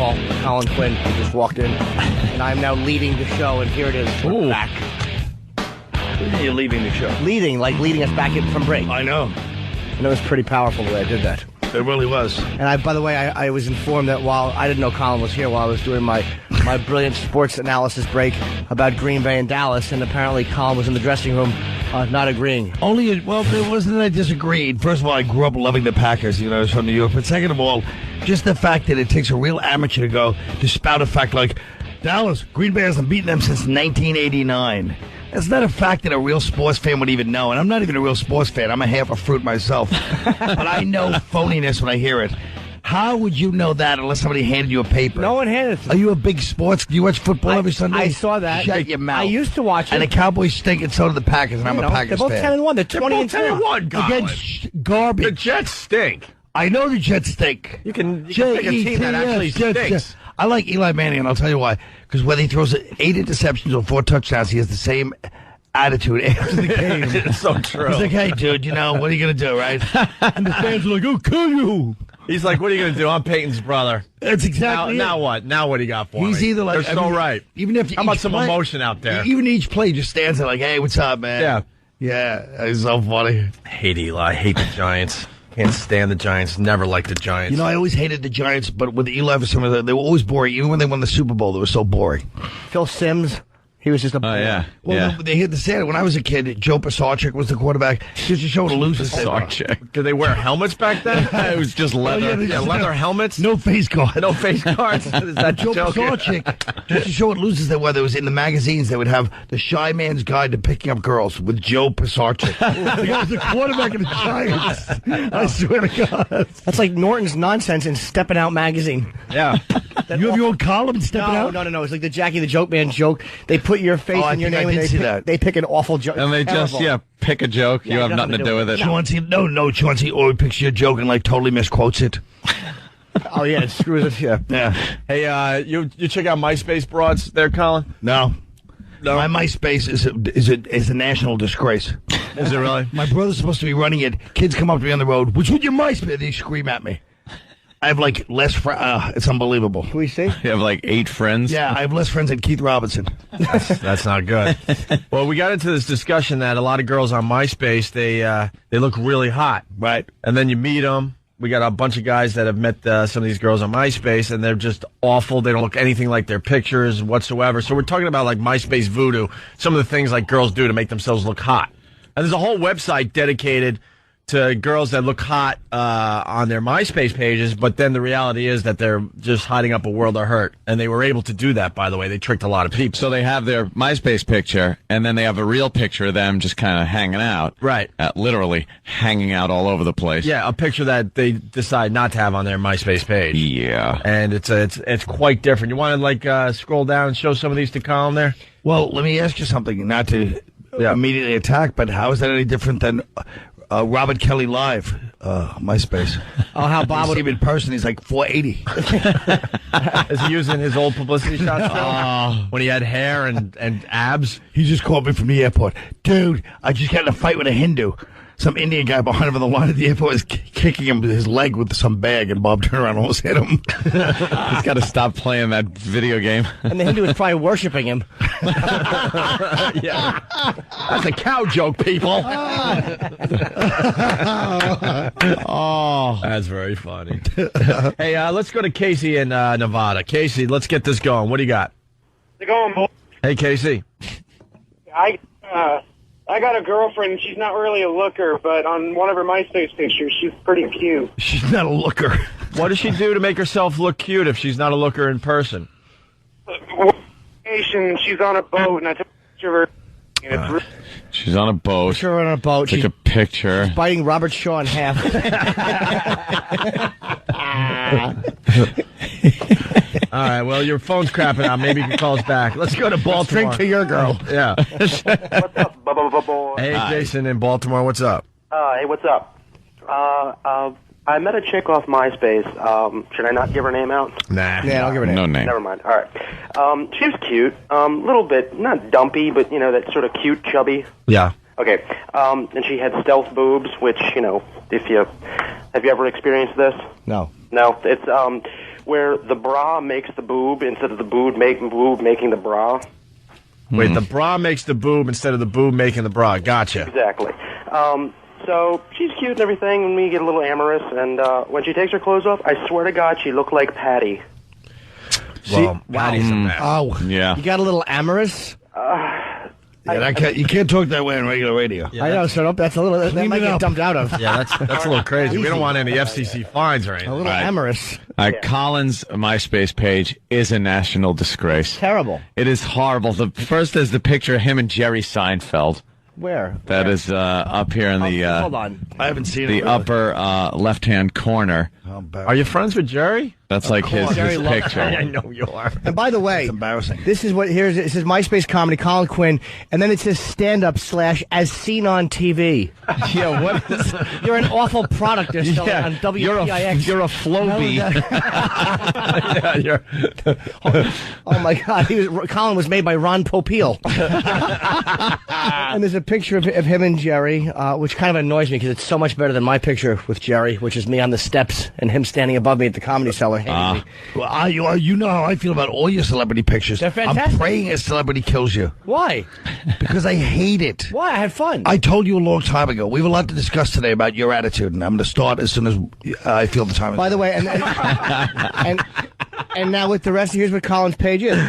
call. Colin Quinn just walked in, and I'm now leading the show, and here it is. We're back. You're leaving the show. Leading us back in from break. I know. And it was pretty powerful the way I did that. It really was. And by the way, I was informed that while I didn't know Colin was here while I was doing my brilliant sports analysis break about Green Bay and Dallas, and apparently Colin was in the dressing room not agreeing. It wasn't that I disagreed. First of all, I grew up loving the Packers, I was from New York. But second of all, just the fact that it takes a real amateur to spout a fact like, Dallas, Green Bay hasn't beaten them since 1989. That's not a fact that a real sports fan would even know. And I'm not even a real sports fan. I'm a half a fruit myself. But I know phoniness when I hear it. How would you know that unless somebody handed you a paper? No one handed it to me. Are you a big sports? Do you watch football every Sunday? I saw that. Shut your mouth. I used to watch it. And the Cowboys stink, and so do the Packers, and I'm a Packers fan. They're both 10-1. They're 20-1, against garbage. The Jets stink. I know the Jets stink. You can pick a team that actually stinks. I like Eli Manning, and I'll tell you why. Because whether he throws 8 interceptions or 4 touchdowns, he has the same attitude after the game. It's so true. He's like, hey, dude, what are you going to do, right? And the fans are like, oh, kill you. He's like, what are you going to do? I'm Peyton's brother. That's exactly Now what? Now what do you got for me? He's either like... They're so right. Even if How about some emotion out there? Even each play just stands there like, hey, what's up, man? Yeah. Yeah, it's so funny. I hate Eli. I hate the Giants. Can't stand the Giants. Never liked the Giants. I always hated the Giants, but with Eli for some reason, they were always boring. Even when they won the Super Bowl, they were so boring. Phil Simms. He was just a... Oh, yeah. Well, they hit the stand. When I was a kid, Joe Pisarcik was the quarterback. Just to show the losers. Pisarcik. Did they wear helmets back then? It was just leather. Leather helmets? No face guard. No face guards? Is that Joe Pisarcik, just to show what losers they were, there was in the magazines, they would have the Shy Man's Guide to Picking Up Girls with Joe Pisarcik. The guy was the quarterback of the Giants. I swear to God. That's like Norton's Nonsense in Steppin' Out magazine. Yeah. You have your own column, Steppin' Out? No. It's like the Jackie the Joke Man joke. They put your face in your name and they pick an awful joke. And they just, pick a joke. You have nothing to do with it. Chauncey always picks your joke and totally misquotes it. Oh, yeah, it screws it. Yeah. Hey, you check out MySpace broads there, Colin? No. My MySpace is a national disgrace. Is it really? My brother's supposed to be running it. Kids come up to me on the road. What's with your MySpace? They scream at me. I have less friends. It's unbelievable. Can we see? You have 8 friends? Yeah, I have less friends than Keith Robinson. That's not good. Well, we got into this discussion that a lot of girls on MySpace, they look really hot. Right. And then you meet them. We got a bunch of guys that have met some of these girls on MySpace, and they're just awful. They don't look anything like their pictures whatsoever. So we're talking about MySpace voodoo, some of the things girls do to make themselves look hot. And there's a whole website dedicated to girls that look hot on their MySpace pages, but then the reality is that they're just hiding up a world of hurt. And they were able to do that, by the way. They tricked a lot of people. So they have their MySpace picture, and then they have a real picture of them just kind of hanging out. Right. Literally hanging out all over the place. Yeah, a picture that they decide not to have on their MySpace page. Yeah. And it's quite different. You want to, scroll down and show some of these to Colin there? Well, let me ask you something, not to immediately attack, but how is that any different than... Robert Kelly Live, MySpace. Oh, how Bob would... see him in person, he's 480. Is he using his old publicity shots still? When he had hair and abs? He just called me from the airport. Dude, I just got in a fight with a Hindu. Some Indian guy behind him on the line at the airport was kicking him with his leg with some bag, and Bob turned around and almost hit him. He's got to stop playing that video game. And the Hindu was probably worshiping him. Yeah. That's a cow joke, people. Oh, that's very funny. Hey, let's go to Casey in Nevada. Casey, let's get this going. What do you got? How's it going, boy? Hey, Casey. I got a girlfriend. She's not really a looker, but on one of her MySpace pictures, she's pretty cute. She's not a looker. What does she do to make herself look cute if she's not a looker in person? She's on a boat, and I took a picture of her. She's on a boat. Sure, on a boat. Take a picture. She's biting Robert Shaw in half. All right, well, your phone's crapping out. Maybe you can call us back. Let's go to Baltimore. Drink to your girl. Yeah. What's up, boy? Hey, Jason in Baltimore, what's up? Hey, what's up? I met a chick off MySpace. Should I not give her name out? Nah. Yeah, I'll give her a name. No name. Never mind. All right. She was cute. Little bit, not dumpy, but, that sort of cute, chubby. Yeah. Okay. And she had stealth boobs, which, have you ever experienced this? No. No. It's, where the bra makes the boob instead of the boob making the bra. Wait, the bra makes the boob instead of the boob making the bra. Gotcha. Exactly. So she's cute and everything, and we get a little amorous, and when she takes her clothes off, I swear to God, she looked like Patty. Well, Patty's a mess. Oh, Yeah. You got a little amorous? you can't talk that way on regular radio. I know, so that's a little, that Clean might it get up. dumped out of. Yeah, that's a little crazy. We don't want any FCC fines or A anything. little amorous. Colin's MySpace page is a national disgrace. Terrible. It is horrible. The first is the picture of him and Jerry Seinfeld. Where? That is up here in the Hold on. I haven't seen the it. upper left-hand corner. Are you friends with Jerry? That's like his Jerry loves picture. I know you are. And by the way, It's embarrassing. this is what it says MySpace comedy, Colin Quinn, and then it says stand-up / as seen on TV. Yeah, what is... You're an awful product they're selling on WPIX. You're a Floby. Yeah, you're... Oh my God! Colin was made by Ron Popeil. And there's a picture of him and Jerry, which kind of annoys me because it's so much better than my picture with Jerry, which is me on the steps and him standing above me at the Comedy Cellar. hating me. Well, you know how I feel about all your celebrity pictures. They're fantastic. I'm praying a celebrity kills you Why? because I hate it. Why? I had fun. I told you a long time ago. We have a lot to discuss today about your attitude, and I'm going to start as soon as I feel the time. By the way, and now with the rest, here's what Colin's page is.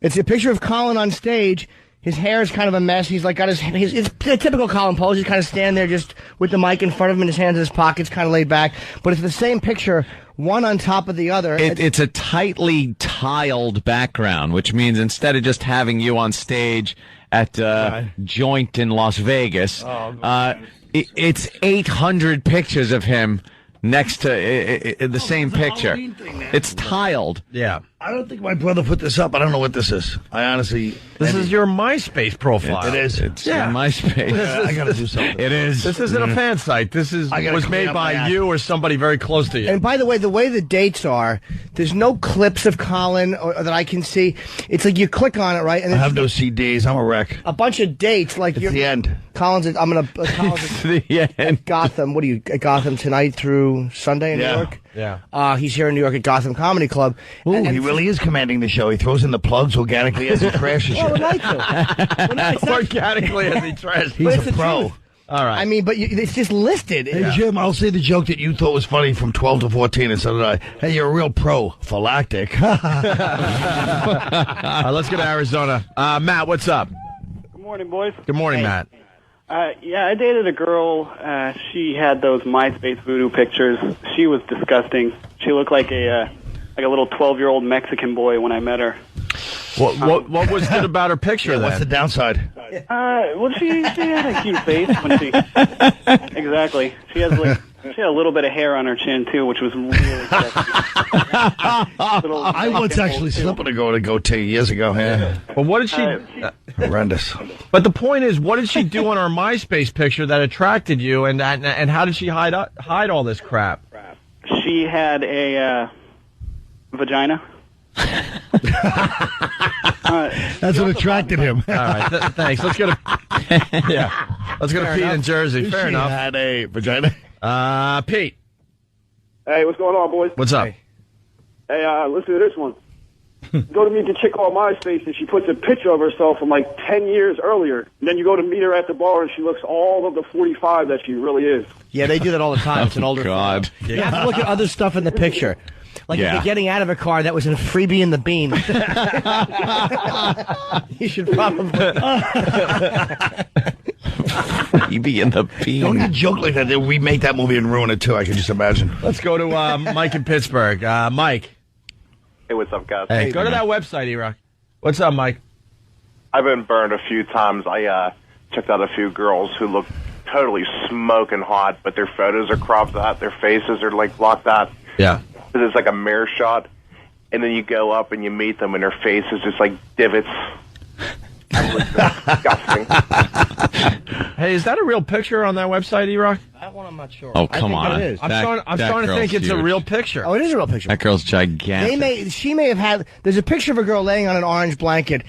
It's a picture of Colin on stage. His hair is kind of a mess. He's like got his it's a typical Colin pose. He's kind of standing there just with the mic in front of him and his hands in his pockets, kind of laid back. But it's the same picture, one on top of the other. It's a tightly tiled background, which means instead of just having you on stage at Joint in Las Vegas, it's 800 pictures of him next to the same picture. It's tiled. Yeah. I don't think my brother put this up. I don't know what this is. I honestly... This is your MySpace profile. It is. It's Yeah. MySpace. I got to do something. It is. This isn't a fan site. This I gotta was clean made up my by act. you or somebody very close to you. And by the way the dates are, there's no clips of Colin or that I can see. It's like you click on it, right? And I it's have no CDs. I'm a wreck. a bunch of dates. Like It's the end. Colin's Colin's at Gotham. What are you at Gotham tonight through Sunday in New Yeah. York? Yeah. He's here in New York at Gotham Comedy Club. Ooh, And he really is commanding the show. He throws in the plugs organically as he crashes Well, I would you. like to. Well, no, it's not- Organically as he tries. but He's it's a the pro. truth. All right. I mean, but it's just listed. Hey, Jim, I'll say the joke that you thought was funny from 12 to 14, and so did I. Hey, you're a real pro. Phylactic. Let's go to Arizona. Matt, what's up? Good morning, boys. Good morning, Matt. Yeah, I dated a girl. She had those MySpace voodoo pictures. She was disgusting. She looked like a little 12-year-old Mexican boy when I met her. What was good about her picture What's the then? downside? Well, she had a cute face when she exactly. She had a little bit of hair on her chin too, which was really sexy. I once actually slept with a girl with a goatee years ago. Yeah. Well, what did she? Horrendous. But the point is, what did she do on her MySpace picture that attracted you, and how did she hide all this crap? She had a vagina. That's what attracted him. All right, thanks. Let's go to Let's go to Pete in Jersey. Fair She enough. had a vagina. Pete, Hey, what's going on, boys? what's up? Hey, listen to this one. Go to meet the chick on MySpace, and she puts a picture of herself from like 10 years earlier. And then you go to meet her at the bar, and she looks all of the 45 that she really is. Yeah, they do that all the time. It's an older God. photo. You have to look at other stuff in the picture. Like if Yeah. you're getting out of a car that was in Freebie in the Bean. You should probably... Phoebe in the Don't bean. you joke like that. They'll remake that movie and ruin it, too. I can just imagine. Let's go to Mike in Pittsburgh. Mike, Hey, what's up, guys? hey, go to that website, E-Rock. What's up, Mike? I've been burned a few times. I checked out a few girls who look totally smoking hot, but their photos are cropped out, their faces are like blocked out. Yeah. It's like a mirror shot, and then you go up and you meet them, and their face is just like divots. Disgusting. Hey, is that a real picture on that website, E-Rock? That one I'm not sure. Oh, I come think on. It is. I'm That- starting that to girl's think it's a huge. real picture. Oh, it is a real picture. That girl's gigantic. She may have had. There's a picture of a girl laying on an orange blanket,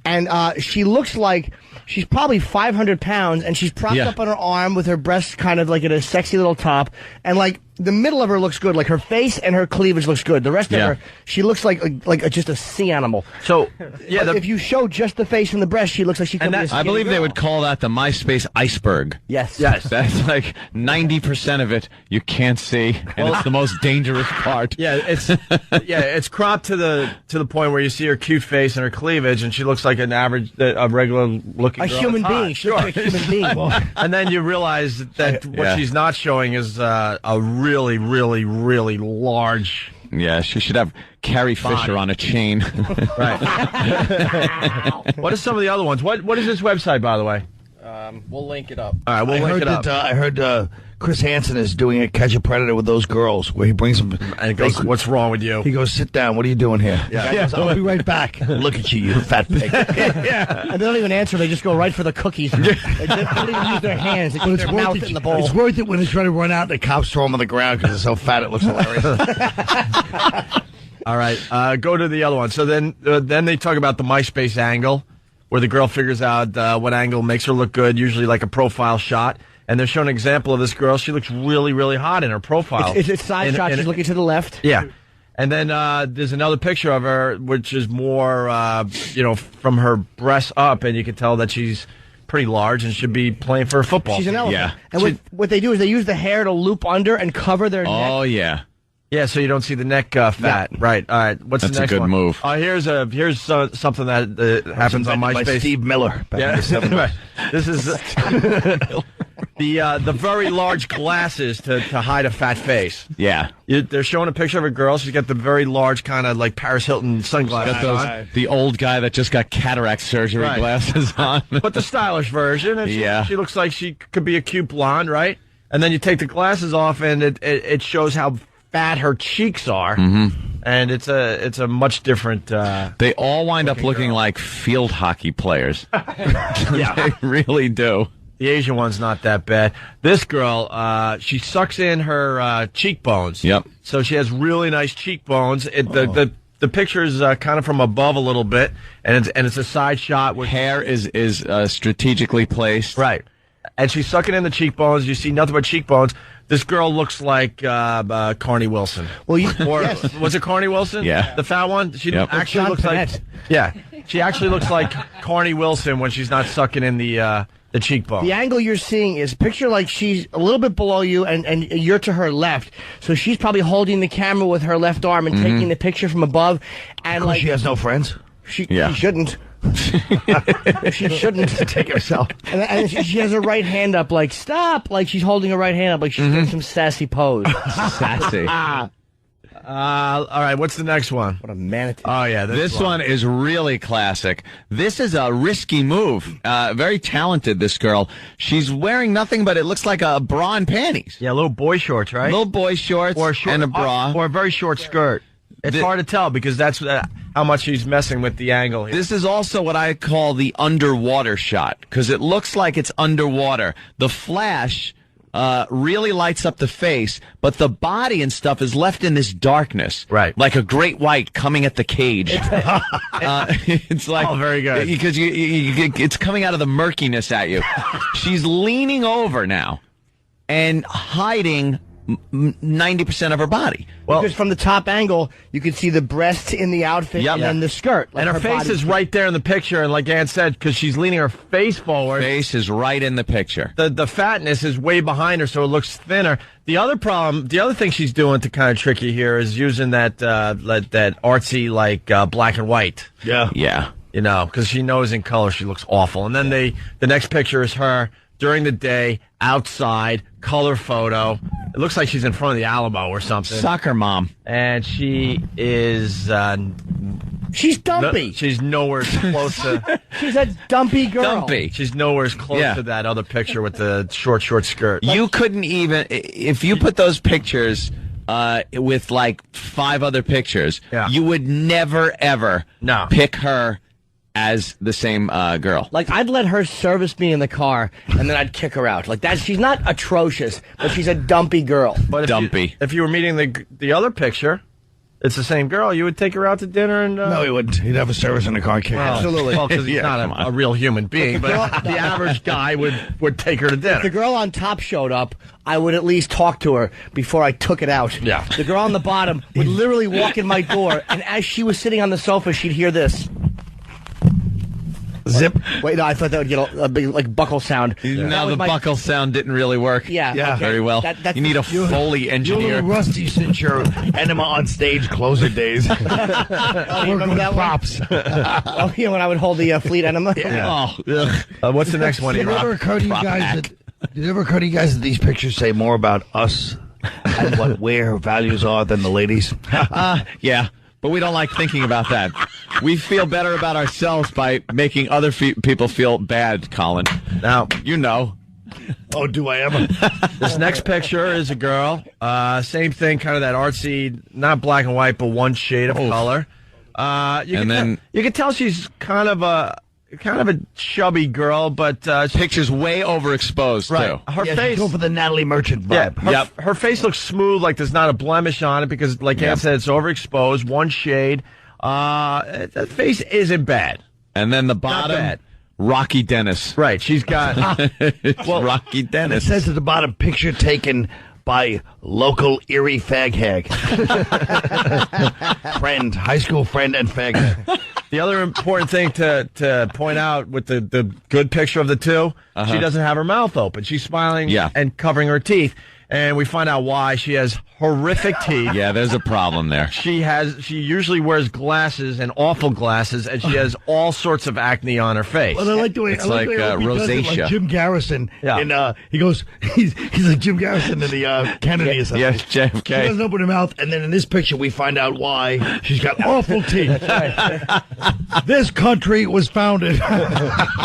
and she looks like she's probably 500 pounds, and she's propped Yeah. up on her arm with her breasts kind of like in a sexy little top, and like the middle of her looks good. Like her face and her cleavage looks good. The rest of her, she looks like just a sea animal. So, yeah, if you show just the face and the breast, she looks like she could be a skinny I believe girl. they would call that the MySpace iceberg. Yes. That's like 90% of it you can't see, and it's the most dangerous part. Yeah, it's cropped to the point where you see her cute face and her cleavage, and she looks like a regular looking girl. Human being. She looks like a human being. And then you realize that what she's not showing is a really, really, really large. Yeah, she should have Carrie Fisher on a chain. Right. What are some of the other ones? What is this website, by the way? We'll link it up. All right, we'll link it up. I heard Chris Hansen is doing a Catch a Predator with those girls, where he brings them and it goes, "What's wrong with you?" He goes, "Sit down. What are you doing here?" Yeah. I'll be right back. Look at you, you fat pig. And they don't even answer. They just go right for the cookies. They don't even use their hands. They keep their mouth in the bowl. It's worth it when they try to run out and the cops throw them on the ground because it's so fat it looks hilarious. All right, go to the other one. So then they talk about the MySpace angle, where the girl figures out what angle makes her look good, usually like a profile shot. And they're showing an example of this girl. She looks really, really hot in her profile. It's a side shot. She's looking to the left. Yeah. And then there's another picture of her, which is more, from her breasts up, and you can tell that she's pretty large and should be playing for a football She's an team. elephant. Yeah. And what they do is they use the hair to loop under and cover their neck. Oh, yeah. Yeah, so you don't see the neck fat. Yeah. Right. All right. What's That's the next a good one? move. Here's something that happens on By MySpace. Steve Miller. Back in Yeah, the 70s. right. This is the very large glasses to hide a fat face. Yeah. They're showing a picture of a girl. She's got the very large kind of like Paris Hilton sunglasses on. The old guy that just got cataract surgery glasses on. But the stylish version. And she looks like she could be a cute blonde, right? And then you take the glasses off, and it shows how fat her cheeks are. Mm-hmm. And it's a much different. They all wind up looking like field hockey players. Yeah, they really do. The Asian one's not that bad. This girl, she sucks in her cheekbones. Yep. So she has really nice cheekbones. The picture is kind of from above a little bit, and it's a side shot with Hair is strategically placed. right. And she's sucking in the cheekbones. You see nothing but cheekbones. This girl looks like Carney Wilson. Well, Or was it Carney Wilson? Yeah. The fat one? She Yep. actually John looks Panette. like. Yeah. She actually looks like Carney Wilson when she's not sucking in the cheekbone. the angle you're seeing is picture like she's a little bit below you and you're to her left. So she's probably holding the camera with her left arm and taking the picture from above. And like She has no friends. she Yeah. shouldn't. She shouldn't Take herself. And she has her right hand up like stop, like she's holding her right hand up like she's doing some sassy pose. Sassy. All right, what's the next one? What a manatee. Oh, yeah. This one is really classic. This is a risky move. Very talented, this girl. She's wearing nothing but it looks like a bra and panties. Yeah, little boy shorts, right? Little boy shorts and a bra. Or a very short skirt. It's hard to tell because that's how much she's messing with the angle here. This is also what I call the underwater shot because it looks like it's underwater. The flash really lights up the face, but the body and stuff is left in this darkness. Right. Like a great white coming at the cage. It's like, Oh, very good. Because it's coming out of the murkiness at you. She's leaning over now and hiding 90% of her body. Well, because from the top angle, you can see the breasts in the outfit Yep. and then the skirt. Like and her face body- is right there in the picture, and like Ann said, because she's leaning her face forward, Face is right in the picture. the fatness is way behind her, so it looks thinner. The other thing she's doing to kind of trick you here is using that artsy black and white. Yeah. Yeah. You know, because she knows in color she looks awful. And then the next picture is her during the day, outside, color photo. It looks like she's in front of the Alamo or something. Soccer mom. And she is... She's dumpy. she's nowhere close to... She's a dumpy girl. Dumpy. She's nowhere as close Yeah. to that other picture with the short skirt. You couldn't even, if you put those pictures with like 5 other pictures, Yeah. you would never, ever No. pick her as the same girl. Like, I'd let her service me in the car, and then I'd kick her out. Like, she's not atrocious, but she's a dumpy girl. But Dumpy. if you were meeting the other picture, it's the same girl, you would take her out to dinner and... No, he wouldn't. He'd have a service in the car. Kick her out. Absolutely. Well, because he's not a real human being, but the average guy would take her to dinner. If the girl on top showed up, I would at least talk to her before I took it out. Yeah. The girl on the bottom would literally walk in my door, and as she was sitting on the sofa, she'd hear this. Zip. Wait, no, I thought that would get a big, like, buckle sound. Now the buckle sound didn't really work. Yeah. Yeah. Very well. That's you need a Foley You're a engineer. little rusty since your enema on stage closer days. Oh, you remember that one? Props. Oh, yeah, when I would hold the fleet enema. Oh, ugh. What's the next one, Did it ever occur to you guys that these pictures say more about us and what where values are than the ladies? Yeah, but we don't like thinking about that. We feel better about ourselves by making other people feel bad, Colin. Now, You know. Oh, do I ever? this next picture is a girl. Same thing, kind of that artsy, not black and white, but one shade of color. You can tell she's kind of a chubby girl, but Picture's way overexposed, too. Her Yeah, face. go for the Natalie Merchant Yeah, vibe. her face looks smooth, like there's not a blemish on it because, like Ann said, it's overexposed, one shade. That face isn't bad. And then the Not bottom, bad. Rocky Dennis. Right, she's got... It's Rocky It Dennis. says at the bottom, picture taken by local Erie fag hag. Friend, high school friend and fag hag. The other important thing to point out with the good picture of the two, she doesn't have her mouth open. She's smiling and covering her teeth. And we find out why. She has horrific teeth. Yeah, there's a problem there. She usually wears glasses and awful glasses, and she has all sorts of acne on her face. Well, I like the way It's I like like, the way he does it, rosacea. like Jim Garrison. Yeah. And he goes, he's like Jim Garrison in the Kennedy assassination. Yes, She JFK. doesn't open her mouth, and then in this picture we find out why she's got awful teeth. This country was founded.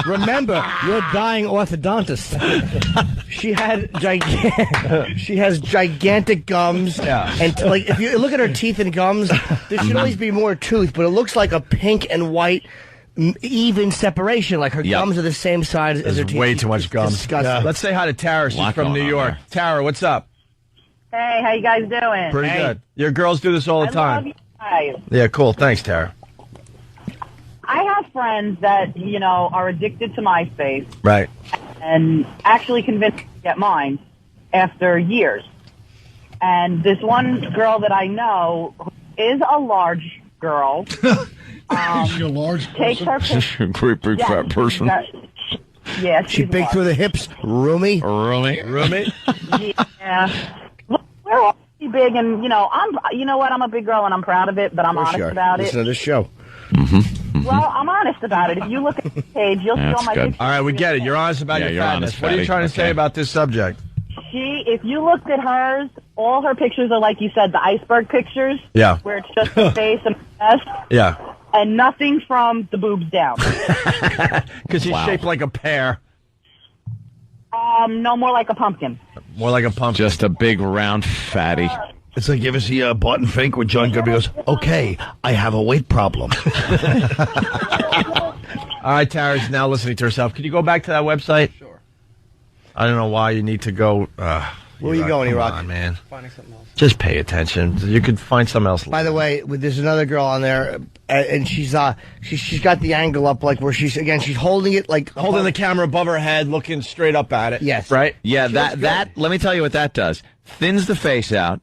Remember, you're dying orthodontist. She has gigantic gums. Yeah. And like, if you look at her teeth and gums, there should always be more tooth, but it looks like a pink and white even separation. Like her gums are the same size as her teeth. Way too much It's gums. disgusting. Let's say hi to Tara. She's Lot from going New on York. there. Tara, what's up? Hey, how you guys doing? Pretty good. Your girls do this all the I time. love you guys. Yeah, cool. Thanks, Tara. I have friends that, are addicted to MySpace Right. and actually convinced me to get mine after years. And this one girl that I know is a large girl. She's a large Takes her picture. Great big fat person. Yeah, She big large. through the hips, roomy. Roommate? Yeah. Look, we're all pretty big, and I'm a big girl, and I'm proud of it. But I'm honest about it. Listen to this show. Well, I'm honest about it. If you look at the page, you'll see all That's my good. pictures. All right, we get it. You're honest about your you're fatness. honest, What are you fatty. trying to say Okay. about this subject? If you looked at hers, all her pictures are like you said, the iceberg pictures. Yeah. Where it's just the face and the chest, Yeah. and nothing from the boobs down. Because he's shaped like a pear. No, more like a pumpkin. More like a pumpkin. Just a big round fatty. It's like you ever see Barton Fink where John Goodby goes, okay, I have a weight problem. All right, Tara's now listening to herself. Could you go back to that website? Sure. I don't know why you need to go. Where are you going, Come Iraq? on, man. Finding something else. Just pay attention. You could find something else. By the way, there's another girl on there, and she's got the angle up like where she's holding it like holding the camera above her head, looking straight up at it. Yes. Right? Yeah, that. Let me tell you what that does. Thins the face out.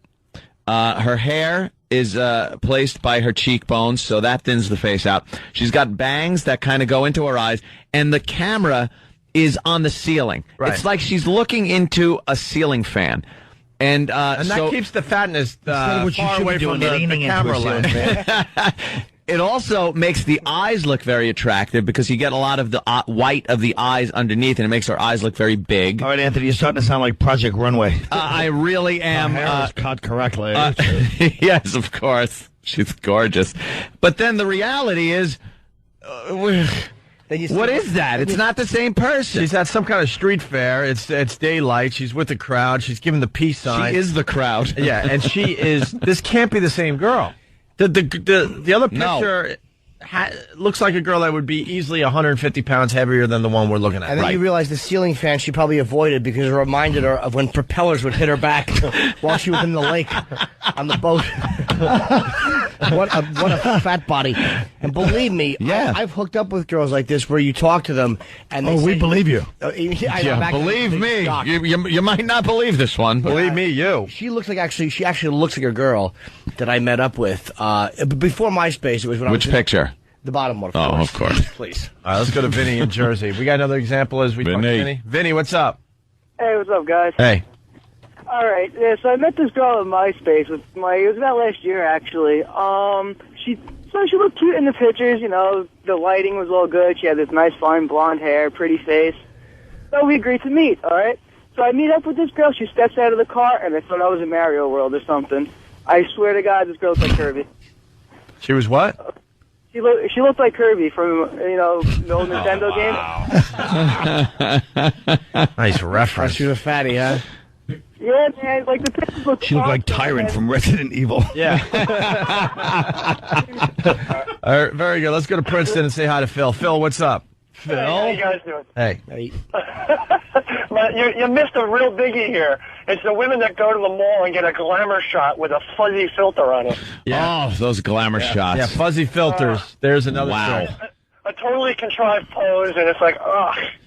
Her hair is placed by her cheekbones, so that thins the face out. She's got bangs that kind of go into her eyes, and the camera is on the ceiling. Right. It's like she's looking into a ceiling fan. And that so keeps the fatness Instead of what you far should be away from doing, the leaning into camera a ceiling lens. it also makes the eyes look very attractive because you get a lot of the white of the eyes underneath, and it makes her eyes look very big. All right, Anthony, you're starting to sound like Project Runway. I really am. Her hair is cut correctly. Yes, of course. She's gorgeous. But then the reality is, what is that? It's not the same person. She's at some kind of street fair. It's daylight. She's with the crowd. She's giving the peace sign. She is the crowd. Yeah, and she is. This can't be the same girl. The other picture looks like a girl that would be easily 150 pounds heavier than the one we're looking at. And then you realize the ceiling fan she probably avoided because it reminded her of when propellers would hit her back while she was in the lake on the boat. What a fat body. And believe me, Yeah. I've hooked up with girls like this where you talk to them and they Oh, we say- believe you. Yeah, believe me. You might not believe this one. But Believe me, you. She actually looks like a girl that I met up with before MySpace. It was when Which I was picture? the bottom one. Oh, of course. Please. All right, let's go to Vinny in Jersey. We got another example as we talk to Vinny. Vinny. Vinny, what's up? Hey, what's up, guys? Hey. All right, yeah, so I met this girl on MySpace. It was about last year, actually. She looked cute in the pictures. You know, the lighting was all good. She had this nice, fine blonde hair, pretty face. So we agreed to meet. All right. So I meet up with this girl. She steps out of the car, and I thought I was in Mario World or something. I swear to God, this girl's like Kirby. She was what? She looked like Kirby from the old Nintendo game. Nice reference. She was a fatty, huh? Yeah, man, like the pictures look. She looked like Tyrant from Resident Evil. Yeah. All right, very good. Let's go to Princeton and say hi to Phil. Phil, what's up? Phil? Hey, how you guys doing? Hey. You missed a real biggie here. It's the women that go to the mall and get a glamour shot with a fuzzy filter on it. Yeah. Oh, those glamour shots. Yeah, fuzzy filters. There's another Wow. trick. A totally contrived pose, and it's like,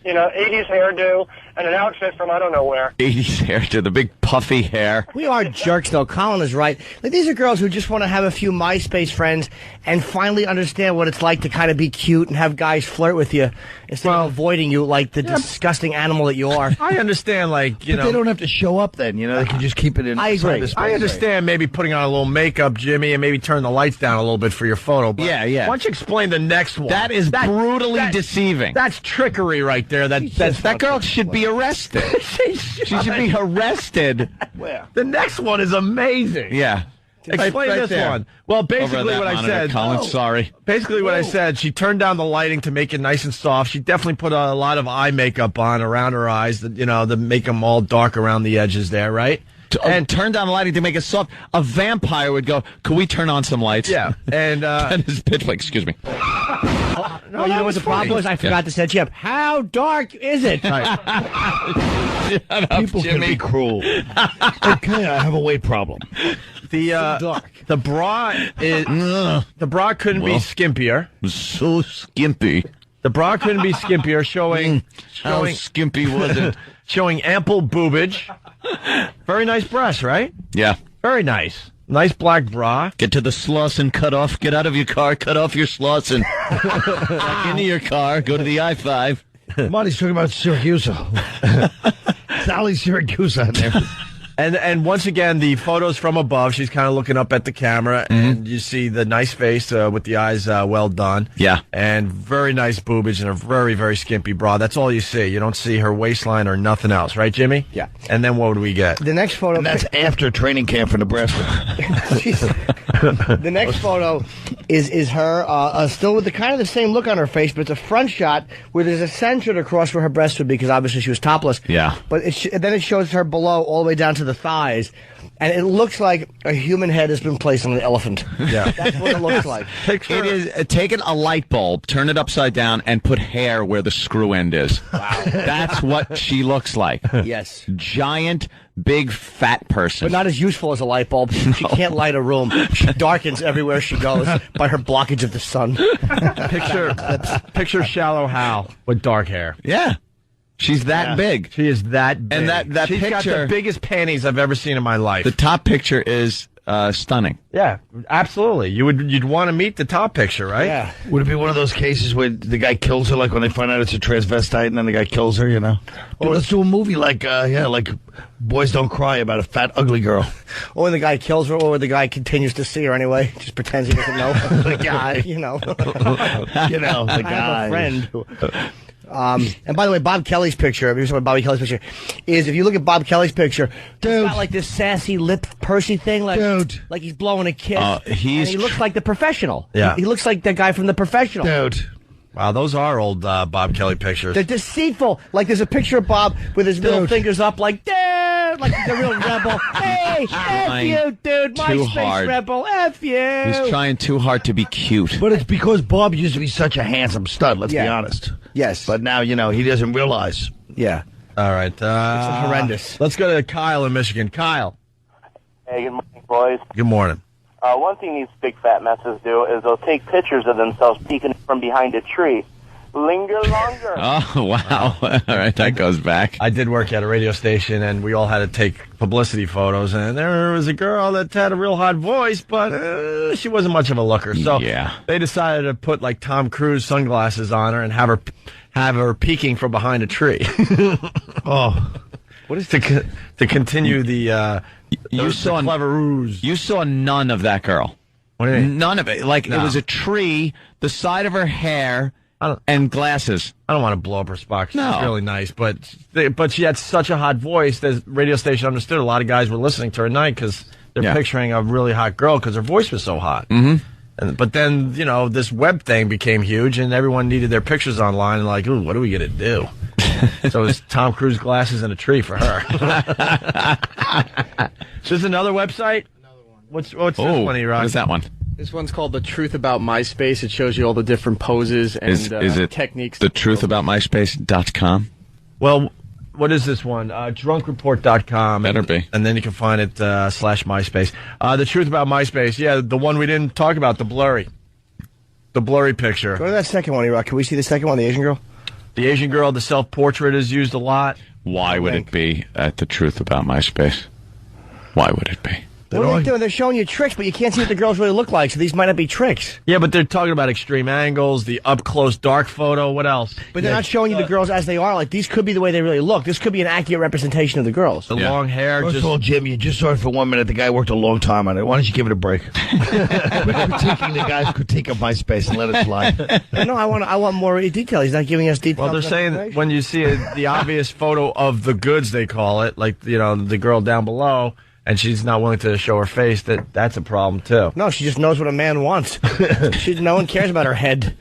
80s hairdo and an outfit from I don't know where. 80s hair to the big puffy hair. We are jerks, though. Colin is right. Like, these are girls who just want to have a few MySpace friends and finally understand what it's like to kind of be cute and have guys flirt with you instead of avoiding you like the disgusting animal that you are. I understand, But they don't have to show up then, They can just keep it in. I agree. I understand maybe putting on a little makeup, Jimmy, and maybe turn the lights down a little bit for your photo. But Yeah, yeah. Why don't you explain the next one? That is brutally deceiving. That's trickery right there. That girl should be arrested. She should be arrested. The next one is amazing. Yeah. Explain right this there. one. Well, Over basically that what I monitor, said. Colin, sorry. Basically what I said, she turned down the lighting to make it nice and soft. She definitely put a lot of eye makeup on around her eyes, to make them all dark around the edges there, right? And turn down the lighting to make it soft. A vampire would go, could we turn on some lights? Yeah. And And his pitch like, excuse me. No, you know what the problem was? I forgot to set you up. How dark is it? People can be cruel. Okay, I have a weight problem. the bra couldn't be skimpier. So skimpy. The bra couldn't be skimpier, showing How skimpy was it? showing ample boobage. Very nice breasts, right? Yeah. Very nice. Nice black bra. Get to the sluss and cut off. Get out of your car. Cut off your sluss and back into your car. Go to the I-5. Monty's talking about Syracuse. Sally Syracuse on there. And once again, the photos from above. She's kind of looking up at the camera, and you see the nice face with the eyes well done. Yeah. And very nice boobage and a very, very skimpy bra. That's all you see. You don't see her waistline or nothing else, right, Jimmy? Yeah. And then what would we get? The next photo. And that's after training camp for Nebraska. The next photo is her still with the kind of the same look on her face, but it's a front shot where there's a censored across where her breast would be because obviously she was topless. Yeah. But then it shows her below all the way down to the thighs, and it looks like a human head has been placed on an elephant. Yeah. That's what it looks like. It is taking a light bulb, turn it upside down, and put hair where the screw end is. Wow. That's what she looks like. Yes. Giant, big, fat person. But not as useful as a light bulb. She can't light a room. She darkens everywhere she goes by her blockage of the sun. Picture shallow Hal with dark hair. Yeah. She's that big. She is that big. And that She's got picture- the biggest panties I've ever seen in my life. The top picture is stunning. Yeah, absolutely. You'd want to meet the top picture, right? Yeah. Would it be one of those cases where the guy kills her, like when they find out it's a transvestite and then the guy kills her, Dude, let's do a movie like Boys Don't Cry about a fat, ugly girl. Or when the guy kills her, or when the guy continues to see her anyway, just pretends he doesn't know. The guy, The I have a friend. And by the way, Bob Kelly's picture, here's what Bobby Kelly's picture is. If you look at Bob Kelly's picture, he's got like this sassy lip pursy thing, like he's blowing a kiss. And he looks like the professional. Yeah. He looks like the guy from The Professional. Wow, those are old Bob Kelly pictures. They're deceitful. Like there's a picture of Bob with his middle fingers up, like like he's a real rebel. Hey, F you, dude. MySpace rebel. F you. He's trying too hard to be cute. But it's because Bob used to be such a handsome stud, let's be honest. Yes. But now, he doesn't realize. Yeah. All right. It's horrendous. Let's go to Kyle in Michigan. Kyle. Hey, good morning, boys. Good morning. One thing these big fat messes do is they'll take pictures of themselves peeking from behind a tree. Linger longer. Oh, wow. All right, that goes back. I did work at a radio station, and we all had to take publicity photos, and there was a girl that had a real hot voice, but she wasn't much of a looker. So they decided to put, like, Tom Cruise sunglasses on her and have her peeking from behind a tree. What is to continue the clever ruse? You saw none of that girl. What do you mean? None of it. Like, No. it was a tree, the side of her hair, and glasses. I don't want to blow up her spot. She's No. really nice, but she had such a hot voice that the radio station understood. A lot of guys were listening to her at night because they're picturing a really hot girl because her voice was so hot. Mm-hmm. But then, this web thing became huge, and everyone needed their pictures online, and like, ooh, what are we going to do? So it was Tom Cruise glasses and a tree for her. So there's another website? What's this one, E-Rock? What is that one? This one's called The Truth About MySpace. It shows you all the different poses and Is it techniques. thetruthaboutmyspace.com? Well, what is this one? Drunkreport.com. Better be. And then you can find it /MySpace. The Truth About MySpace. Yeah, the one we didn't talk about, the blurry picture. Go to that second one, E-Rock. Can we see the second one, the Asian girl? The Asian girl, the self-portrait is used a lot. Why would it be at The Truth About MySpace? Why would it be? What are they doing? They're showing you tricks, but you can't see what the girls really look like, so these might not be tricks. Yeah, but they're talking about extreme angles, the up-close dark photo. What else? But they're not showing you the girls as they are. Like, these could be the way they really look. This could be an accurate representation of the girls. The long hair. First of all, Jim, you just saw it for 1 minute. The guy worked a long time on it. Why don't you give it a break? Quit critiquing the guy's critique of MySpace and let it slide. No, I want more detail. He's not giving us details. Well, they're saying that when you see the obvious photo of the goods, they call it, like, the girl down below, and she's not willing to show her face, that's a problem, too. No, she just knows what a man wants. No one cares about her head.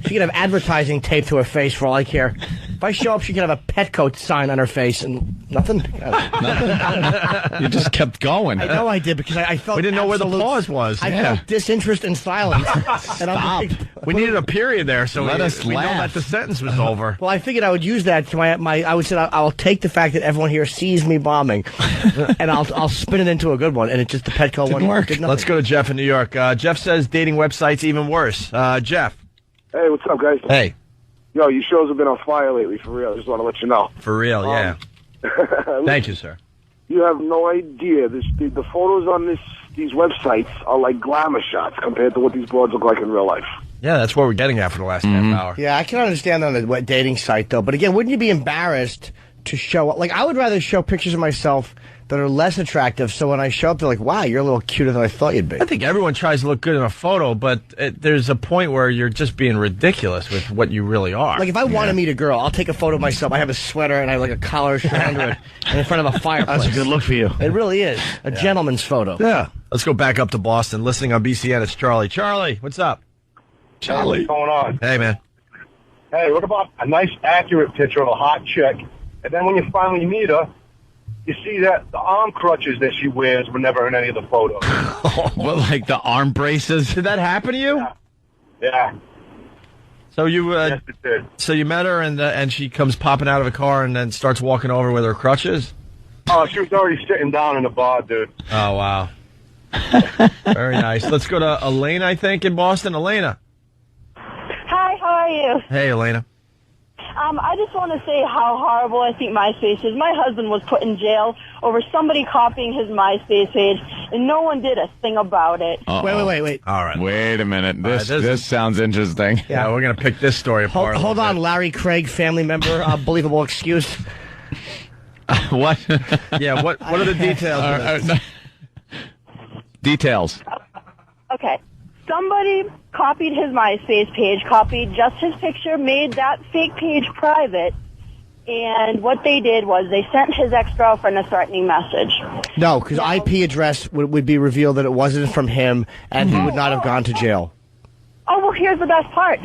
She can have advertising taped to her face for all I care. If I show up, she can have a Petco sign on her face and nothing. Nothing. You just kept going. I know I did because I felt we didn't know where the pause was. I felt disinterest and silence. Stop. We needed a period there, so Let us we know laugh. that the sentence was over. Well, I figured I would use that to I would say I'll take the fact that everyone here sees me bombing, and I'll spin it into a good one, and it just the Petco one work. did nothing. Let's go to Jeff in New York. Jeff says dating websites even worse. Jeff. Hey, what's up, guys? Hey. Yo, your shows have been on fire lately, for real. I just want to let you know. For real, yeah. Thank you, sir. You have no idea. The photos on these websites are like glamour shots compared to what these broads look like in real life. Yeah, that's what we're getting at for the last half hour. Yeah, I can understand on a dating site though, but again, wouldn't you be embarrassed to show up? Like, I would rather show pictures of myself that are less attractive, so when I show up, they're like, wow, you're a little cuter than I thought you'd be. I think everyone tries to look good in a photo, but there's a point where you're just being ridiculous with what you really are. Like, if I want to meet a girl, I'll take a photo of myself. I have a sweater and I have like a collar straight under it, and in front of a fireplace. That's a good look for you. It really is a gentleman's photo. Yeah. Let's go back up to Boston. Listening on BCN, it's Charlie. Charlie, what's up? Charlie. What's going on? Hey, man. Hey, what about a nice, accurate picture of a hot chick, and then when you finally meet her, you see that the arm crutches that she wears were never in any of the photos. What, like the arm braces? Did that happen to you? Yeah. So you Yes, it did. so you met her and she comes popping out of a car and then starts walking over with her crutches? Oh, she was already sitting down in the bar, dude. Oh, wow. Very nice. Let's go to Elena, I think, in Boston. Elena. Hi, how are you? Hey, Elena. I just want to say how horrible I think MySpace is. My husband was put in jail over somebody copying his MySpace page, and no one did a thing about it. Wait. All right. Wait a minute. This sounds interesting. Yeah, we're going to pick this story apart. Hold on, Larry Craig, family member, believable excuse. What? Yeah, what are the details of this? Details. Okay. Somebody copied his MySpace page, copied just his picture, made that fake page private, and what they did was they sent his ex-girlfriend a threatening message. No, because IP address would be revealed that it wasn't from him, and he would not have gone to jail. Oh, well, here's the best part.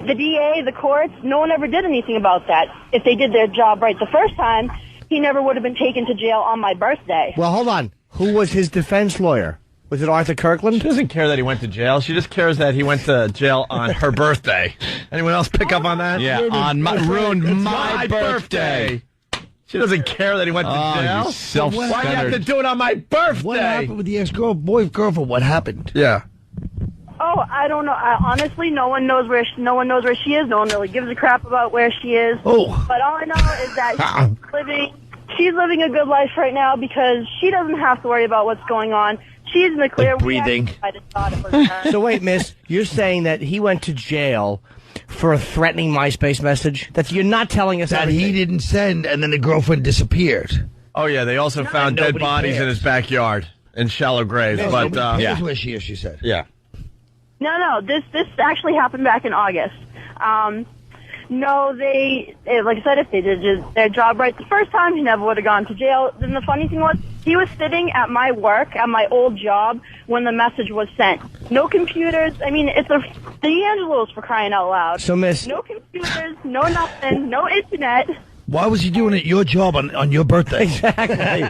The DA, the courts, no one ever did anything about that. If they did their job right the first time, he never would have been taken to jail on my birthday. Well, hold on. Who was his defense lawyer? Was it Arthur Kirkland? She doesn't care that he went to jail. She just cares that he went to jail on her birthday. Anyone else pick up on that? Yeah, ruined my birthday. She doesn't care that he went to jail. You self-centered. Why do you have to do it on my birthday? What happened with the ex-girlfriend? What happened? Yeah. Oh, I don't know. Honestly, no one knows where she is. No one really gives a crap about where she is. Oh. But all I know is that she's living a good life right now because she doesn't have to worry about what's going on. She's in the clear. Breathing. I just thought it was her. So wait, miss, you're saying that he went to jail for a threatening MySpace message? You're not telling us that everything. he didn't send, and then the girlfriend disappeared. Oh, yeah, they also found dead bodies in his backyard in shallow graves. But Here's where she is, she said. Yeah. No, this actually happened back in August. No, like I said, if they did their job right the first time, he never would have gone to jail. Then the funny thing was, he was sitting at my work, at my old job, when the message was sent. No computers. I mean, it's the Angelos, for crying out loud. So, miss. No computers, no nothing, no internet. Why was he doing it at your job on your birthday? Exactly.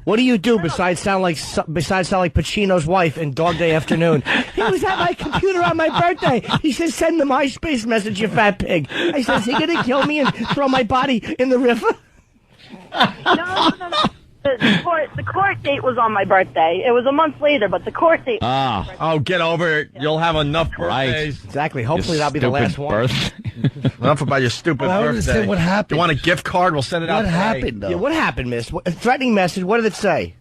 What do you do besides sound like Pacino's wife in Dog Day Afternoon? He was at my computer on my birthday. He says, "Send the MySpace message, you fat pig." I says, "He gonna kill me and throw my body in the river?" No. The court date was on my birthday. It was a month later, but the court date. Oh, get over it. You'll have enough birthdays. Right. Exactly. Hopefully that'll be the last one. Enough about your stupid birthday. What happened? You want a gift card? We'll send it out. What happened, though? Yeah, what happened, miss? A threatening message. What did it say?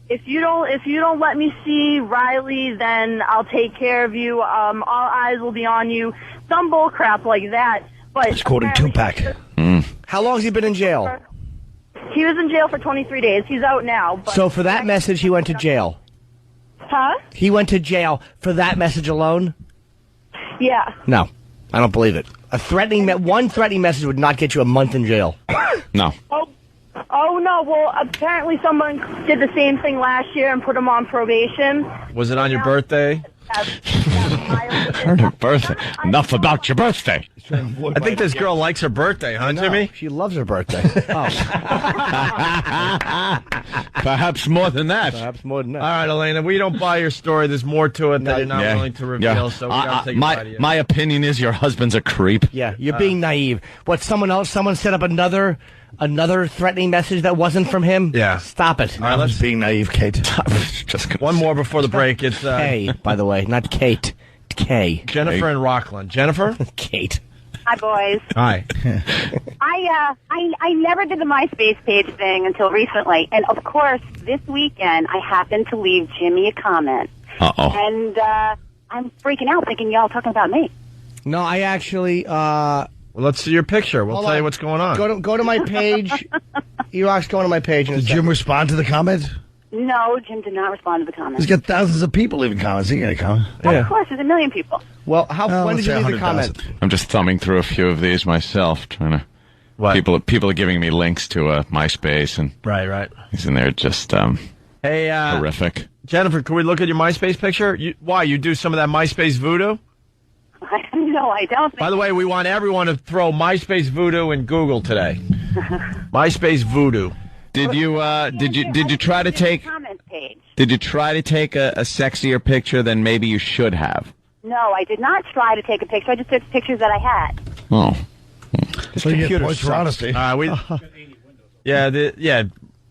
If you don't let me see Riley, then I'll take care of you. All eyes will be on you. Some bull crap like that. But it's quoting Tupac. How long has he been in jail? He was in jail for 23 days. He's out now. But So for that message, he went to jail. Huh? He went to jail for that message alone? Yeah. No, I don't believe it. One threatening message would not get you a month in jail. No. Oh no. Well, apparently someone did the same thing last year and put him on probation. Was it on your birthday? Her birthday. Enough about your birthday. I think this girl likes her birthday, huh, Jimmy? She loves her birthday. Perhaps more than that. All right, Elena, we don't buy your story. There's more to it that you're not willing to reveal, so we got to take it by the end. My opinion is your husband's a creep. Yeah, you're being naive. What, someone set up another threatening message that wasn't from him? Yeah. Stop it. All right, let's being naive, Kate. One more before the break. It's K, by the way, not Kate. K. Jennifer and Rockland. Jennifer? Kate. Hi, boys. Hi. I never did the MySpace page thing until recently, and of course, this weekend I happened to leave Jimmy a comment. And I'm freaking out, thinking y'all talking about me. No, I actually. Well, let's see your picture. We'll tell you what's going on. Go to my page. E-Rock's going to my page. Did Jim respond to the comment? No, Jim did not respond to the comment. He's got thousands of people leaving comments. He ain't gonna comment. Of course, there's a million people. Well, when did you leave the comment? I'm just thumbing through a few of these myself, trying to. What? People are giving me links to MySpace, and right. He's in there just hey, horrific. Jennifer, can we look at your MySpace picture? Why you do some of that MySpace voodoo? No, I don't. By the way, we want everyone to throw MySpace voodoo in Google today. MySpace voodoo. Did you try to take? Did you try to take a sexier picture than maybe you should have? No, I did not try to take a picture. I just took pictures that I had. Oh. So you get points for honesty. Yeah.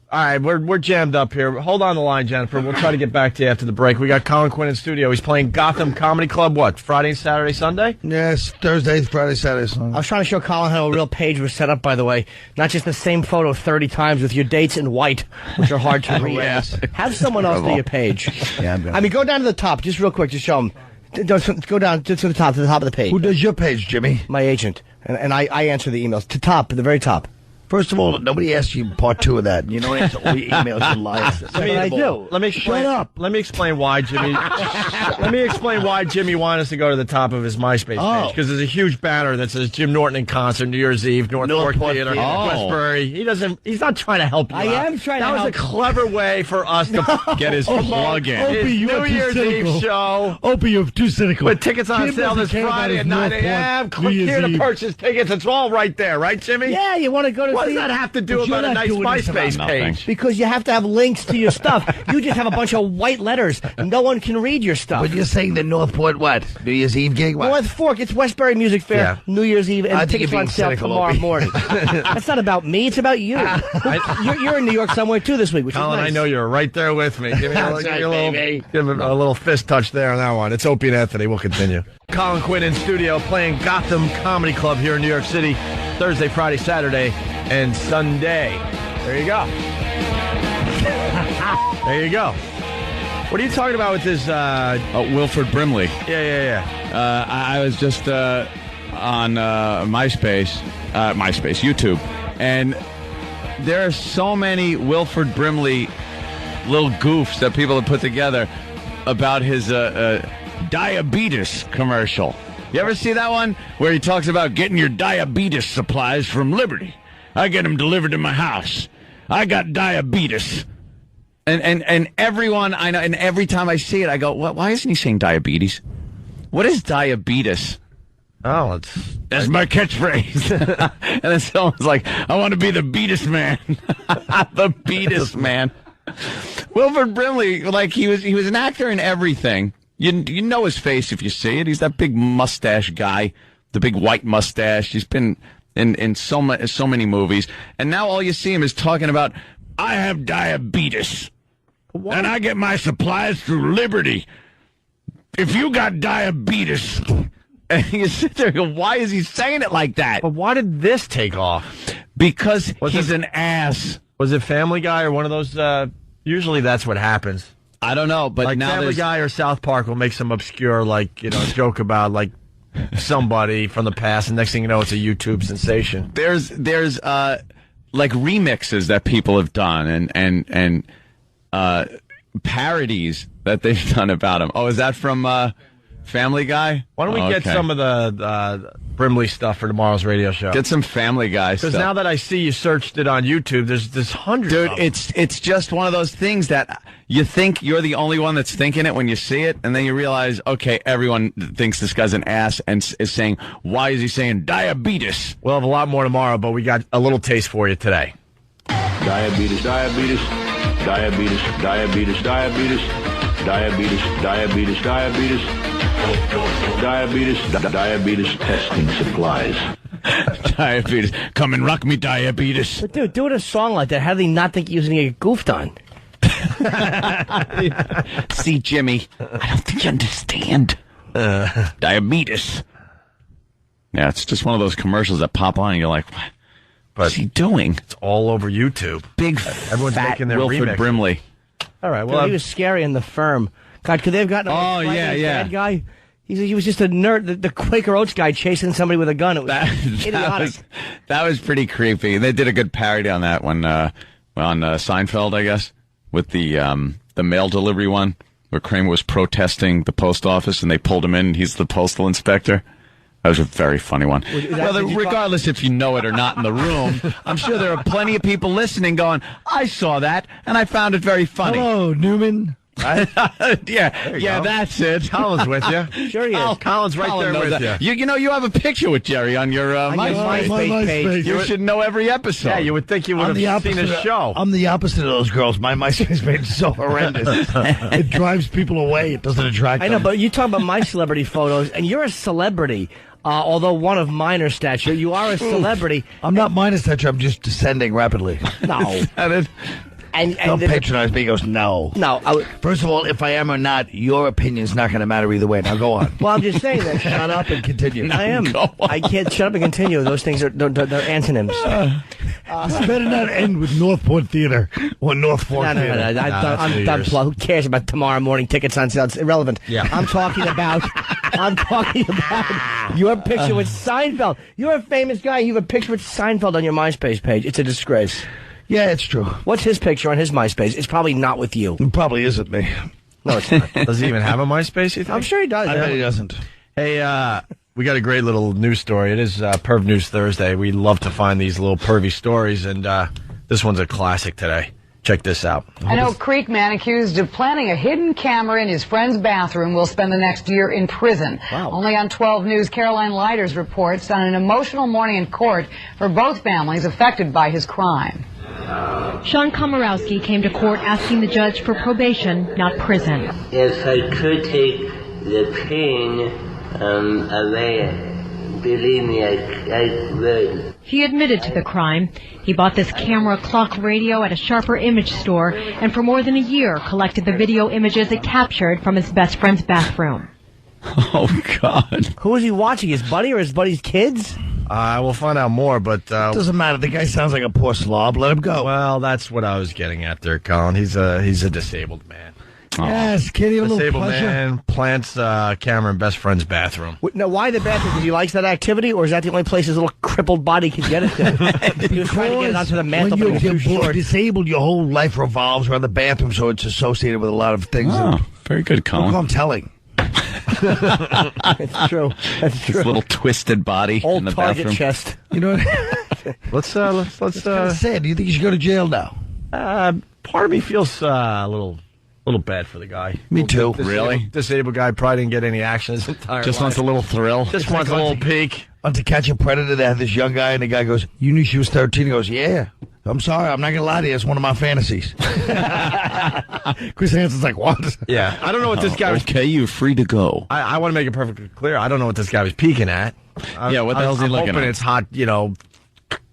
All right, we're jammed up here. Hold on the line, Jennifer. We'll try to get back to you after the break. We got Colin Quinn in studio. He's playing Gotham Comedy Club, what, Friday, Saturday, Sunday? Yes, Thursday, Friday, Saturday, Sunday. I was trying to show Colin how a real page was set up, by the way. Not just the same photo 30 times with your dates in white, which are hard to read. Yes. Have someone else do your page. Yeah, go down to the top, just real quick, just show them. Go down to the top of the page. Who does your page, Jimmy? My agent. And I answer the emails. To the very top. First of all, nobody asked you part 2 of that. You don't answer all your emails, you liars. I do. Let me explain. Shut up. Let me explain why Jimmy. Let me explain why Jimmy wanted us to go to the top of his MySpace page, because there's a huge banner that says Jim Norton in concert, New Year's Eve, Northport Theater, Westbury. He's not too help you. I am trying to help. That was a clever way for us to get his plug in. Opie, his New Year's Eve show. Opie, you're too cynical. With tickets on sale this Friday at 9 a.m. Click here to purchase tickets. It's all right there, right, Jimmy? Yeah, you want to go to What for does you? that have to do about a nice MySpace page? Because you have to have links to your stuff. You just have a bunch of white letters. No one can read your stuff. But you're saying the Northport what? New Year's Eve gig? What? North Fork, it's Westbury Music Fair, Yeah. New Year's Eve, I and think tickets you're are on being sale cynical, tomorrow Opie. morning. That's not about me, it's about you. You're in New York somewhere, too, this week, which Colin, is nice. I know you're right there with me. Give me a, That's right, give me a little fist touch there on that one. It's Opie and Anthony. We'll continue. Colin Quinn in studio playing Gotham Comedy Club here in New York City Thursday, Friday, Saturday, and Sunday. There you go. There you go. What are you talking about with this? Wilford Brimley. Yeah. I was just on MySpace, YouTube, and there are so many Wilford Brimley little goofs that people have put together about his diabetes commercial. You ever see that one where he talks about getting your diabetes supplies from Liberty? I get them delivered to my house. I got diabetes. And everyone I know, and every time I see it, I go, why isn't he saying diabetes? What is diabetes? Oh, that's my catchphrase. And then someone's like, I want to be the beatus man. The beatus man. Wilford Brimley, like he was an actor in everything. You know his face if you see it. He's that big mustache guy, the big white mustache. He's been in so many movies, and now all you see him is talking about, I have diabetes, and I get my supplies through Liberty. If you got diabetes, and you sit there and go, why is he saying it like that? But why did this take off? Because he's an ass. Was it Family Guy or one of those? Usually that's what happens. I don't know, but like now Family Guy or South Park will make some obscure, joke about somebody from the past, and next thing you know, it's a YouTube sensation. There's like remixes that people have done and parodies that they've done about him. Oh, is that from Family Guy? Why don't we get some of the Brimley stuff for tomorrow's radio show? Get some Family Guy stuff. Because now that I see you searched it on YouTube, there's hundreds of them. It's just one of those things that you think you're the only one that's thinking it when you see it, and then you realize, okay, everyone thinks this guy's an ass and is saying, why is he saying diabetes? We'll have a lot more tomorrow, but we got a little taste for you today. Diabetes, diabetes, diabetes, diabetes, diabetes, diabetes, diabetes, diabetes, diabetes testing supplies. Diabetes. Come and rock me, diabetes. But dude, doing a song like that, how do they not think you're using it goofed on? See, Jimmy, I don't think you understand. Diabetes. Yeah, it's just one of those commercials that pop on and you're like, what's he doing? It's all over YouTube. Big Everyone's fat making their Wilford remix. Brimley. All right, Well, he was scary in The Firm. God, could they have gotten a bad guy? He was just a nerd, the Quaker Oats guy chasing somebody with a gun. It was idiotic. That was pretty creepy. They did a good parody on that one, on Seinfeld, I guess, with the mail delivery one, where Kramer was protesting the post office and they pulled him in. He's the postal inspector. That was a very funny one. Well, regardless if you know it or not in the room, I'm sure there are plenty of people listening going, I saw that, and I found it very funny. Hello, Newman. Right? Yeah, that's it. Colin's with you. Sure he is. Colin's right Colin there knows with that. you. You know, you have a picture with Jerry on your MySpace page. You should know every episode. Yeah, you would think you would have seen his show. I'm the opposite of those girls. My MySpace page is so horrendous. It drives people away. It doesn't attract them. I know, but you talk about my celebrity photos, and you're a celebrity. Although one of minor stature, you are a celebrity. I'm not minor stature. I'm just descending rapidly. No. And Don't patronize me. He goes, no. No. First of all, if I am or not, your opinion is not going to matter either way. Now go on. Well, I'm just saying that. Shut up and continue. I am. I can't shut up and continue. Those things are they're antonyms. This better not end with Northport Theater or North Fork Theater. No. I'm done. Who cares about tomorrow morning tickets on sale? It's irrelevant. Yeah. I'm talking about your picture with Seinfeld. You're a famous guy. You have a picture with Seinfeld on your MySpace page. It's a disgrace. Yeah, it's true. What's his picture on his MySpace? It's probably not with you. It probably isn't me. No, it's not. Does he even have a MySpace, you think? I'm sure he does. I bet he doesn't. Hey, we got a great little news story. It is Perv News Thursday. We love to find these little pervy stories, and this one's a classic today. Check this out. An Oak Creek man accused of planting a hidden camera in his friend's bathroom will spend the next year in prison. Wow. Only on 12 News, Caroline Leiders reports on an emotional morning in court for both families affected by his crime. Sean Komorowski came to court asking the judge for probation, not prison. If I could take the pain away, believe me, I would. He admitted to the crime. He bought this camera clock radio at a Sharper Image store and for more than a year collected the video images it captured from his best friend's bathroom. Oh, God. Who is he watching? His buddy or his buddy's kids? We'll find out more, but... doesn't matter. The guy sounds like a poor slob. Let him go. Well, that's what I was getting at there, Colin. He's a disabled man. Yes, can't even Disabled little pleasure. man plants camera in best friend's bathroom. Now, why the bathroom? Because he likes that activity, or is that the only place his little crippled body could get it to? He was trying to get it onto the mantle, but it was too short. Disabled, your whole life revolves around the bathroom, so it's associated with a lot of things. Oh, very good, Colin. Look, I'm telling. It's true. That's true. His little twisted body Old in the target bathroom. chest. You know what? Let's sad. Do you think he should go to jail now? Part of me feels a little bad for the guy. Me too. Really? Disabled guy probably didn't get any action his entire Just life. wants a little thrill. Just wants a little peek. On To Catch a Predator, they had this young guy, and the guy goes, "You knew she was 13?" He goes, "Yeah. I'm sorry, I'm not going to lie to you. It's one of my fantasies." Chris Hansen's like, "What?" Yeah. I don't know what this guy was... Okay, you're free to go. I want to make it perfectly clear. I don't know what this guy was peeking at. Yeah, what the hell's he looking hoping at? it's hot,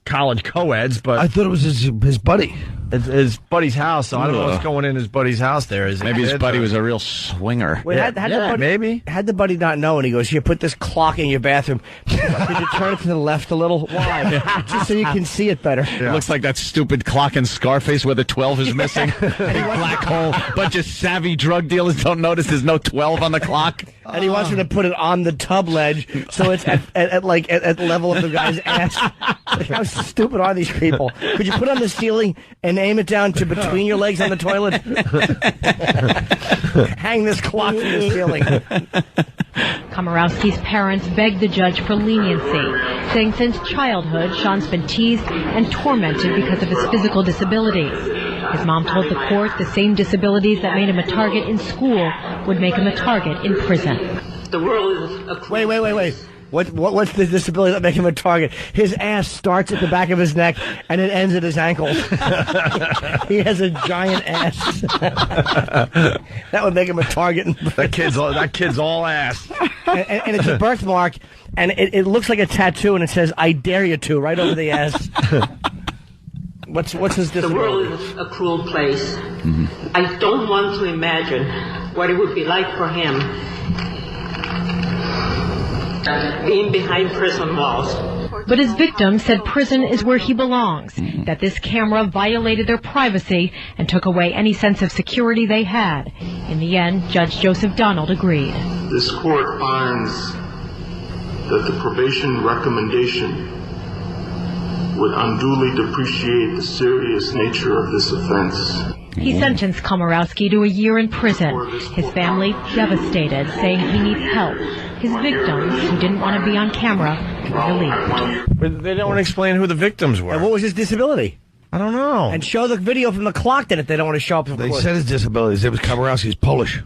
college co-eds, but... I thought it was his buddy. It's his buddy's house, so I don't know what's going in his buddy's house there. Is it Maybe his kids buddy or- was a real swinger. Wait, had the buddy, maybe. Had the buddy not know, and he goes, "Here, put this clock in your bathroom. Could you turn it to the left a little? Why? Just so you can see it better." It looks like that stupid clock in Scarface where the 12 is missing. Big black hole. Bunch of savvy drug dealers don't notice there's no 12 on the clock. And he wants her to put it on the tub ledge, so it's at the level of the guy's ass. Like, how stupid are these people? Could you put it on the ceiling and aim it down to between your legs on the toilet? Hang this clock from the ceiling. Komorowski's parents begged the judge for leniency, saying since childhood, Sean's been teased and tormented because of his physical disabilities. His mom told the court the same disabilities that made him a target in school would make him a target in prison. The world is a... Wait. What's the disability that makes him a target? His ass starts at the back of his neck and it ends at his ankles. He has a giant ass. That would make him a target. That kid's all ass. And it's a birthmark, and it looks like a tattoo, and it says "I dare you to" right over the ass. What's his disability? The world is a cruel place. Mm-hmm. I don't want to imagine what it would be like for him being behind prison walls. But his victim said prison is where he belongs, that this camera violated their privacy and took away any sense of security they had. In the end, Judge Joseph Donald agreed. This court finds that the probation recommendation would unduly depreciate the serious nature of this offense. He sentenced Komorowski to a year in prison, his family devastated, saying he needs help. His victims, who didn't want to be on camera, were relieved. But they don't want to explain who the victims were. And what was his disability? I don't know. And show the video from the clock then if they don't want to show up. They said his disabilities. It was Komorowski's Polish.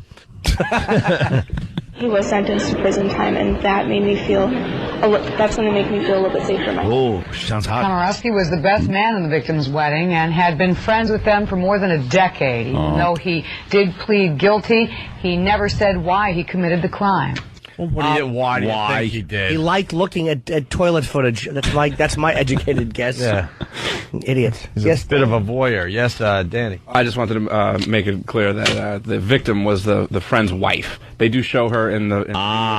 He was sentenced to prison time, and that made me feel, that's going to make me feel a little bit safer. Oh, sounds hot. Komorowski was the best man in the victim's wedding and had been friends with them for more than a decade. Even though he did plead guilty, he never said why he committed the crime. Why do you think he did? He liked looking at toilet footage. That's my educated guess. Yeah. Idiots. He's a bit of a voyeur. Yes, Danny. I just wanted to make it clear that the victim was the friend's wife. They do show her in the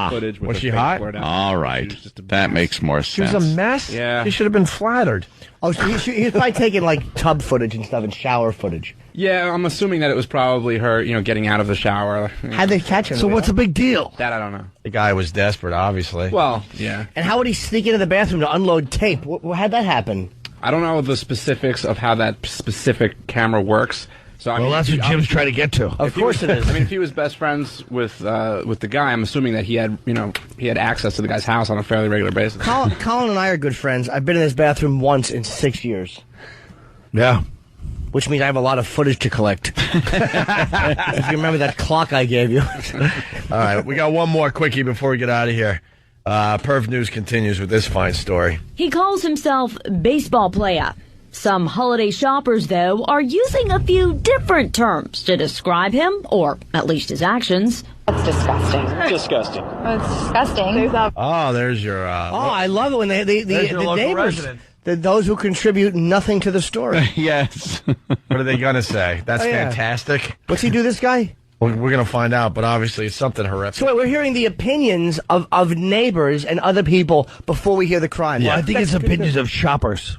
footage. With Was her she face hot? blurred out. All right. That makes more She sense. was a mess? Yeah. She should have been flattered. Oh, so he was probably taking like tub footage and stuff and shower footage. Yeah, I'm assuming that it was probably her, getting out of the shower. How'd they catch him? So what's the big deal? That I don't know. The guy was desperate, obviously. Well, yeah. And how would he sneak into the bathroom to unload tape? How'd that happen? I don't know the specifics of how that specific camera works. So I mean, that's what Jim's trying to get to. Of course it is. I mean, if he was best friends with the guy, I'm assuming that he had access to the guy's house on a fairly regular basis. Colin and I are good friends. I've been in his bathroom once in 6 years. Yeah. which means I have a lot of footage to collect. If you remember that clock I gave you. All right, we got one more quickie before we get out of here. Perv News continues with this fine story. He calls himself baseball player. Some holiday shoppers, though, are using a few different terms to describe him, or at least his actions. That's disgusting. Disgusting. It's disgusting. Oh, there's your... I love it when the local neighbors, resident. those who contribute nothing to the story. Yes. What are they going to say? That's Oh, yeah. fantastic. What's he do, this guy? We're going to find out, but obviously it's something horrific. So wait, we're hearing the opinions of neighbors and other people before we hear the crime. Well, I think it's opinions of shoppers.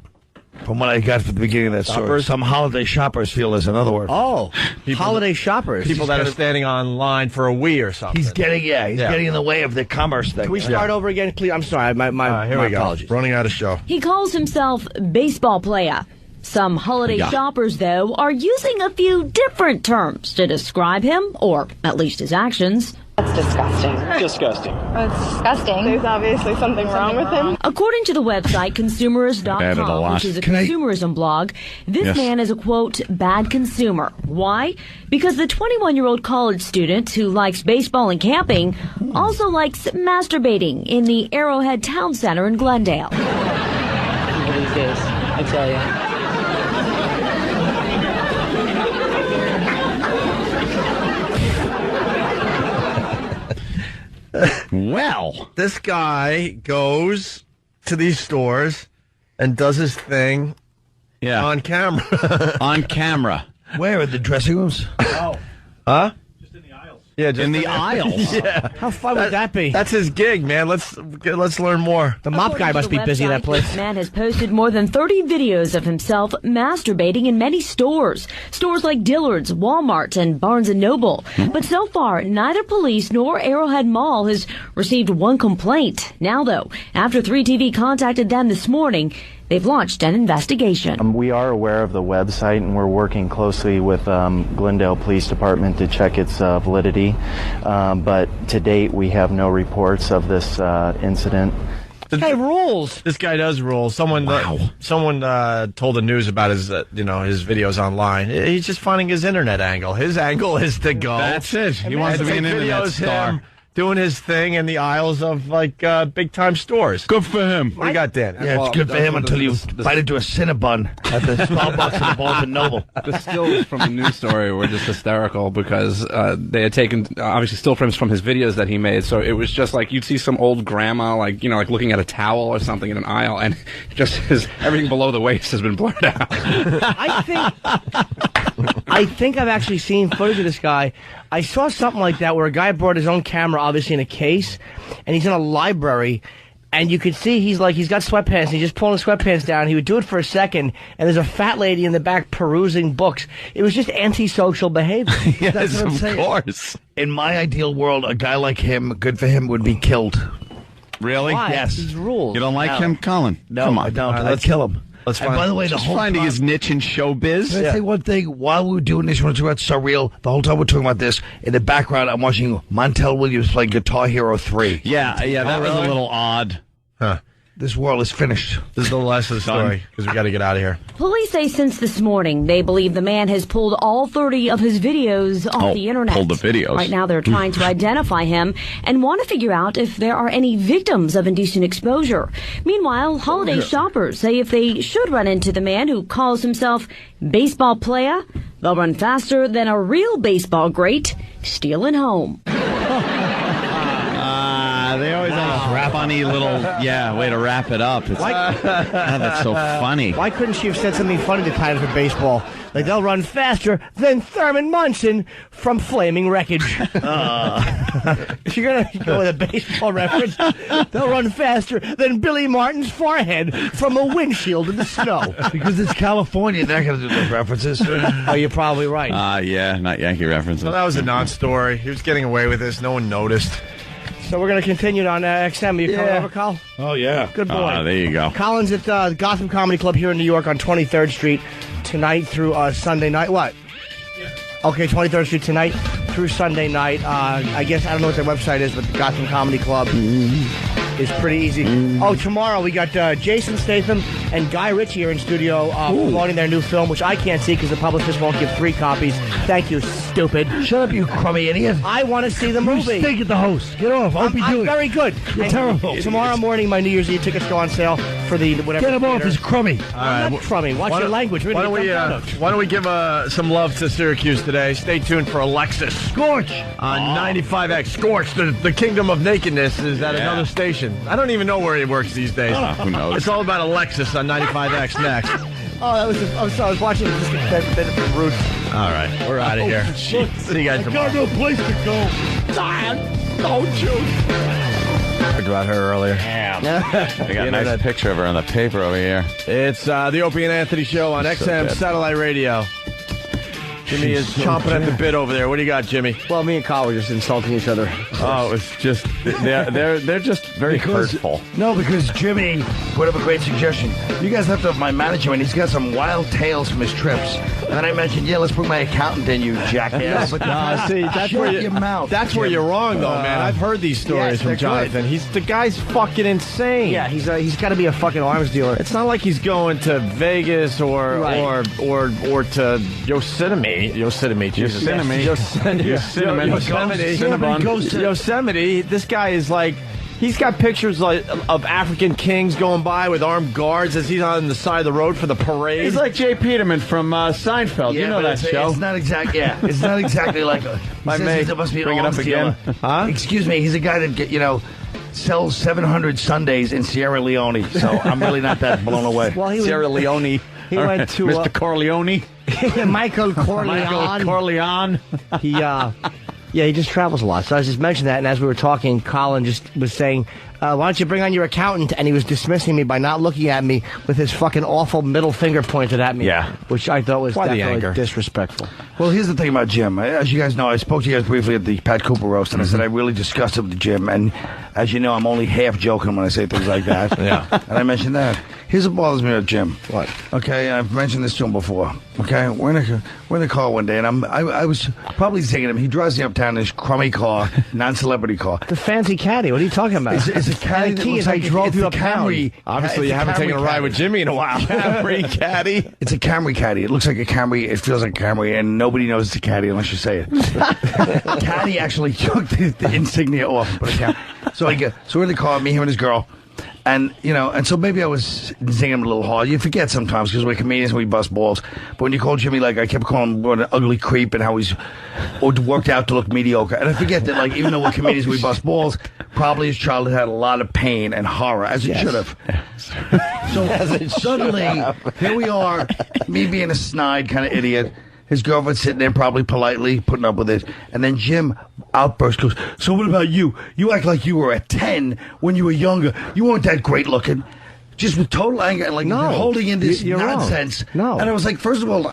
From what I got from the beginning of that story. Shoppers? Some holiday shoppers feel there's another word. Oh, holiday shoppers. People that are standing online for a Wii or something. He's getting in the way of the commerce thing. Can we start over again, please? I'm sorry, my Here we go. apologies. Running out of show. He calls himself baseball player. Some holiday shoppers, though, are using a few different terms to describe him, or at least his actions. That's disgusting. Disgusting. It's disgusting. There's obviously something wrong with him. According to the website Added a consumerist.com, lot. which is a consumerism blog, this man is a, quote, bad consumer. Why? Because the 21-year-old college student who likes baseball and camping also likes masturbating in the Arrowhead Town Center in Glendale. These days, I tell you. Well, this guy goes to these stores and does his thing on camera. On camera. Where? In the dressing rooms? Oh. Huh? Yeah, just in the aisles. Yeah. How fun would that be? That's his gig, man. Let's learn more. The mop guy must be busy in that place. This man has posted more than 30 videos of himself masturbating in many stores. Stores like Dillard's, Walmart, and Barnes & Noble. But so far, neither police nor Arrowhead Mall has received one complaint. Now, though, after 3TV contacted them this morning, they've launched an investigation. We are aware of the website, and we're working closely with Glendale Police Department to check its validity. But to date, we have no reports of this incident. This guy rules. This guy does rule. Someone told the news about his his videos online. He's just finding his internet angle. His angle is to go. That's it. He wants to be an internet star. Him doing his thing in the aisles of big time stores. Good for him. What do you got, Dan? Yeah, it's good for him until you bite into a Cinnabon at the Starbucks in Barnes & Noble. The stills from the news story were just hysterical because they had taken obviously still frames from his videos that he made. So it was just like you'd see some old grandma like looking at a towel or something in an aisle, and just everything below the waist has been blurred out. I think I've actually seen footage of this guy. I saw something like that where a guy brought his own camera, obviously in a case, and he's in a library, and you could see he's got sweatpants, and he's just pulling the sweatpants down. He would do it for a second, and there's a fat lady in the back perusing books. It was just antisocial behavior. Yes, of course. In my ideal world, a guy like him, good for him, would be killed. Really? Why? Yes. He's rules. You don't like him, Colin? No, Come on. I don't. Let's kill him. Let's and by the way, the just whole finding time, his niche in showbiz. Can I say one thing? While we were doing this, when it's about surreal, the whole time we're talking about this, in the background, I'm watching Montel Williams play Guitar Hero 3. Yeah, that was a little odd. Huh. This world is finished. This is the last of the story because we got to get out of here. Police say since this morning, they believe the man has pulled all 30 of his videos off the internet. Pulled the videos. Right now, they're trying to identify him and want to figure out if there are any victims of indecent exposure. Meanwhile, holiday shoppers say if they should run into the man who calls himself baseball player, they'll run faster than a real baseball great stealing home. They always have a funny little, way to wrap it up. That's so funny. Why couldn't she have said something funny to tie it for baseball? Like, they'll run faster than Thurman Munson from Flaming Wreckage. If you're going to go with a baseball reference, they'll run faster than Billy Martin's forehead from a windshield in the snow. Because it's California, they're not going to do those references. Oh, you're probably right. Not Yankee references. Well, that was a non-story. He was getting away with this. No one noticed. So we're going to continue on XM. Are you coming over, Col? Oh, yeah. Good boy. There you go. Colin's at Gotham Comedy Club here in New York on 23rd Street tonight through Sunday night. What? Okay, 23rd Street tonight through Sunday night. I guess, I don't know what their website is, but the Gotham Comedy Club. is pretty easy. Oh, tomorrow we got Jason Statham and Guy Ritchie are in studio promoting their new film, which I can't see because the publishers won't give 3 copies. Thank you, stupid. Shut up, you crummy idiot. I want to see the movie. You stink at the host. Get off. Opie, do it. Very good. You're terrible. Tomorrow morning, my New Year's Eve tickets go on sale for the whatever. Get him off. He's crummy. I'm not crummy. Watch your language. Why don't we give some love to Syracuse today? Stay tuned for Alexis. Scorch. On 95X. Scorch, the kingdom of nakedness, is at another station. I don't even know where he works these days. Who knows? It's all about Alexis on 95X next. I was watching just a bit of Roots. All right, we're out of here. See you guys tomorrow. I got no place to go. Don't you? Talked about her earlier. I got a nice picture of her on the paper over here. It's the Opie and Anthony Show on XM Satellite Radio. Jimmy is chomping at the bit over there. What do you got, Jimmy? Well, me and Kyle were just insulting each other. Oh, it's just they're just very hurtful. No, because Jimmy put up a great suggestion. You guys have to have my manager, and he's got some wild tales from his trips. And then I mentioned, let's bring my accountant in, you jackass. But see, that's where your mouth. That's where you're wrong, though, man. I've heard these stories from Jonathan. The guy's fucking insane. Yeah, he's got to be a fucking arms dealer. It's not like he's going to Vegas or to Yosemite. Yosemite. This guy is like, he's got pictures of African kings going by with armed guards as he's on the side of the road for the parade. He's like Jay Peterman from Seinfeld. Yeah, you know that show. It's not exactly. Yeah, it's not exactly like my mate. There must be Bring it up again. Huh? Excuse me. He's a guy that sells 700 Sundays in Sierra Leone. So I'm really not that blown away. Well, Sierra Leone. He went to Mr. Corleone. Michael Corleone. He just travels a lot. So I was just mentioning that, and as we were talking, Colin just was saying, why don't you bring on your accountant? And he was dismissing me by not looking at me with his fucking awful middle finger pointed at me. Yeah. Which I thought was definitely disrespectful. Well, here's the thing about Jim. As you guys know, I spoke to you guys briefly at the Pat Cooper roast, and I said I really discussed it with Jim. And as you know, I'm only half joking when I say things like that. Yeah. And I mentioned that. Here's what bothers me about Jim. What? Okay, I've mentioned this to him before. Okay, we're in the car one day, and I was probably taking him. He drives me uptown in his crummy car, non-celebrity car. The fancy caddy. What are you talking about? It's a caddy that looks like drove you uptown. Obviously, you haven't taken a ride with Jimmy in a while. Camry caddy. It's a Camry caddy. It looks like a Camry. It feels like a Camry, and nobody knows it's a caddy unless you say it. Caddy actually took the insignia off. So we're in the car, me, him, and his girl. And, so maybe I was singing him a little hard. You forget sometimes because we're comedians and we bust balls. But when you call Jimmy, I kept calling him an ugly creep and how he's worked out to look mediocre. And I forget that, even though we're comedians, we bust balls, probably his childhood had a lot of pain and horror, as it should have. So suddenly, here we are, me being a snide kind of idiot. His girlfriend sitting there probably politely putting up with it. And then Jim outbursts, goes, so what about you? You act like you were at 10 when you were younger. You weren't that great looking. Just with total anger and holding in this nonsense. No. And I was like, first of all,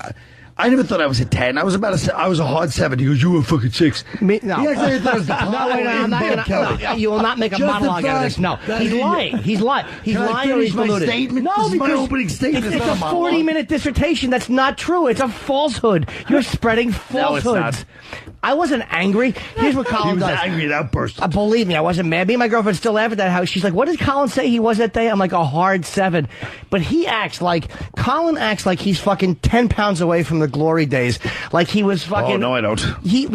I never thought I was a 10. I was a hard 7. He goes, you were fucking 6. No. He actually thought I was the I'm not gonna, you will not make a monologue out of this. No. He's lying. He's lying. He's lying or he's deluded. Statement? No, this is my opening statement. It's a 40-minute dissertation. That's not true. It's a falsehood. You're spreading falsehoods. No, it's not. I wasn't angry. Here's what Colin does. He was angry at outburst. Believe me, I wasn't mad. Me and my girlfriend still laugh at that house. She's like, what did Colin say he was that day? I'm like, a hard 7. But Colin acts like he's fucking 10 pounds away from the glory days. Like he was fucking... Oh, no, I don't.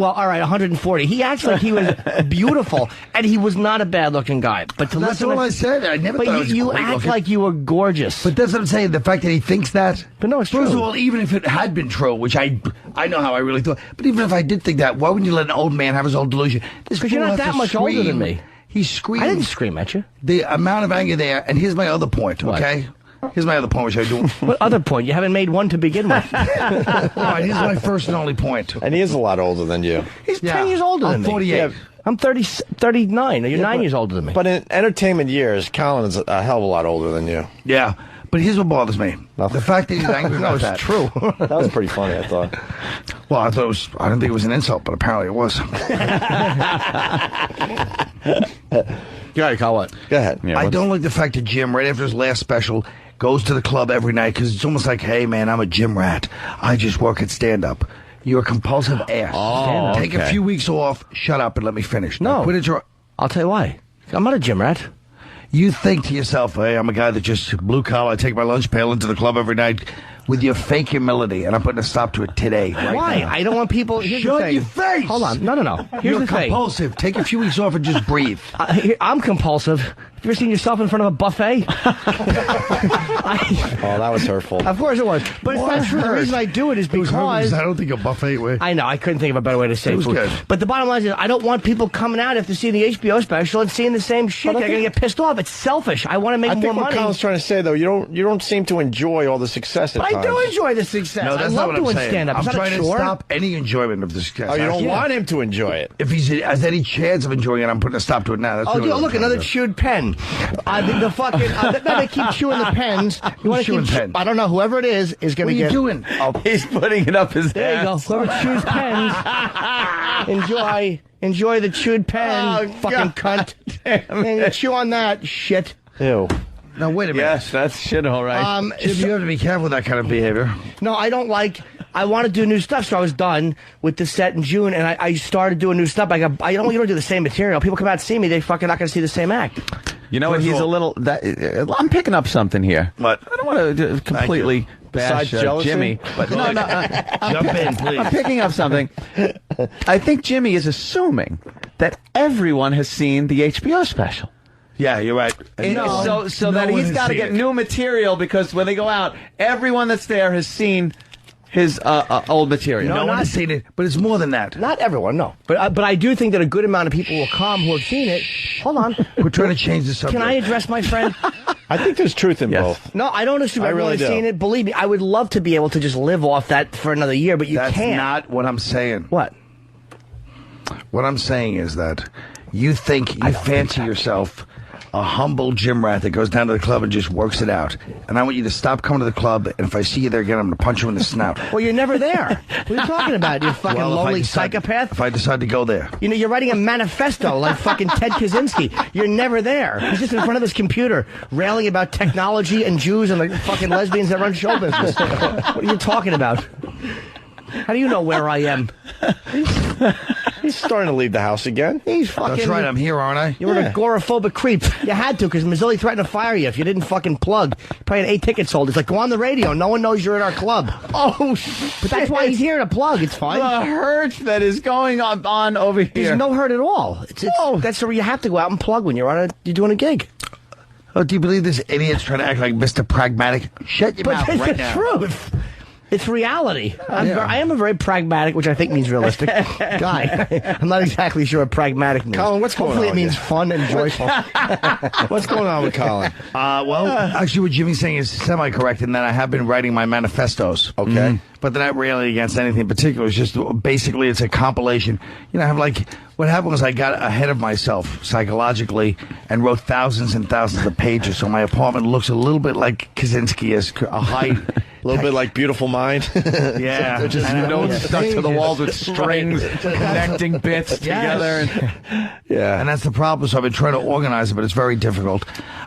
All right, 140. He acts like he was beautiful, and he was not a bad-looking guy. But that's all I said. I never thought I was you act like you were gorgeous. But that's what I'm saying. The fact that he thinks that... But no, it's true. First of all, even if it had been true, which I know how I really thought, but even if I did think that, why wouldn't you let an old man have his old delusion? Because you're not that much older than me. He screamed. I didn't scream at you. The amount of anger there, and here's my other point, okay? Here's my other point, which I do. What other point? You haven't made one to begin with. All right, here's my first and only point. And he is a lot older than you. He's 10 years older than me. I'm 48. Yeah. I'm 39. You're 9 years older than me. But in entertainment years, Colin is a hell of a lot older than you. Yeah. But here's what bothers me. The fact that he's angry about that. It's true. That was pretty funny, I thought. Well, I didn't think it was an insult, but apparently it was. Go ahead, Colin. Go ahead. Yeah, I don't like the fact that Jim, right after his last special, goes to the club every night because it's almost like, hey, man, I'm a gym rat. I just work at stand-up. You're a compulsive ass. Oh, Take a few weeks off, shut up, and let me finish. No. Quit it. I'll tell you why. I'm not a gym rat. You think to yourself, hey, I'm a guy that just blue collar, I take my lunch pail into the club every night with your fake humility, and I'm putting a stop to it today. Right Why? now. I don't want people... Here's the Shut thing. your face! Hold on. No. Here's You're the thing. compulsive. Take a few weeks off and just breathe. I'm compulsive. Have you ever seen yourself in front of a buffet? Oh, that was hurtful. Of course it was. But it's not true. The reason I do it is because... I don't think a buffet way. I know. I couldn't think of a better way to say it. Was food. good. But the bottom line is I don't want people coming out after seeing the HBO special and seeing the same shit. They're going to get pissed off. It's selfish. I want to make I more think what money. Colin's trying to say, though, you don't seem to enjoy all the success at But times. I do enjoy the success. No, that's I not love what I'm doing saying. stand-up. I'm Is that a trying to chore? stop any enjoyment of the success. Oh, you don't want him to enjoy it. If he has any chance of enjoying it, I'm putting a stop to it now. That's Oh, really dude, what I'm look, trying another to do. chewed pen. The fucking... then they keep chewing the pens. You want to chewing keep... pen? I don't know. Whoever it is going to What are get... you doing? Oh, he's putting it up his There you go. ass. Whoever chews pens, enjoy the chewed pen, fucking cunt. And you chew on that shit. Ew. Now, wait a minute. Yes, that's shit, all right. Jim, you have to be careful with that kind of behavior. No, I don't like... I want to do new stuff, so I was done with the set in June, and I started doing new stuff. You don't do the same material. People come out and see me, they fucking not going to see the same act. You know what? He's a little... I'm picking up something here. What? I don't want to completely bash Besides jealousy? Jimmy. But no. Jump in, please. I'm picking up something. I think Jimmy is assuming that everyone has seen the HBO special. Yeah, you're right. So that he's got to get new material because when they go out, everyone that's there has seen his old material. No one has seen it, but it's more than that. Not everyone, no. But I do think that a good amount of people will come who have seen it. Hold on. We're trying to change the subject. Can I address my friend? I think there's truth in both. No, I don't assume I everyone really has do. seen it. Believe me, I would love to be able to just live off that for another year, but you That's can't. not what I'm saying. What? What I'm saying is that you think you fancy yourself a humble gym rat that goes down to the club and just works it out. And I want you to stop coming to the club, and if I see you there again, I'm going to punch you in the snout. Well, you're never there. What are you talking about, you fucking lonely psychopath? If I decide to go there. You know, you're writing a manifesto like fucking Ted Kaczynski. You're never there. He's just in front of his computer railing about technology and Jews and the fucking lesbians that run show business. What are you talking about? How do you know where I am? He's starting to leave the house again. He's fucking... That's right, I'm here, aren't I? You were an agoraphobic creep. You had to, because Mazzilli threatened to fire you if you didn't fucking plug. Probably had 8 tickets sold. It's like, go on the radio. No one knows you're at our club. Oh, but that's why he's here to plug. It's fine. The hurt that is going on over here. There's no hurt at all. That's where you have to go out and plug when you're doing a gig. Oh, do you believe this idiot's trying to act like Mr. Pragmatic? Shut your mouth right now. But it's the truth. It's reality. I am a very pragmatic, which I think means realistic, guy. I'm not exactly sure what pragmatic means. Colin, what's going Hopefully on it means here? fun and joyful. What's going on with Colin? Actually, what Jimmy's saying is semi-correct in that I have been writing my manifestos. Okay. But they're not really against anything in particular. It's just basically it's a compilation. You know, I have like, what happened was I got ahead of myself psychologically and wrote thousands and thousands of pages. So my apartment looks a little bit like Kaczynski as a height. A little bit like Beautiful Mind. Yeah. So just notes stuck to the walls with strings, connecting bits together. Yeah. And that's the problem. So I've been trying to organize it, but it's very difficult.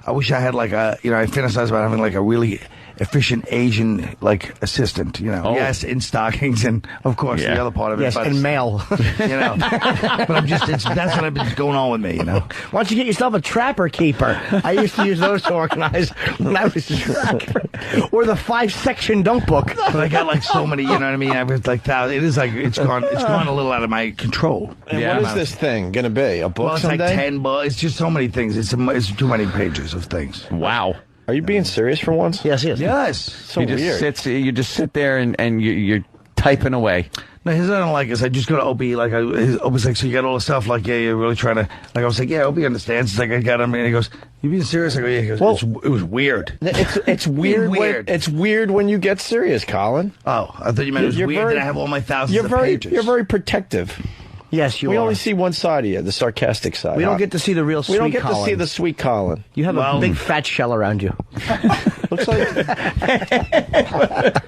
I wish I had like I fantasize about having like a really efficient Asian like assistant, you know. Oh. Yes, in stockings and of course the other part of it. Yes, but and mail. you know. But I'm just that's what I've been going on with me, you know. Why don't you get yourself a trapper keeper? I used to use those to organize when I was a trapper. Or the 5-section dunk book. But I got like so many, you know what I mean? I was like it is like it's gone a little out of my control. And what is this thing going to be? A book Well, it's someday? like 10 books. It's just so many things. It's too many pages of things. Wow. Are you being serious for once? Yes, yes. Yes. So You weird. just sit there and you're typing away. No, his I don't like is I just go to Opie, like, Opie's like, so you got all the stuff, like, yeah, you're really trying to, like, I was like, yeah, Opie understands. It's like, I got him, and he goes, you being serious? I go, yeah. He goes, Well, it was weird. It's weird. It's weird when you get serious, Colin. Oh, I thought you meant it was weird that I have all my thousands of pages. You're very protective. Yes, you We are. only see one side of you, the sarcastic side. We don't get to see the real sweet We don't get Colin. to see the sweet Colin. You have a big fat shell around you. Looks like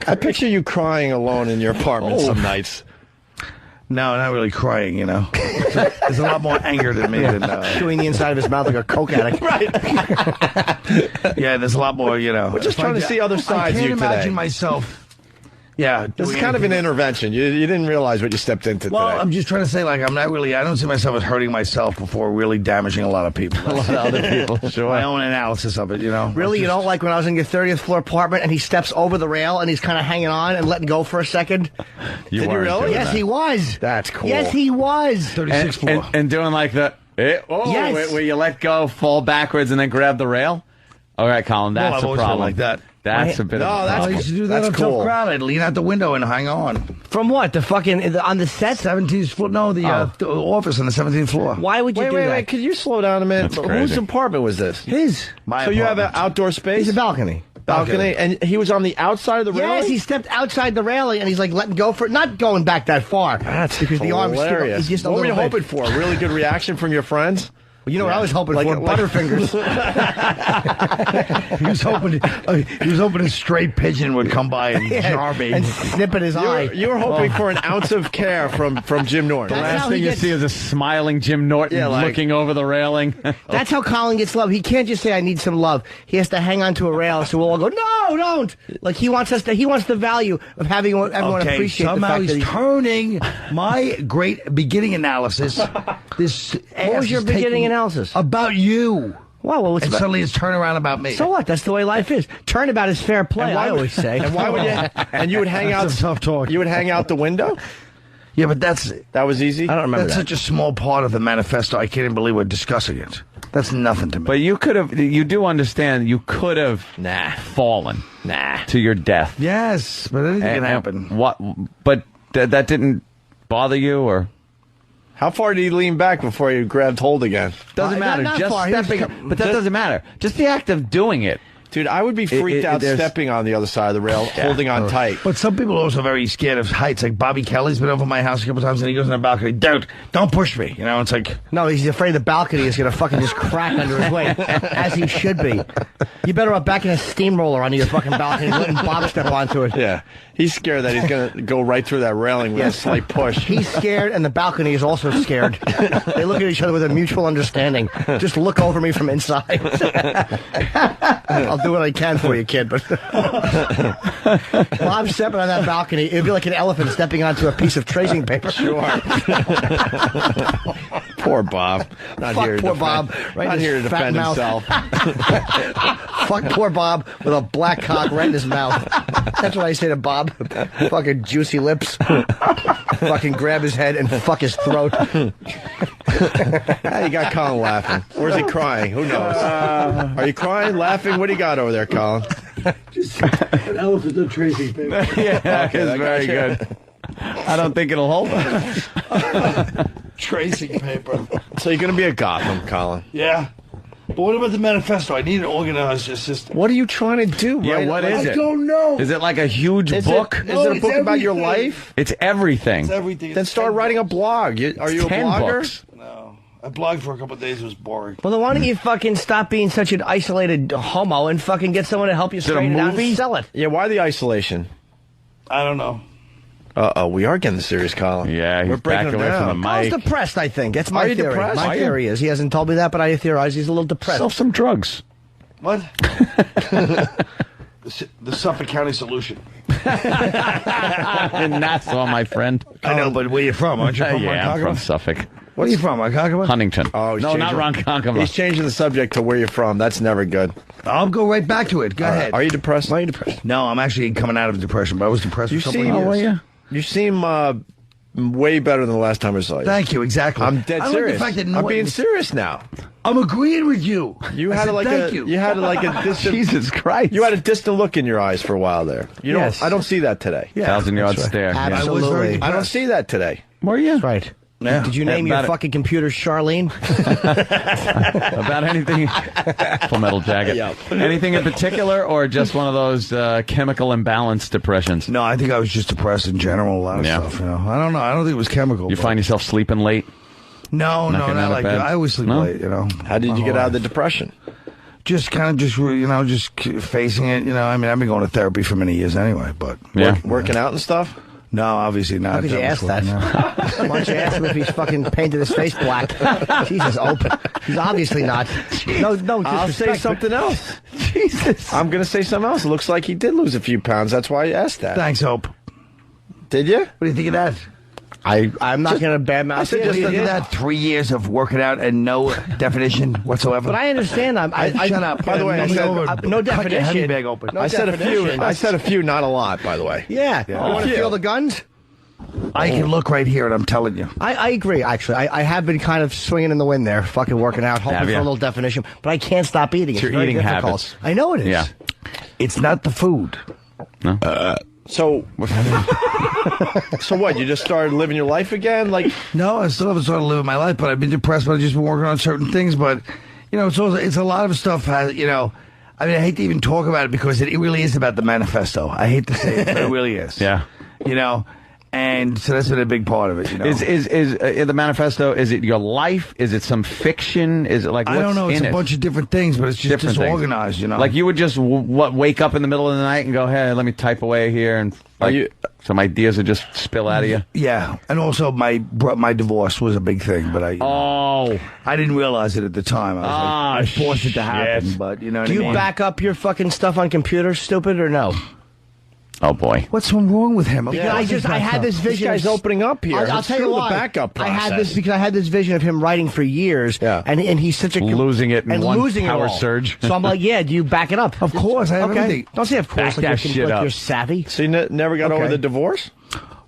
I picture you crying alone in your apartment some nights. No, not really crying, you know. There's a lot more anger than me than... Chewing the inside of his mouth like a coke addict. Right. Yeah, there's a lot more, you know. We're just trying to see other sides I of can't you imagine today. myself Yeah. This is kind of an intervention. You didn't realize what you stepped into Well, today. I'm just trying to say, like, I don't see myself as hurting myself before really damaging a lot of people. A lot of other people, sure. My own analysis of it, you know. Really, you don't like when I was in your 30th floor apartment and he steps over the rail and he's kind of hanging on and letting go for a second? You Did you weren't really? doing Yes, that. he was. That's cool. Yes, he was. 36th floor. And doing like the, Yes. where you let go, fall backwards, and then grab the rail? All right, Colin, Well, that's I've a always been problem. like that. That's a bit of a I problem. used to do that on Tough Crowd. I'd lean out the window and hang on. From what? The fucking, on the set? 17th floor. No, the office on the 17th floor. Why would you do that? Wait, could you slow down a minute? That's crazy. Whose apartment was this? His. So you have an outdoor space? It's a balcony. Balcony, and he was on the outside of the railing? Yes, he stepped outside the railing and he's like letting go for not going back that far. That's because the arms still, hilarious. he's just a What were you little bit. hoping for? A really good reaction from your friends? Well, you know what I was hoping for? Butterfingers. He was hoping a stray pigeon would come by and jar me. and snip at his eye. You were hoping for an ounce of care from Jim Norton. The That's last how thing he you gets- see is a smiling Jim Norton looking over the railing. That's how Colin gets love. He can't just say, I need some love. He has to hang on to a rail so we'll all go, no, don't. Like, he wants the value of having everyone appreciate the somehow fact that he's turning my great beginning analysis. What was your beginning analysis? About you. Well, and suddenly it's turn around about me. So what? That's the way life is. Turnabout is fair play, And why I would- always say. And why would you? And you would hang out. That's tough talk. You would hang out the window. Yeah, but that was easy. I don't remember That's that. such a small part of the manifesto. I can't even believe we're discussing it. That's nothing to me. But you do understand, you could have fallen to your death. Yes, but anything can happen. What? But that didn't bother you, or? How far did he lean back before he grabbed hold again? Doesn't matter. not Just far. He was stepping. But that doesn't matter. Just the act of doing it. Dude, I would be freaked out stepping on the other side of the rail, holding on tight. But some people are also very scared of heights. Like Bobby Kelly's been over my house a couple times, and he goes on the balcony. Don't push me. You know, it's like No, he's afraid the balcony is going to fucking just crack under his weight, as he should be. You better up back in a steamroller onto your fucking balcony and letting Bob step onto it. Yeah, he's scared that he's going to go right through that railing with a slight push. He's scared, and the balcony is also scared. They look at each other with a mutual understanding. Just look over me from inside. I'll do what I can for you, kid, but Bob stepping on that balcony, it'd be like an elephant stepping onto a piece of tracing paper. Sure. Poor Bob. Not Fuck here to poor defend, Bob. Right not in here to his fat defend mouth. himself. Fuck poor Bob with a black cock right in his mouth. That's what I say to Bob. Fucking juicy lips. Fucking grab his head and fuck his throat. You got Colin laughing. Or is he crying? Who knows? Are you crying, laughing? What do you got over there, Colin? an elephant of tracing paper. Yeah, Okay, it's I very got good. I don't think it'll hold. Tracing paper. So you're going to be a Gotham, Colin. Yeah. But what about the manifesto? I need an organized system. What are you trying to do? Yeah, right? what is I it? don't know. Is it like a huge book? Is it a book about your life? It's everything. It's everything. Then start writing a blog. Are you a 10 blogger? books. No. I blogged for a couple of days. It was boring. Well, then why don't you fucking stop being such an isolated homo and fucking get someone to help you Is it a straighten it out movie? and sell it? Yeah, why the isolation? I don't know. Uh-oh, we are getting serious, Colin. Yeah, he's We're breaking back him away down. from the Colin's mic. depressed, I think. That's my Are you theory. depressed? My Are you? theory is he hasn't told me that, but I theorize he's a little depressed. Self some drugs. What? the Suffolk County solution. In Nassau, my friend. I know, but where you from? Aren't you from Yeah, I'm Ronkonkoma? from Suffolk. What are you from, Ronkonkoma? Huntington. Oh, he's no, not changing- Ronkonkoma. He's changing the subject to where you're from. That's never good. I'll go right back to it. Go ahead. Are you depressed? Why are you depressed? No, I'm actually coming out of depression, but I was depressed You for so many seem, years. you seem way better than the last time I saw you. Thank you, exactly. I'm dead I like serious. the fact that I'm being serious now. I'm agreeing with you. You I had said, like thank a you. you had like a distant Jesus Christ. You had a distant look in your eyes for a while there. You don't Yes. I don't see that today. Yeah, 1,000-yard that's right. stare. Yeah. I was very Absolutely. I don't see that today. Were you? Right. Yeah. Did you name your about it. fucking computer Charlene? About anything? Full Metal Jacket. Yeah. Anything in particular, or just one of those chemical imbalance depressions? No, I think I was just depressed in general. A lot of stuff. You know, I don't know. I don't think it was chemical. You but- find yourself sleeping late? No, knocking not out of like bed? that. I always sleep No? late. You know. How did you get out of the depression? Just kind of just facing it. You know, I mean, I've been going to therapy for many years anyway, but Yeah. Working out and stuff? no, obviously not. How could you ask that? Why don't you ask him if he's fucking painted his face black? Jesus, open. He's obviously not. No, I'll say disrespect. something else. Jesus. I'm going to say something else. It looks like he did lose a few pounds. That's why I asked that. Thanks, Hope. Did you? What do you think of that? I'm not going to badmouth. I said just look at that 3 years of working out and no definition whatsoever. But I understand. Shut up. By the way, I said no cut your heavy definition. bag open. No I said a few. definition. I said a few, not a lot. By the way. Yeah. You want to feel the guns? I can look right here, and I'm telling you. I agree, actually. I have been kind of swinging in the wind there, fucking working out, hoping for a little definition, but I can't stop eating. It's your very eating difficult. habits. I know it is. Yeah. It's not the food. No? So what? You just started living your life again? Like, no, I still haven't started living my life, but I've been depressed. But I've just been working on certain things. But it's a lot of stuff. I hate to even talk about it because it really is about the manifesto. I hate to say it, but it really is. Yeah. And so that's been a big part of it. Is the manifesto? Is it your life? Is it some fiction? Is it like what's I don't know. It's a bunch of different things, but it's just Different things. disorganized. Like you would just wake up in the middle of the night and go, "Hey, let me type away here," and some ideas would just spill out of you. Yeah, and also my divorce was a big thing, but I didn't realize it at the time. I forced it to happen, but you know. Do you back up your fucking stuff on computers, stupid, or no? Oh boy, what's wrong with him? Because I had this vision. This guy's opening up here. I'll tell you why. The backup process. I had this because I had this vision of him writing for years, and he's such a losing it in one power it all. surge. So I'm like, yeah, do you back it up? Of course, I have everything. Don't say of course. Back that shit up. You're savvy. So you never got over the divorce?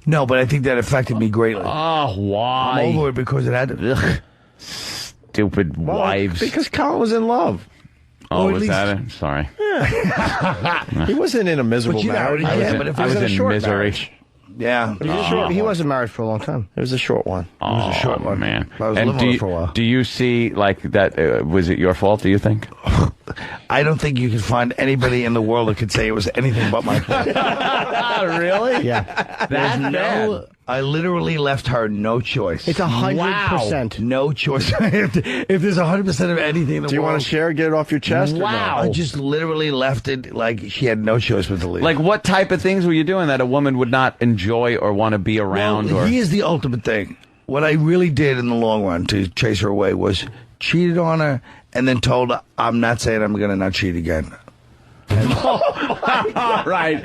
No, but I think that affected me greatly. Oh, why? I'm over it because it had to. Stupid wives. Because Colin was in love. Oh, was that it? Sorry. He wasn't in a miserable marriage. I was in misery. Marriage. Yeah. He wasn't married for a long time. It was a short one. It was a short one. Man. I was living with it for a while. Do you see, like, that, was it your fault, do you think? I don't think you can find anybody in the world that could say it was anything but my fault. Really? Yeah. Bad. I literally left her no choice. It's 100%. No choice. If there's 100% of anything in the world. Do you want to share? Get it off your chest? Wow. Or no? I just literally left it like she had no choice but to leave. Like, what type of things were you doing that a woman would not enjoy or want to be around? Well, here's the ultimate thing. What I really did in the long run to chase her away was cheated on her and then told her, I'm not saying I'm going to not cheat again. All right.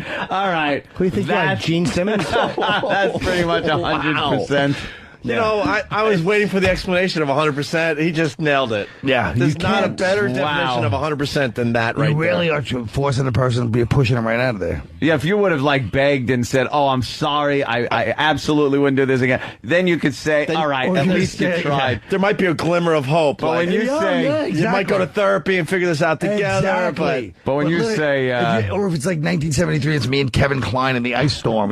Who do you think you are, Gene Simmons? That's pretty much 100%. You know, I was waiting for the explanation of 100%. He just nailed it. Yeah. There's not a better definition of 100% than that right You really there. are forcing the person to be pushing him right out of there. Yeah, if you would have, like, begged and said, oh, I'm sorry, I absolutely wouldn't do this again, then you could say, all right, at least you tried. There might be a glimmer of hope. But when you say... You might go to therapy and figure this out together. Exactly. But when you say... or if it's like 1973, it's me and Kevin Kline in the ice storm,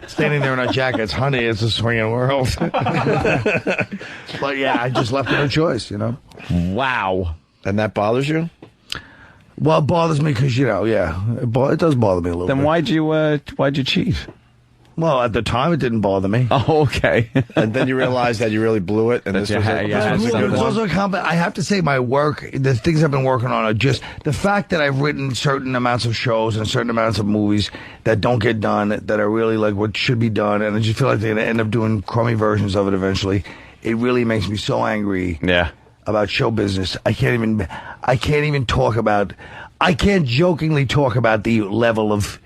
standing there in our jackets. Honey, it's a swinging world. But yeah, I just left her no choice, Wow. And that bothers you? Well, it bothers me because, it does bother me a little bit. Then why'd you cheat? Well, at the time, it didn't bother me. Oh, okay. And then you realized that you really blew it, and this was it's also a compliment. I have to say, my work, the things I've been working on are just the fact that I've written certain amounts of shows and certain amounts of movies that don't get done, that are really like what should be done, and I just feel like they're going to end up doing crummy versions of it eventually. It really makes me so angry. Yeah. About show business. I can't even talk about. I can't jokingly talk about the level of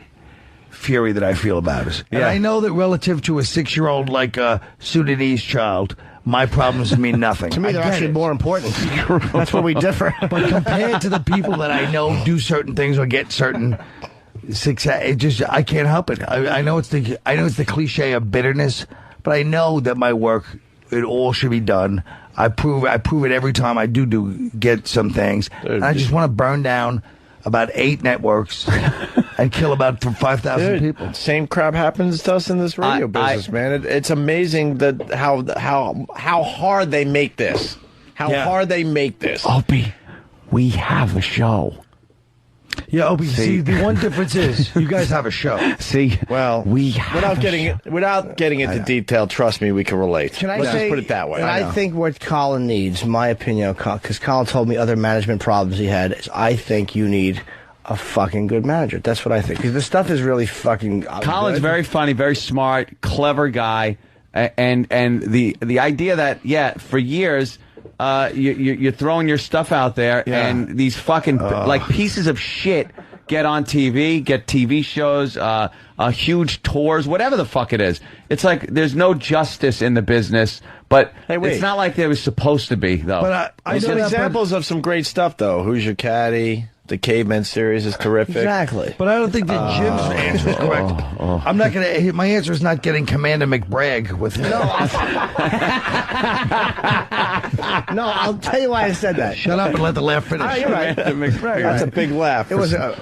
fury that I feel about it. Yeah. And I know that relative to a 6-year-old like a Sudanese child, my problems mean nothing. To me, they're actually more important. That's where we differ. But compared to the people that I know do certain things or get certain success, I can't help it. I know it's the cliche of bitterness, but I know that my work, it all should be done. I prove it every time I do get some things. And I just want to burn down about 8 networks and kill about 5,000 people. Same crap happens to us in this radio business, man. It's amazing that how hard they make this. Hard they make this. Opie, we have a show. Yeah, Opie, see, the one difference is you guys have a show. See, well, without getting into detail, trust me, we can relate. Let's just put it that way. I think what Colin needs, my opinion, because Colin told me other management problems he had, is I think you need a fucking good manager. That's what I think. Because the stuff is really fucking Colin's good. very funny, very smart, clever guy, and the idea that for years. You're throwing your stuff out there, and these fucking like pieces of shit get on TV, get TV shows, huge tours, whatever the fuck it is. It's like there's no justice in the business, but it's not like there was supposed to be, though. But I know examples of some great stuff, though. Who's Your Caddy? The Caveman series is terrific. Exactly. But I don't think that Jim's answer is correct. I'm not going to. My answer is not getting Commander McBragg with him. No, I'll tell you why I said that. Shut up and let the laugh finish. You're right. That's a big laugh. It was There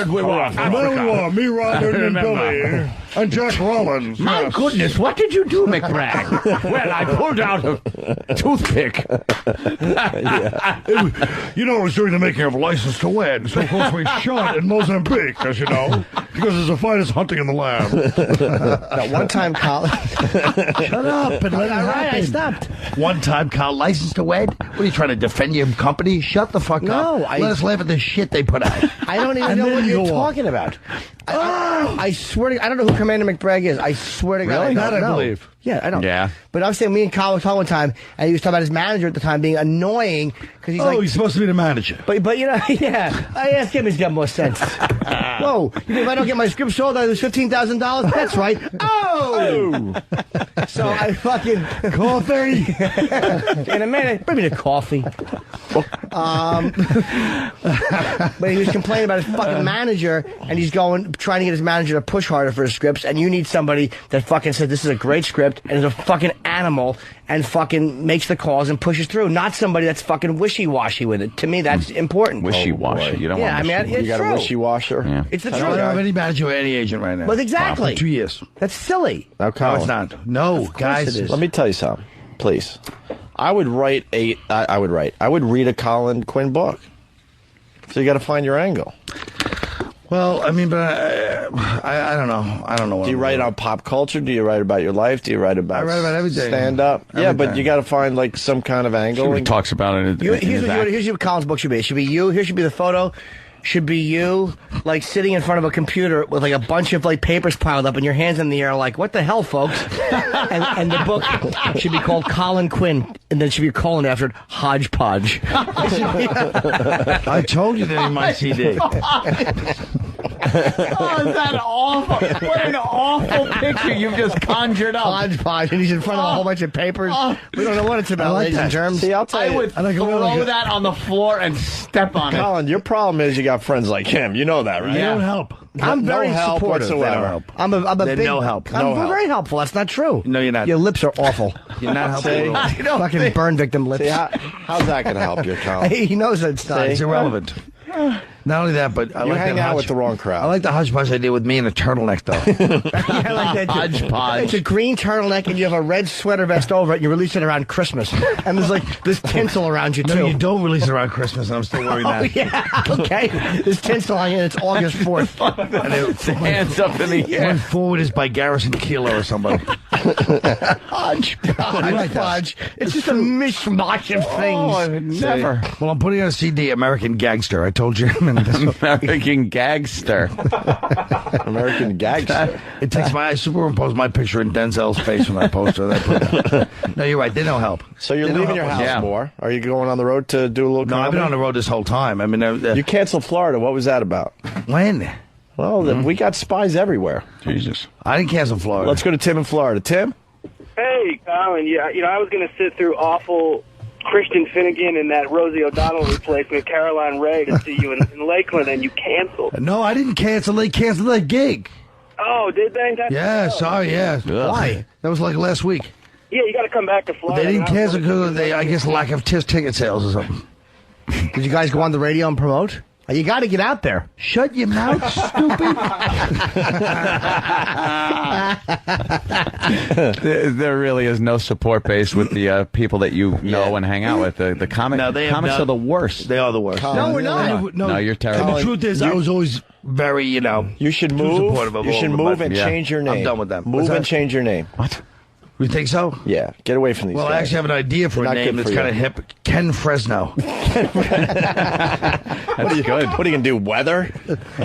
we are. Me, Robert, and Billy, and Jack Rollins. My goodness, what did you do, McBragg? Well, I pulled out a toothpick. You know, it was during the making of License to Wed, so of course we shot in Mozambique, as you know, because it's the finest hunting in the land. That one time, Colin. Shut up and let it happen. I stopped. One time, Kyle, License to Wed? What are you trying to defend your company? Shut the fuck up. Let us laugh at the shit they put out. I don't even know what you're talking about. I swear to I don't know who Commander McBragg is. I swear to God. Really? I don't know. I believe. Yeah, I don't. Yeah. But I was saying, me and Colin were talking one time, and he was talking about his manager at the time being annoying because he's like, he's supposed to be the manager. But you know, yeah. I asked him, he's got more sense. Whoa, you mean if I don't get my script sold, I lose $15,000? That's right. Oh! So I fucking coffee. In a minute, bring me the coffee. But he was complaining about his fucking manager, and he's trying to get his manager to push harder for his scripts, and you need somebody that fucking said this is a great script and is a fucking animal and fucking makes the calls and pushes through, not somebody that's fucking wishy-washy with it. To me, that's important. Wishy-washy. You don't want it's you got true. a wishy-washer? Yeah. It's the I truth. don't have any manager or any agent right now. Well, exactly. For 2 years. That's silly. Now, No, Colin, it's not. No, guys. it is. let me tell you something, please. I would read a Colin Quinn book. So you got to find your angle. Well, I mean, but I don't know. I don't know. Do you write on pop culture? Do you write about your life? Do you write about? I write about everything. Stand up. Yeah, but Everything. you got to find like some kind of angle. He talks about it. Here's what Colin's book should be. It should be you. Here should be the photo. Should be you, like, sitting in front of a computer with, like, a bunch of, like, papers piled up and your hands in the air, like, what the hell, folks? and the book should be called Colin Quinn, and then should be a colon after it, Hodgepodge. I told you that in my CD. Oh, is that awful? What an awful picture you've just conjured up. Hodgepodge, and he's in front of a whole bunch of papers. We don't know what it's about, ladies and germs. See, I'll tell you. I would throw that on the floor and step on it. Colin, your problem is you got friends like him. You know that, right? They don't help. I'm very no help supportive. whatsoever. I'm a big... no help. I'm No help. very helpful. That's not true. No, you're not. Your lips are awful. You're not helping. Fucking burn victim lips. See, how's that going to help you, Colin? He knows it's not. It's irrelevant. Not only that, but I You like hang that out with the wrong crowd. I like the hodgepodge idea with me in a turtleneck, though. I like that too. Hodgepodge. It's a green turtleneck, and you have a red sweater vest over it, and you release it around Christmas. And there's like this tinsel around you, too. No, you don't release it around Christmas, and I'm still worried Oh, that. yeah, okay. There's tinsel on you, and it's August 4th. And Hands up in the air. Went forward is by Garrison Keillor or somebody. Hodgepodge. It's just a mishmash of things. Oh, never. Well, I'm putting on a CD, American Gangster. I told you. American Gangster. American Gangster. It takes I superimpose my picture in Denzel's face when I post it. No, you're right. They don't help. So you're They don't leaving your help us. house more. Are you going on the road to do a little No, I've been on the road this whole time. I mean, You canceled Florida. What was that about? when? Well, we got spies everywhere. Jesus. I didn't cancel Florida. Let's go to Tim in Florida. Tim? Hey, Colin. Yeah, I was going to sit through awful Christian Finnegan and that Rosie O'Donnell replacement, Caroline Ray, to see you in Lakeland, and you canceled. No, I didn't cancel. They canceled that gig. Oh, did they? Yeah, sorry, yeah. Why? That was like last week. Yeah, you got to come back to Florida. They didn't cancel because of, I guess, lack of ticket sales or something. Did you guys go on the radio and promote? You got to get out there. Shut your mouth, stupid. There really is no support base with the people that you know and hang out with. The comics are the worst. They are the worst. No, we're not. No, you're terrible. And the truth is, I was always very, You should too move. supportive of You all should of move my- and change your name. I'm done with them. Move and change your name. What? You think so? Yeah, get away from these Well, guys. I actually have an idea for They're a not name good that's for kind you. of hip. Ken Fresno. That's good. What are you going to do, weather?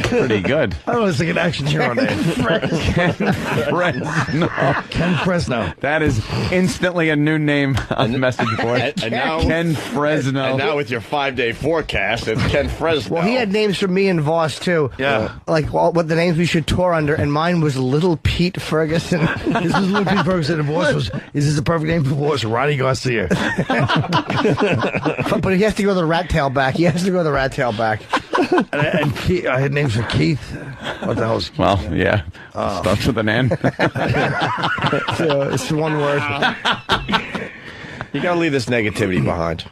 Pretty good. I don't know, it's like an action hero name. Fresno. Ken Fresno. That is instantly a new name on the message board. And now, Ken Fresno. And now with your 5-day forecast, it's Ken Fresno. Well, he had names for me and Voss, too. Yeah. Like what the names we should tour under, and mine was Little Pete Ferguson. This was Little Pete Ferguson. And Voss was, is this the perfect name for Voss? Ronnie Garcia. But he has to go the rat tail back. He has to go the rat tail back. And Keith, I had names for Keith. What the hell's Keith? Well, yeah. Starts with an N. It's one word. You got to leave this negativity behind.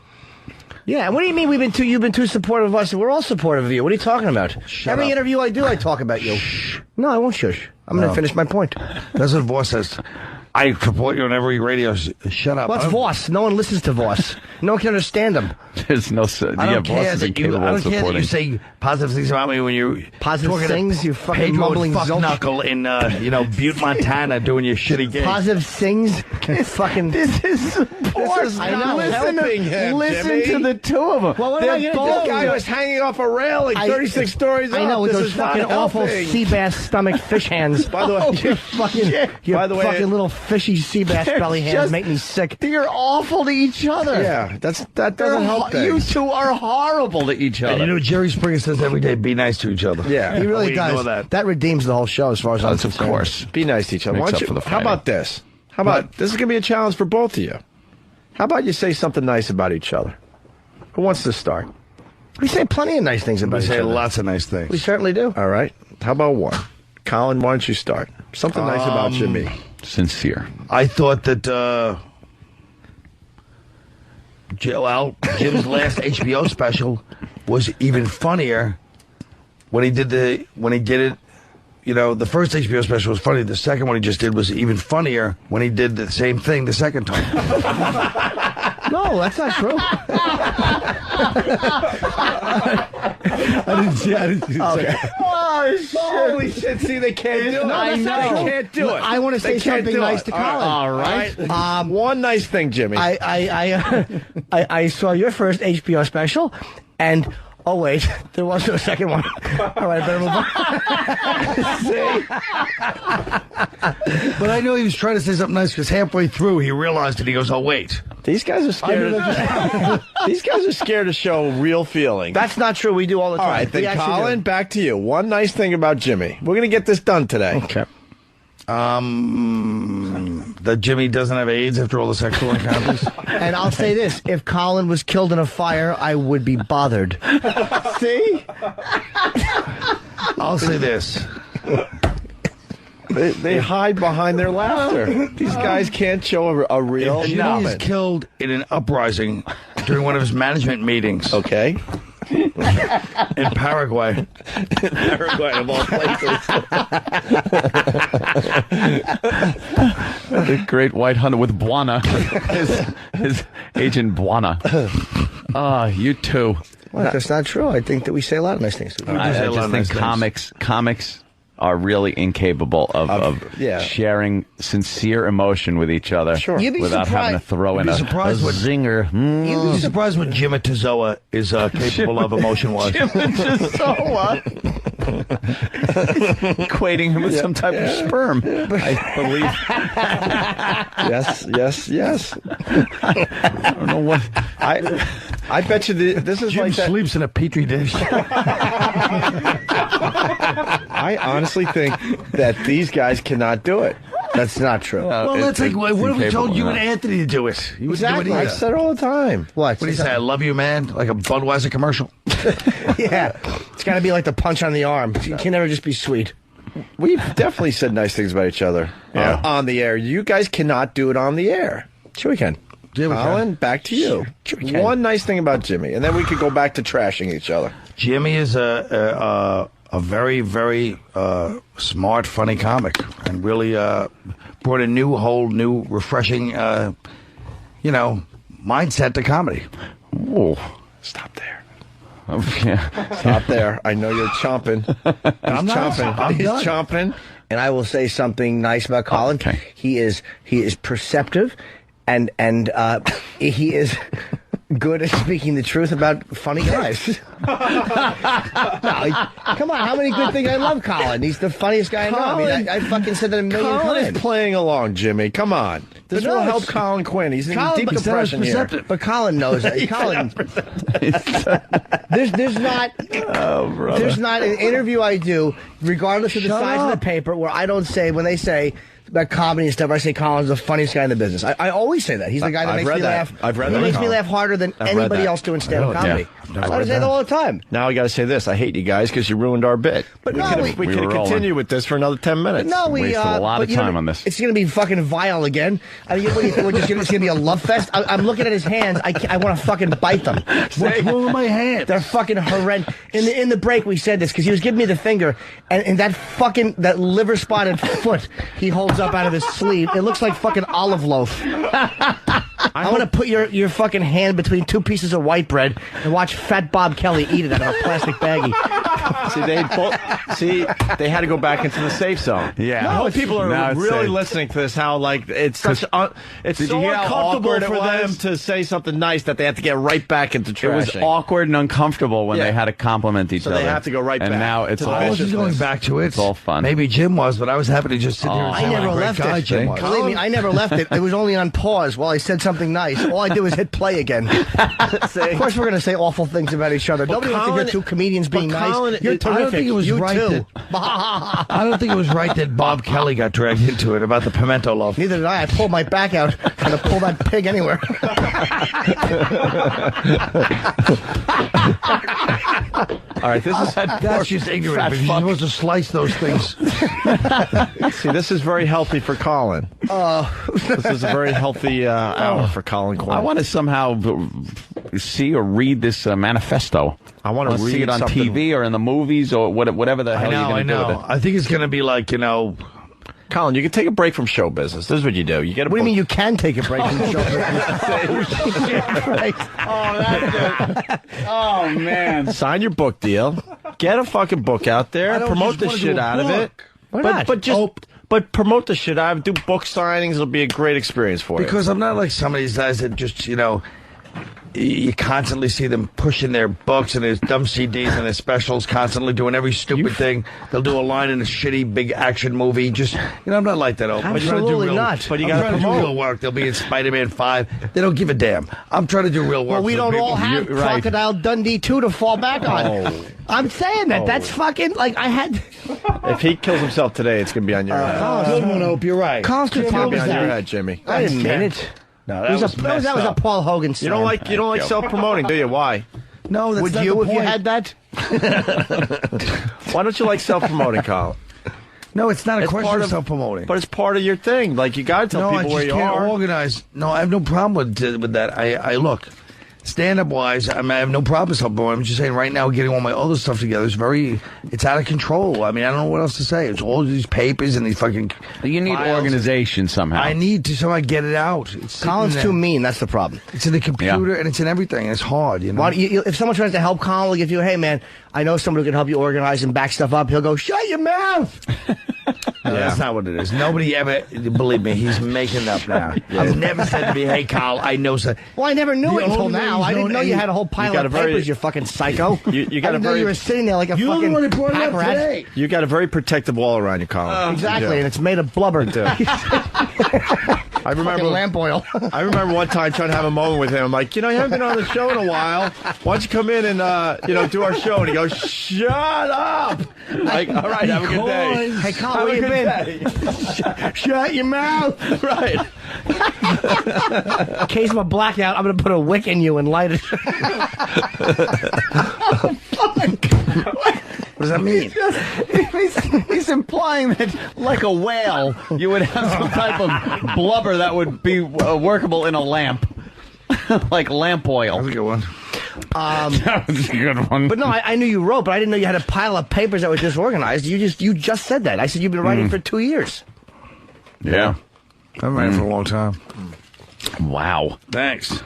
Yeah, what do you mean you've been too supportive of us? We're all supportive of you. What are you talking about? Every up. interview I do, I talk about you. No, I won't shush. I'm going to finish my point. That's what Voss says. I support you on every radio. Shut up. What's Voss? No one listens to Voss. No one can understand him. There's no... I don't care that you, incapable I of don't care that supporting. you say positive things about me when you Positive talking things, to you fucking Pedro mumbling fuck zilch. knuckle in Butte, Montana, doing your shitty game. Positive things. Fucking. This is support. I know. Helping him, Listen Jimmy. to the two of them. Well, what am I This going to do? guy was hanging off a railing 36 stories up. I know, with This those is not fucking awful helping. sea bass stomach fish hands. By the way, your fucking, By the way, fucking little fishy sea bass belly hands make me sick. You're awful to each other. yeah, that doesn't help You things. two are horrible to each And other. you know, Jerry Springer says every day, be nice to each other. Yeah. He really We ignore does. that. Redeems the whole show as far as I'm That's of concerned. course. Be nice to each other. Makes Why don't up you- for the how fighting. about this? How about this is going to be a challenge for both of you. How about you say something nice about each other? Who wants to start? We say plenty of nice things about We each say other. lots of nice We things. certainly do. All right. How about one? Colin, why don't you start? Something nice about Jimmy. Sincere. I thought that Jim's last HBO special was even funnier when he did it. You know, the first HBO special was funny. The second one he just did was even funnier when he did the same thing the second time. No, that's not true. I didn't see Okay. Oh, shit. Holy shit! See, they can't do it. No, that's not true. They can't do it. I want to say They can't something do nice it. to Colin. All right. One nice thing, Jimmy. I saw your first HBO special, and oh wait, there was no second one. All right, I better move on. But I know he was trying to say something nice because halfway through he realized it. He goes, "Oh wait, These guys are scared. These guys are scared to show real feeling. That's not true. We do all the time. All right, We then, actually Colin, do. back to you. One nice thing about Jimmy. We're going to get this done today. Okay. that Jimmy doesn't have AIDS after all the sexual encounters." And I'll say this: if Colin was killed in a fire, I would be bothered. See? I'll say this. They hide behind their laughter. These guys can't show a real If Jimmy is comment. killed in an uprising during one of his management meetings Okay. in Paraguay. Paraguay, of all places. The great white hunter with Buana. his agent Buana. You too. Well, that's not true. I think that we say a lot of nice things. I say a lot just of think nice things. comics are really incapable of yeah. sharing sincere emotion with each other You'd be without having to throw in a zinger. You'd be surprised what Jim Tazoa is capable of emotion-wise. Equating him with some type of sperm, I believe. Yes. I don't know what. I bet you this is Jim like that. sleeps in a petri dish. I honestly think that these guys cannot do it. That's not true. Well, that's like, what if we told you and it? Anthony to do it? You wouldn't Exactly. do it I either. said it all the time. What? What do you say? I love you, man? Like a Budweiser commercial? Yeah. It's got to be like the punch on the arm. You can never just be sweet. We've definitely said nice things about each other on the air. You guys cannot do it on the air. Sure we can. Yeah, we Colin, can. back to you. Sure we can. One nice thing about Jimmy, and then we could go back to trashing each other. Jimmy is a very, very smart, funny comic, and really brought a whole new, refreshing, mindset to comedy. Whoa. Stop there. Stop there. I know you're chomping. He's chomping. And I will say something nice about Colin. Okay. He is perceptive, and he is good at speaking the truth about funny guys. No, come on, how many good things? I love Colin. He's the funniest guy I know. I mean, I fucking said that a million Colin times. is playing along, Jimmy. Come on. This will help Colin Quinn. He's in deep depression here. But Colin knows that. Colin, there's not an interview I do, regardless of the size of the paper, where I don't say, when they say about comedy and stuff, I say Colin's the funniest guy in the business. I always say that. He's the guy that makes me laugh. I've read that. He makes me laugh harder than anybody else doing stand-up comedy. I say that all the time. Now I got to say this. I hate you guys because you ruined our bit. But we could have continued with this for another 10 minutes. No, we wasted a lot of time on this. It's going to be fucking vile again. I mean, what do you think? It's going to be a love fest? I'm looking at his hands. I want to fucking bite them. What's wrong with my hands? They're fucking horrendous. In the break, we said this because he was giving me the finger, and that liver spotted foot he holds up out of his sleeve. It looks like fucking olive loaf. I want to put your fucking hand between two pieces of white bread and watch Fat Bob Kelly eat it out of a plastic baggie. They had to go back into the safe zone. Yeah. I hope people are really listening to this. How it's such so uncomfortable for them to say something nice that they have to get right back into trashing. It was awkward and uncomfortable when they had to compliment each other. So they have to go right back. And now it's all I wasn't going back to it. It's all fun. Maybe Jim was, but I was happy to just sit here and say I never left it. Believe me, I never left it. It was only on pause while I said something nice. All I did was hit play again. Of course, we're going to say awful things about each other. Nobody wants to hear two comedians being nice. You're terrific. I don't think it was I don't think it was right that Bob Kelly got dragged into it about the pimento loaf. Neither did I. I pulled my back out trying to pull that pig anywhere. All right, that's just ignorant. Because you're supposed to slice those things. See, this is very healthy for Colin. This is a very healthy hour for Colin Quinn. I want to somehow see or read this manifesto. I want to see it on TV or in the movies or whatever the hell you're going to do with it. I think it's going to be like, Colin, you can take a break from show business. This is what you do. You get a What do you mean you can take a break from show business? Oh, man. Sign your book deal. Get a fucking book out there. Promote the shit out of it. Why not? But promote the shit out of it. Do book signings. It'll be a great experience for you. Because I'm not like some of these guys that just, you constantly see them pushing their books and their dumb CDs and their specials, constantly doing every stupid thing. They'll do a line in a shitty big action movie. Just, I'm not like that. Absolutely not. But you got to do real work. They'll be in Spider-Man 5. They don't give a damn. I'm trying to do real work. Well, we don't all have Crocodile Dundee 2 to fall back on. I'm saying that. That's fucking, I had... If he kills himself today, it's going to be on your head. Good one, Opie. You're right. It's going to be on your head, Jimmy. I didn't mean it. No, that was a Paul Hogan sign. You don't like self-promoting, do you? Why? No, that's Would not you the if you point. had that? Why don't you like self-promoting, Colin? No, it's not a question of self-promoting. But it's part of your thing. Like, you got to tell people where you are. Organize. No, I have no problem with that. I look. Stand-up wise, I have no problem with self-promoting. I'm just saying right now, getting all my other stuff together is it's out of control. I mean, I don't know what else to say. It's all these papers and these fucking You need organization somehow. I need to somehow get it out. Colin's too mean. That's the problem. It's in the computer and it's in everything. It's hard, if someone tries to help Colin, if you, hey, man, I know somebody who can help you organize and back stuff up, he'll go, shut your mouth. No, that's not what it is. Nobody ever, believe me, he's making it up now. I've never said to me, hey, Carl, I know something. Well, I never knew it until now. I didn't know you had a whole pile of papers, you fucking psycho. You got I didn't know you were sitting there like a fucking pack rat. You got a very protective wall around you, Colin. Exactly, and it's made of blubber, too. I remember lamp oil. I remember one time trying to have a moment with him. I'm like, you haven't been on the show in a while. Why don't you come in and do our show? And he goes, shut up. Like, all right, have a good day. Hey, Colin, where you been? Shut your mouth. Right. In case of a blackout, I'm going to put a wick in you and light it. What does that mean? He's implying that, like a whale, you would have some type of blubber that would be workable in a lamp. Like lamp oil. That's a good one. That was a good one. But no, I knew you wrote, but I didn't know you had a pile of papers that were disorganized. You just said that. I said you've been writing for 2 years. Yeah. I've been writing for a long time. Wow. Thanks.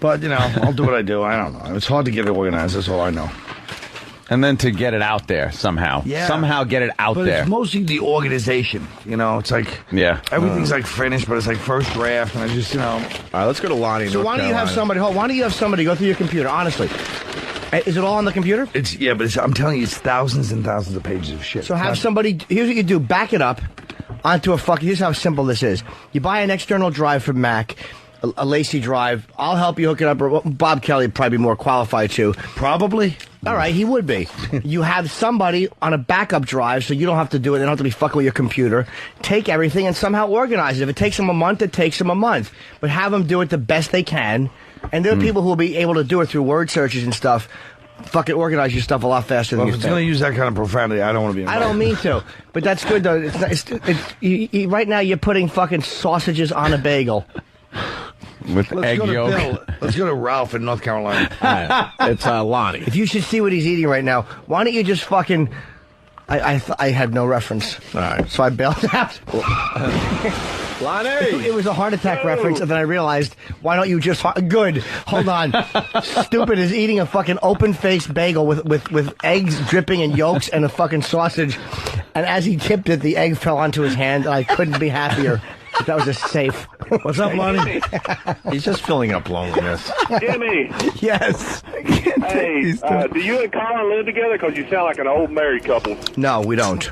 But, I'll do what I do. I don't know. It's hard to get it organized. That's all I know. And then to get it out there somehow. Yeah. Somehow get it out But there. it's mostly the organization. It's like everything's like finished, but it's like first draft, and I just All right, let's go to Lonnie. So why don't you have somebody? Why don't you have somebody go through your computer? Honestly, is it all on the computer? I'm telling you, it's thousands and thousands of pages of shit. So have somebody. Here's what you do: back it up onto a fucking. Here's how simple this is: you buy an external drive from Mac. A Lacey drive. I'll help you hook it up. Or Bob Kelly would probably be more qualified to. Probably. All right, he would be. You have somebody on a backup drive, so you don't have to do it. They don't have to be fucking with your computer. Take everything and somehow organize it. If it takes them a month, it takes them a month. But have them do it the best they can. And there are people who will be able to do it through word searches and stuff. Fucking organize your stuff a lot faster than Well, you if it's think. going to use that kind of profanity, I don't want to be involved. I don't mean to, but that's good though. Right now, you're putting fucking sausages on a bagel. With egg yolk. Bill. Let's go to Ralph in North Carolina. It's Lonnie. If you should see what he's eating right now, why don't you just fucking... I had no reference. All right. So I bailed out. Lonnie! It was a heart attack reference, and then I realized, why don't you just... Good. Hold on. Stupid is eating a fucking open-faced bagel with eggs dripping and yolks and a fucking sausage. And as he tipped it, the egg fell onto his hand, and I couldn't be happier. That was a safe. What's up, Lonnie? He's just filling up loneliness. Jimmy. Yes. Hey, do you and Colin live together? Because you sound like an old married couple. No, we don't.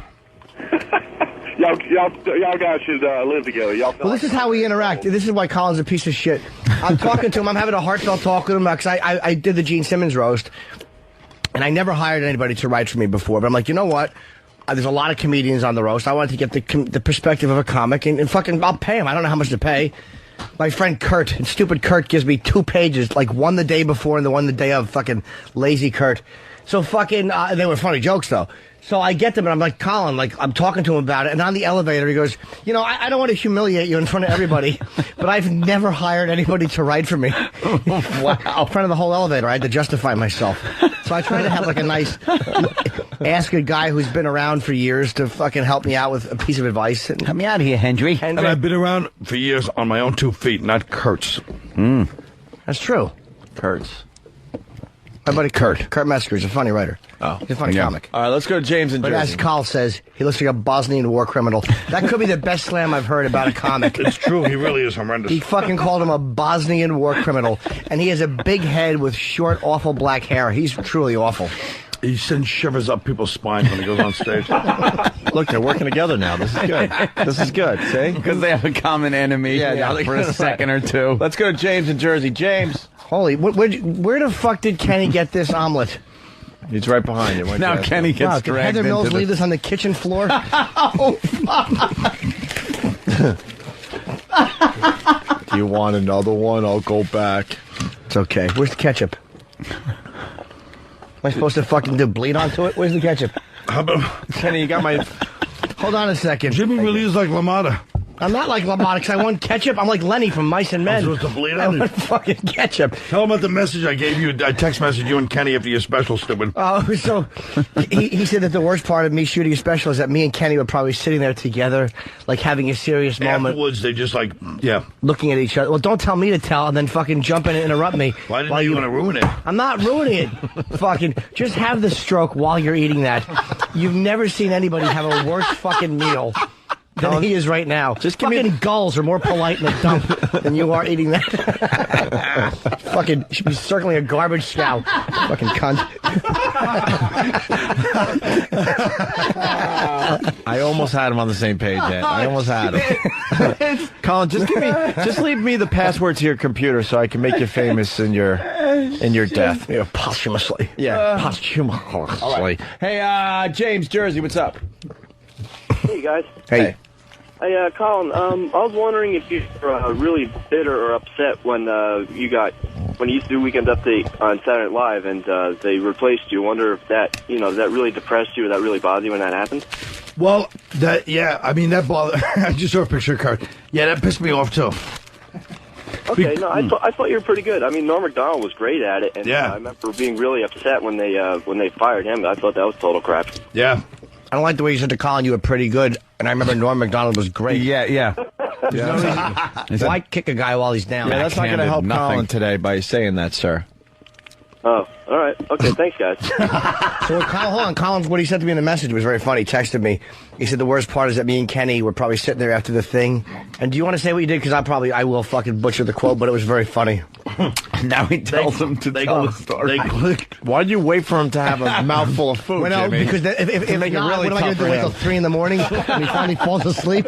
Y'all guys should live together. Well, this is how we interact. This is why Colin's a piece of shit. I'm talking to him. I'm having a heartfelt talk with him because I did the Gene Simmons roast, and I never hired anybody to write for me before. But I'm like, you know what? There's a lot of comedians on the roast. I wanted to get the perspective of a comic, and fucking I'll pay him. I don't know how much to pay. My friend Kurt, and stupid Kurt, gives me 2 pages, like one the day before and the one the day of. Fucking lazy Kurt. So fucking, they were funny jokes though. So I get them, and I'm like, Colin, I'm talking to him about it, and on the elevator, he goes, I don't want to humiliate you in front of everybody, but I've never hired anybody to write for me. Wow. In front of the whole elevator, I had to justify myself. So I try to have, a nice, ask a guy who's been around for years to fucking help me out with a piece of advice. Come me out here, Hendry. And I've been around for years on my own 2 feet, not Kurt's. That's true. Kurt's. My buddy Kurt. Kurt Metzger is a funny writer. Oh. He's a funny comic. All right, let's go to James in But Jersey. as Carl says, he looks like a Bosnian war criminal. That could be the best slam I've heard about a comic. It's true. He really is horrendous. He fucking called him a Bosnian war criminal. And he has a big head with short, awful black hair. He's truly awful. He sends shivers up people's spines when he goes on stage. Look, they're working together now. This is good. This is good. See? Because they have a common enemy for a second or two. Let's go to James in Jersey. James. Holy, where the fuck did Kenny get this omelet? He's right behind you. Now Kenny gets Did dragged Heather Mills into leave this on the kitchen floor? Oh, fuck. Do you want another one? I'll go back. It's okay. Where's the ketchup? Am I supposed to fucking do bleed onto it? Where's the ketchup? How about... Kenny, you got my... Hold on a second. Jimmy really is like LaMotta. I'm not like LaMotta because I want ketchup. I'm like Lenny from Mice and Men. I'm supposed to bleed I on want it. fucking ketchup. Tell him about the message I gave you. I text messaged you and Kenny after your special, stupid. Oh, so he said that the worst part of me shooting a special is that me and Kenny were probably sitting there together, like having a serious moment. Afterwards, they just looking at each other. Well, don't tell me to tell and then fucking jump in and interrupt me. Why didn't you want to ruin it? I'm not ruining it. Fucking just have the stroke while you're eating that. You've never seen anybody have a worse fucking meal than he is right now. Just fucking gulls are more polite in the dump than you are eating that. Fucking should be circling a garbage scow. Fucking cunt. I almost had him on the same page, Ed. I almost had him. Colin, just leave me the password to your computer so I can make you famous in your death. Yeah, posthumously. Yeah, posthumously. Hey, James, Jersey, what's up? Hey, guys. Hey. Hey, Colin, I was wondering if you were really bitter or upset when you used to do Weekend Update on Saturday Night Live and they replaced you. I wonder if that really depressed you or that really bothered you when that happened? Well, that bothered. I just saw a picture of Kurt. Yeah, that pissed me off too. Okay, no, I thought you were pretty good. I mean, Norm Macdonald was great at it, and I remember being really upset when they fired him. I thought that was total crap. Yeah. I don't like the way you said to Colin you were pretty good, and I remember Norm Macdonald was great. Yeah. Why kick a guy while he's down? Yeah, that's not going to help Colin today by saying that, sir. Oh, all right. Okay, thanks, guys. So hold on, Colin's what he said to me in the message was very funny. He texted me. He said the worst part is that me and Kenny were probably sitting there after the thing. And do you want to say what you did? Because I will fucking butcher the quote, but it was very funny. Now he tells him to tell the story. Why'd you wait for him to have a mouthful of food, Well, no, Jimmy? because if make not, it really what am I going tough to do? for Wait till him. 3 in the morning when he finally falls asleep?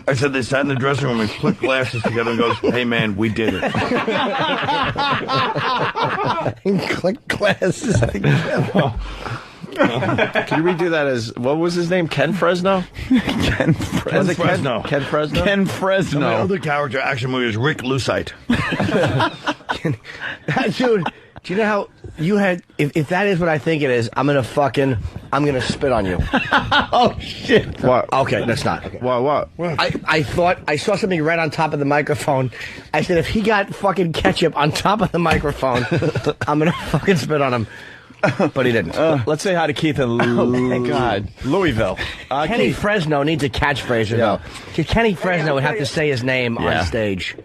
I said they sat in the dressing room and clicked glasses together and goes, "Hey man, we did it." Click glasses. Can you redo that as, what was his name? Ken Fresno? Ken Fresno. Ken Fresno? My Ken Fresno. other character action movie is Rick Lucite. Dude, do you know how you had, if that is what I think it is, I'm going to spit on you. Oh, shit. What? Okay, that's not. Okay. What? I thought I saw something red on top of the microphone. I said, if he got fucking ketchup on top of the microphone, I'm going to fucking spit on him. But he didn't. Let's say hi to Keith in thank God. Louisville. Kenny Keith. Fresno needs a catchphrase, though. Kenny Fresno would have to say his name on stage.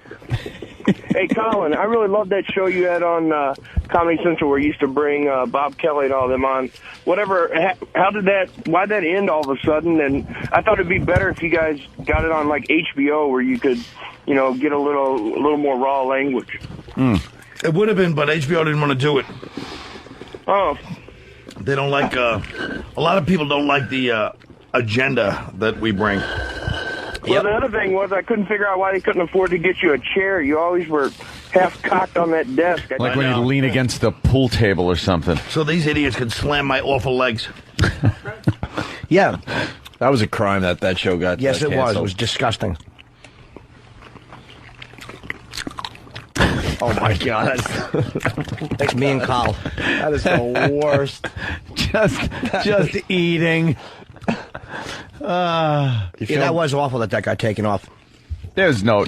Hey, Colin, I really love that show you had on Comedy Central where you used to bring Bob Kelly and all them on. Whatever, why'd that end all of a sudden? And I thought it'd be better if you guys got it on like HBO where you could, get a little more raw language. It would have been, but HBO didn't want to do it. Oh. They don't like, a lot of people don't like the agenda that we bring. Well, the other thing was I couldn't figure out why they couldn't afford to get you a chair. You always were half cocked on that desk. Like when you lean against the pool table or something. So these idiots could slam my awful legs. Yeah. That was a crime that show got Yes, it was. canceled. It was disgusting. Oh, my God. That's me and Kyle. That is the worst. just eating. That was awful that got taken off. There's no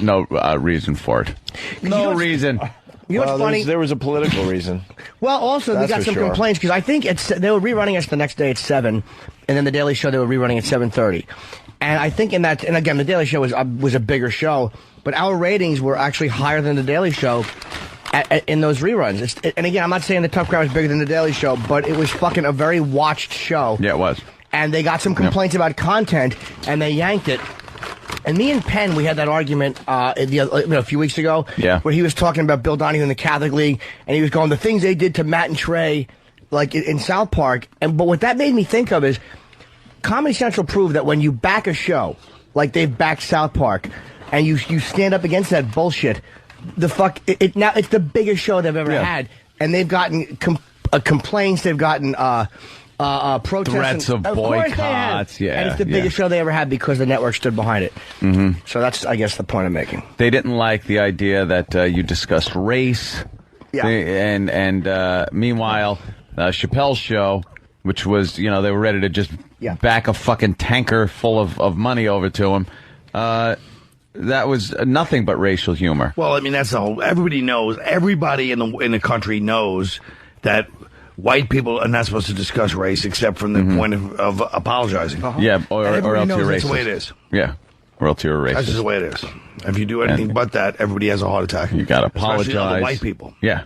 reason for it. No reason. You know what's funny? There was a political reason. Well, also, we That's got for some sure. complaints, because I think they were rerunning us the next day at 7, and then The Daily Show, they were rerunning at 7:30. And I think and again, The Daily Show was a bigger show, but our ratings were actually higher than The Daily Show in those reruns. And again, I'm not saying The Tough Crowd was bigger than The Daily Show, but it was fucking a very watched show. Yeah, it was. And they got some complaints about content, and they yanked it. And me and Penn, we had that argument a few weeks ago, where he was talking about Bill Donahue in the Catholic League, and he was going, the things they did to Matt and Trey, like in South Park. But what that made me think of is Comedy Central proved that when you back a show, like they've backed South Park, and you stand up against that bullshit, now it's the biggest show they've ever had, and they've gotten complaints, they've gotten protests, threats of boycotts, and it's the biggest show they ever had because the network stood behind it. Mm-hmm. So that's, I guess, the point I'm making. They didn't like the idea that you discussed race. Yeah. And meanwhile, Chappelle's show, which was, they were ready to just back a fucking tanker full of money over to him. That was nothing but racial humor. Well, I mean, that's the whole. Everybody knows. Everybody in the country knows that white people are not supposed to discuss race except from the point of apologizing. Yeah, or else you're racist. That's the way it is. Yeah, or else you're a racist. That's just the way it is. If you do anything but that, everybody has a heart attack. You got to apologize. Especially other white people. Yeah.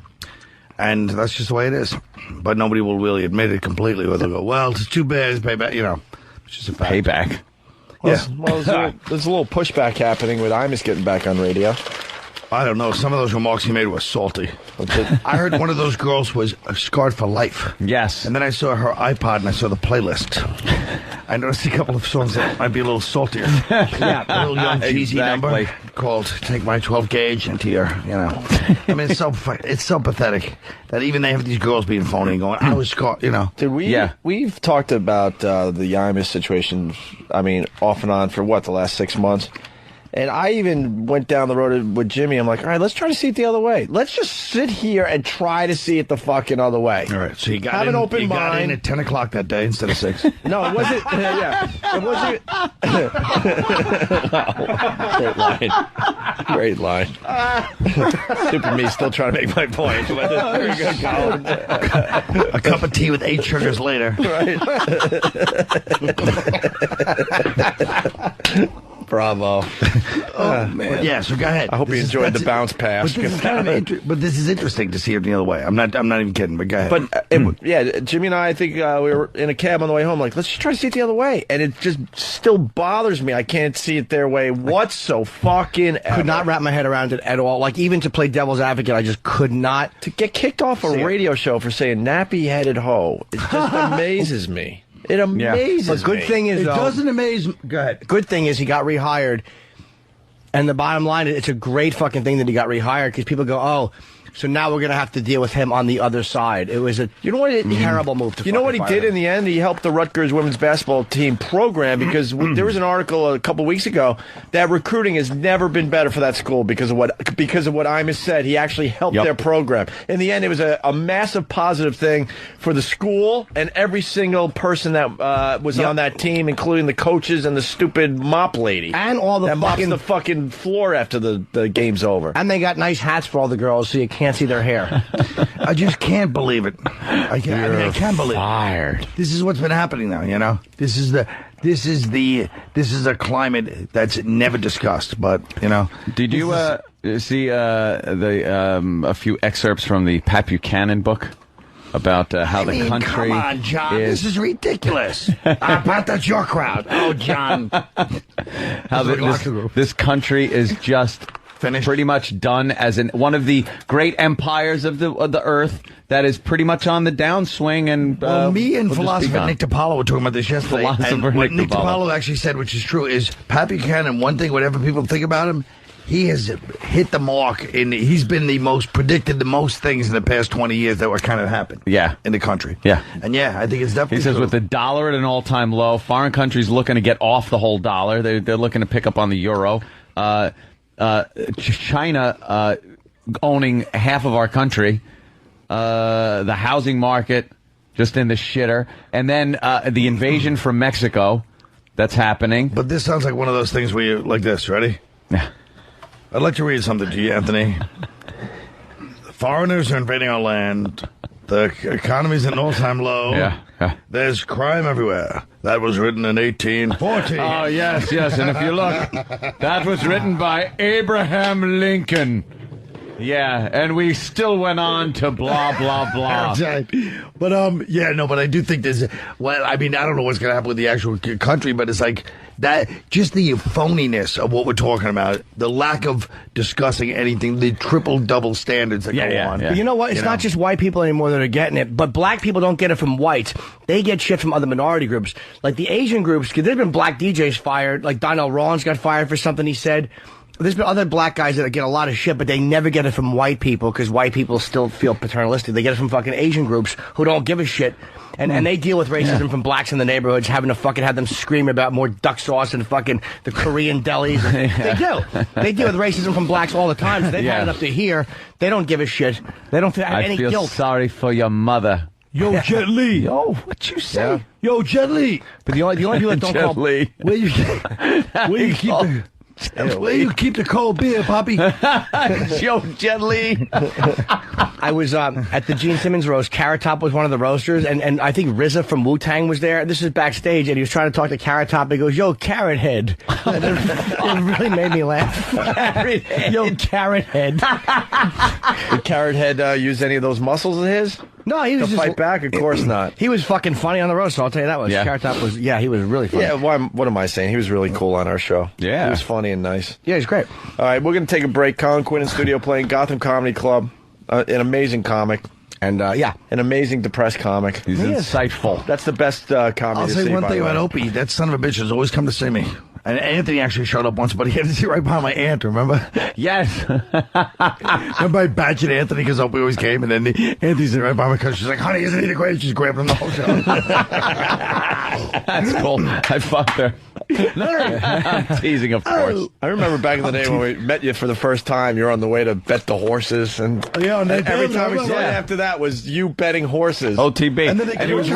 And that's just the way it is. But nobody will really admit it completely. Or they'll go, well, it's too bad. It's payback. It's just a fact. Payback. Well, there's a little pushback happening with Imus getting back on radio. I don't know. Some of those remarks he made were salty. I heard one of those girls was scarred for life. Yes. And then I saw her iPod and I saw the playlist. I noticed a couple of songs that might be a little saltier. Yeah, a little Young Jeezy number called "Take My 12 Gauge" into your, I mean, it's so pathetic that even they have these girls being phony and going, "I was scarred," Did we? Yeah. We've talked about the Imus situation. I mean, off and on for the last 6 months. And I even went down the road with Jimmy. I'm like, all right, let's try to see it the other way. Let's just sit here and try to see it the fucking other way. All right, so you got have an open mind. Got in at 10 o'clock that day instead of 6. No, it wasn't. Yeah, it wasn't. Great line. Super me still trying to make my point. Very good, Colin. A cup of tea with 8 sugars later. Right. Bravo. Oh, man. Yeah, so go ahead. I hope you enjoyed the bounce pass. But this is kind of but this is interesting to see it the other way. I'm not even kidding, but go ahead. But yeah, Jimmy and I think we were in a cab on the way home, like, let's just try to see it the other way. And it just still bothers me. I can't see it their way whatsoever. Could not wrap my head around it at all. Like, even to play devil's advocate, I just could not. To get kicked off a radio show for saying nappy-headed hoe, it just amazes me. It amazes me. But good thing is, it doesn't amaze me. Go ahead. Good thing is he got rehired. And the bottom line, it's a great fucking thing that he got rehired, because people go, oh, so now we're going to have to deal with him on the other side. It was a terrible move to You know what he did in the end? He helped the Rutgers women's basketball team program, because there was an article a couple weeks ago that recruiting has never been better for that school because of what Imus said. He actually helped their program. In the end, it was a massive positive thing for the school and every single person that was on that team, including the coaches and the stupid mop lady. And all the mops the fucking floor after the game's over. And they got nice hats for all the girls, so you can't see their hair. I just can't believe it. I can't believe it. This is what's been happening now, you know? This is a climate that's never discussed, but, you know. Did you see a few excerpts from the Pat Buchanan book about how the country come on, John, this is ridiculous. Pat, that's your crowd. Oh, John. How this country is just pretty much done as one of the great empires of the earth that is pretty much on the downswing. And me and philosopher Nick DiPaolo were talking about this yesterday. And what Nick DiPaolo actually said, which is true, is Pat Buchanan, one thing, whatever people think about him, he has hit the mark, and he's been predicted the most things in the past 20 years that were kind of happened in the country. Yeah. And I think it's definitely He says true. with the dollar at an all-time low, foreign countries looking to get off the whole dollar. They're looking to pick up on the euro. China owning half of our country, the housing market just in the shitter, and then the invasion from Mexico that's happening. But this sounds like one of those things where you like this. Ready? Yeah. I'd like to read something to you, Anthony. Foreigners are invading our land. The economy's at an all-time low. Yeah. There's crime everywhere. That was written in 1840. Oh, yes. And if you look, that was written by Abraham Lincoln. Yeah, and we still went on to blah, blah, blah. But, but I do think there's, I don't know what's going to happen with the actual country, but it's like that, just the phoniness of what we're talking about, the lack of discussing anything, the triple-double standards that go on. But you know what? It's not just white people anymore that are getting it, but black people don't get it from whites. They get shit from other minority groups. Like the Asian groups, because there's been black DJs fired, like Donnell Rawlins got fired for something he said. There's been other black guys that get a lot of shit, but they never get it from white people, because white people still feel paternalistic. They get it from fucking Asian groups who don't give a shit. And they deal with racism from blacks in the neighborhoods, having to fucking have them scream about more duck sauce and fucking the Korean delis. They do. They deal with racism from blacks all the time. So they've had it up to here. They don't give a shit. They don't feel any guilt. I feel sorry for your mother. Yo, Jet Li. Yo, what you say? Yeah. Yo, Jet Li. But the only people that don't Jet call... Li. Where you keep the cold beer, Poppy? Yo, Jet Li. I was at the Gene Simmons roast. Carrot Top was one of the roasters, and I think RZA from Wu-Tang was there. This is backstage, and he was trying to talk to Carrot Top. He goes, yo, Carrot Head. And it really made me laugh. Carrot Head. Yo, Carrot Head. Did Carrot Head use any of those muscles of his? No, he was to just... fight back? Of course not. He was fucking funny on the roast, so I'll tell you that much. Carrot Top was... Yeah, he was really funny. Yeah, what am I saying? He was really cool on our show. Yeah. He was funny and nice. Yeah, he's great. All right, we're going to take a break. Colin Quinn in studio playing Gotham Comedy Club. An amazing comic. And, an amazing depressed comic. He's insightful. That's the best comedy I'll to say see, one by thing the way. about Opie. That son of a bitch has always come to see me. And Anthony actually showed up once, but he had to sit right behind my aunt, remember? Yes. Remember I badgered Anthony because Opie always came, and then Anthony's right behind my couch. She's like, honey, isn't he the greatest? She's grabbing him the whole show. That's cool. I fucked her. I'm teasing, of course. I remember back in the day when we met you for the first time, you were on the way to bet the horses, and every time we saw you after that was you betting horses. OTB. And then he was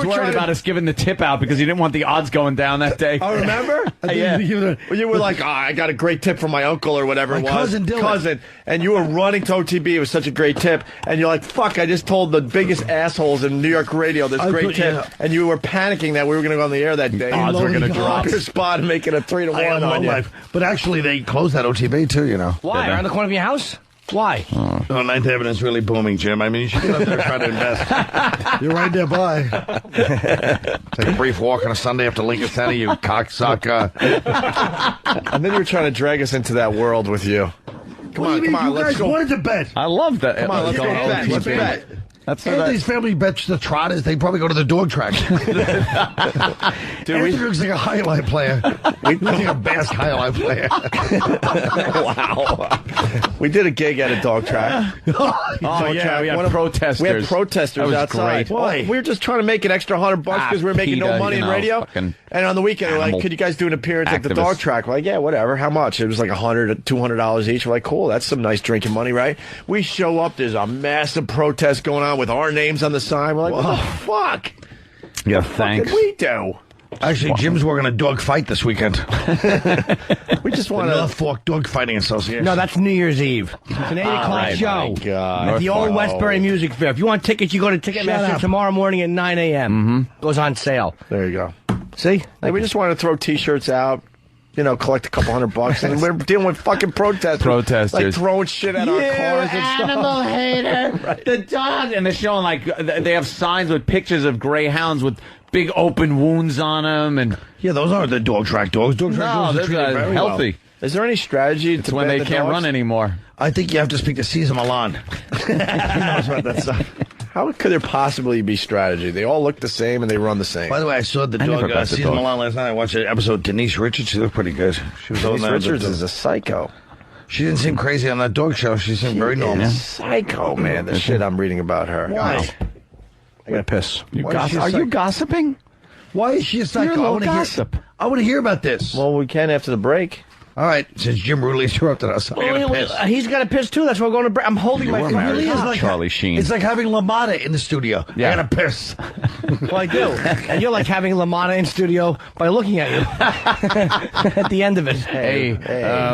worried about us giving the tip out because he didn't want the odds going down that day. Oh, remember? Yeah. You were like, I got a great tip from my uncle or whatever it was. Cousin. And you were running to OTB. It was such a great tip. And you're like, fuck, I just told the biggest assholes in New York radio this great tip. Yeah. And you were panicking that we were going to go on the air that day. Odds were going to drop. Your spot and make it a 3-1 on you. But actually, they closed that OTB too, you know. Why? Around the corner of your house? Why? Oh, Ninth Avenue's really booming, Jim. I mean, you should get up there and try to invest. You're right there by. Take a brief walk on a Sunday after Lincoln Center, you cocksucker. And then you were trying to drag us into that world with you. Come on, you let's guys go. wanted to bet. I love that. Come on, let's go. Let's bet. That's Anthony's family bets the Trotters. They probably go to the dog track. Dude, Anthony looks like a highlight player. He looks like a Basque highlight player. Wow. We did a gig at a dog track. We had protesters. We had protesters outside. Great. Why? We were just trying to make an extra $100 because we were making no money in radio. And on the weekend, we're like, could you guys do an appearance at the dog track? We're like, yeah, whatever. How much? It was like $100, $200 each. We're like, cool. That's some nice drinking money, right? We show up. There's a massive protest going on with our names on the sign. We're like, what the fuck? Yeah, What did thanks. we do? Actually, Jim's working a dog fight this weekend. We just want the to... North Fork Dog Fighting Association. No, that's New Year's Eve. It's an 8 o'clock show. God. At the old Westbury Music Fair. If you want tickets, you go to Ticketmaster tomorrow morning at 9 a.m. Goes on sale. There you go. See? Like, we just want to throw T-shirts out, you know, collect a couple $100, and we're dealing with fucking protesters. Like throwing shit at our cars and stuff. Animal hater. Right. The dog. And they're showing, like, they have signs with pictures of greyhounds with big open wounds on them. And yeah, those aren't the dog track dogs. Dog track dogs are treated very healthy. Well. Is there any strategy to when they can't run anymore? I think you have to speak to Cesar Milan. He knows about that stuff. How could there possibly be strategy? They all look the same and they run the same. By the way, I saw the dog Cesar Milan last night. I watched an episode of Denise Richards. She looked pretty good. She was Denise Richards is a psycho. She didn't seem crazy on that dog show. She seemed very normal. Psycho, man. The shit I'm reading about her. Why? Wow. I gotta piss. Are you gossiping? Why is she a psycho? You're a little gossip. I want to hear about this. Well, we can after the break. All right, since Jim rudely interrupted us, He's got to piss too. That's why we're going to break. I'm holding my phone. Really is like Charlie Sheen. It's like having LaMotta in the studio. Yeah. I gotta piss. Well, I do. And you're like having LaMotta in studio by looking at you at the end of it. Hey,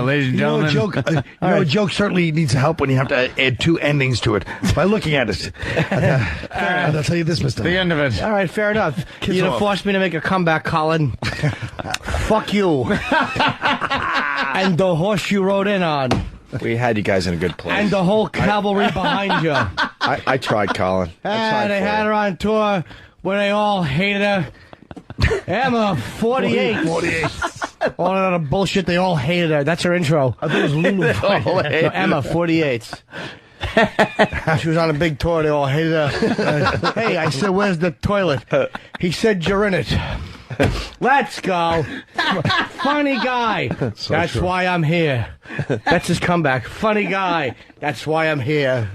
ladies and gentlemen. A joke certainly needs help when you have to add two endings to it by looking at it. And I'll tell you this, Mr. The end of it. All right, fair enough. You're going to force me to make a comeback, Colin. Fuck you. And the horse you rode in on. We had you guys in a good place. And the whole cavalry behind you. I tried, Colin. And they had her on tour where they all hated her. Emma, 48. All that other bullshit, they all hated her. That's her intro. I thought it was Lulu. No, Emma, 48. She was on a big tour. They all hated her. Hey, I said, where's the toilet? He said, you're in it. Let's go. Funny guy. That's true. why I'm here. That's his comeback. Funny guy. That's why I'm here.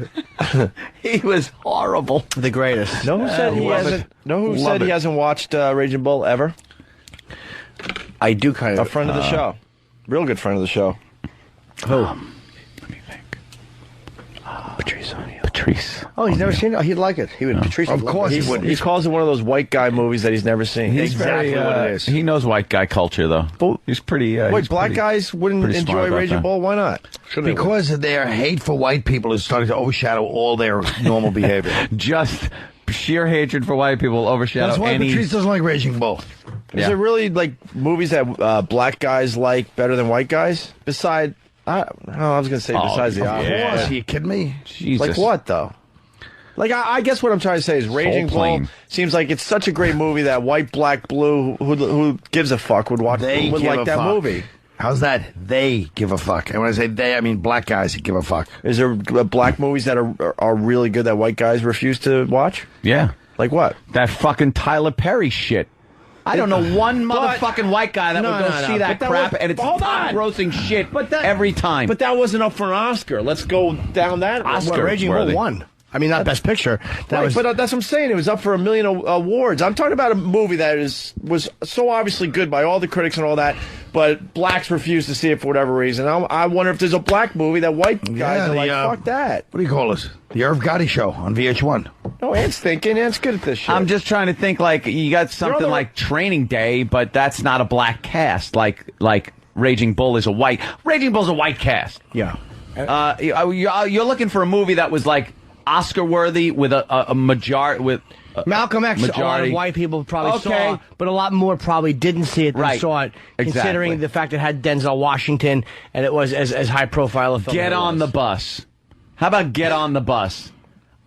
He was horrible. The greatest. Know who said he hasn't? Know who said he hasn't watched Raging Bull ever? I do kind of. A friend of the show, real good friend of the show. Who? Let me think. Patrice. Oh, he's never seen it. Oh, he'd like it. He would. Patrice. Of course he would. He calls it one of those white guy movies that he's never seen. He's exactly very, what it is. He knows white guy culture, though. He's pretty. Wait, black guys wouldn't pretty smart enjoy about Raging that. Bull? Why not? Because their hate for white people is starting to overshadow all their normal behavior. Just sheer hatred for white people overshadow That's why any. Patrice doesn't like Raging Bull. Is there really like movies that black guys like better than white guys? Besides, I was going to say besides the obvious. Of course, are you kidding me? Jesus. Like what though? Like I guess what I'm trying to say is Raging Bull seems like it's such a great movie that white, black, blue, who gives a fuck would like that movie. How's that? They give a fuck. And when I say they, I mean black guys that give a fuck. Is there black movies that are really good that white guys refuse to watch? Yeah. Like what? That fucking Tyler Perry shit. I don't know one motherfucking white guy that would go see that crap, and it's top-grossing shit every time. But that wasn't up for an Oscar. Let's go down that. Oscar. Raging Bull won. I mean, not Best Picture. But that's what I'm saying. It was up for 1 million awards. I'm talking about a movie that was so obviously good by all the critics and all that, but blacks refuse to see it for whatever reason. I wonder if there's a black movie that white guys are like, fuck that. What do you call this? The Irv Gotti Show on VH1. No, Ant's thinking. Ant's good at this shit. I'm just trying to think, like, you got something like Training Day, but that's not a black cast. Like Raging Bull is a white. Raging Bull's a white cast. Yeah. You're looking for a movie that was like Oscar worthy with a majority with Malcolm X. A lot of white people probably saw, but a lot more probably didn't see it than saw it. Considering the fact it had Denzel Washington and it was as high profile a film. Get on the bus. How about Get on the Bus?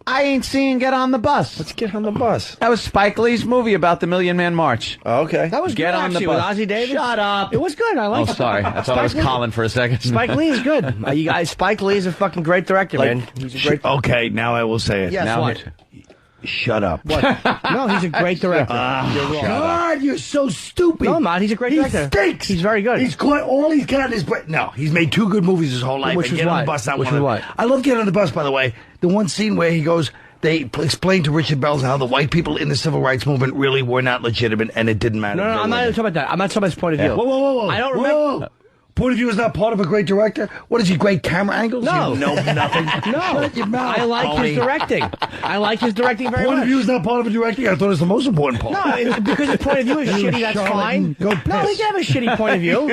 I ain't seen Get on the Bus. Let's Get on the Bus. That was Spike Lee's movie about the Million Man March. Oh, okay. That was Get good, on the actually, bus. with Ozzie Davis. Shut up. It was good. I liked it. Oh, sorry. I thought it was Colin for a second. Spike Lee is good. You guys, Spike Lee is a fucking great director, man. He's a great. Okay, now I will say it. Yes, now what? Shut up. What? No, he's a great director. You're wrong. God, you're so stupid. No, I'm not. He's a great director. He stinks. He's very good. He's got all he's got is no. He's made 2 good movies his whole life. Which was Get on what? the Bus. That Which one. was what? I love Get on the Bus. By the way, the one scene where he goes. They explained to Richard Belzer how the white people in the civil rights movement really were not legitimate, and it didn't matter. No, I'm not even talking about that. I'm not talking about his point of view. Yeah. Whoa. I don't remember. Whoa. Point of view is not part of a great director? What is he, great camera angles? No. You know nothing. No. Shut your mouth, I like Tony. his directing. I like his directing very Point much. of view is not part of a directing? I thought it was the most important part. No, because his point of view is You shitty, that's charlatan. fine. Go piss. No, he can have a shitty point of view.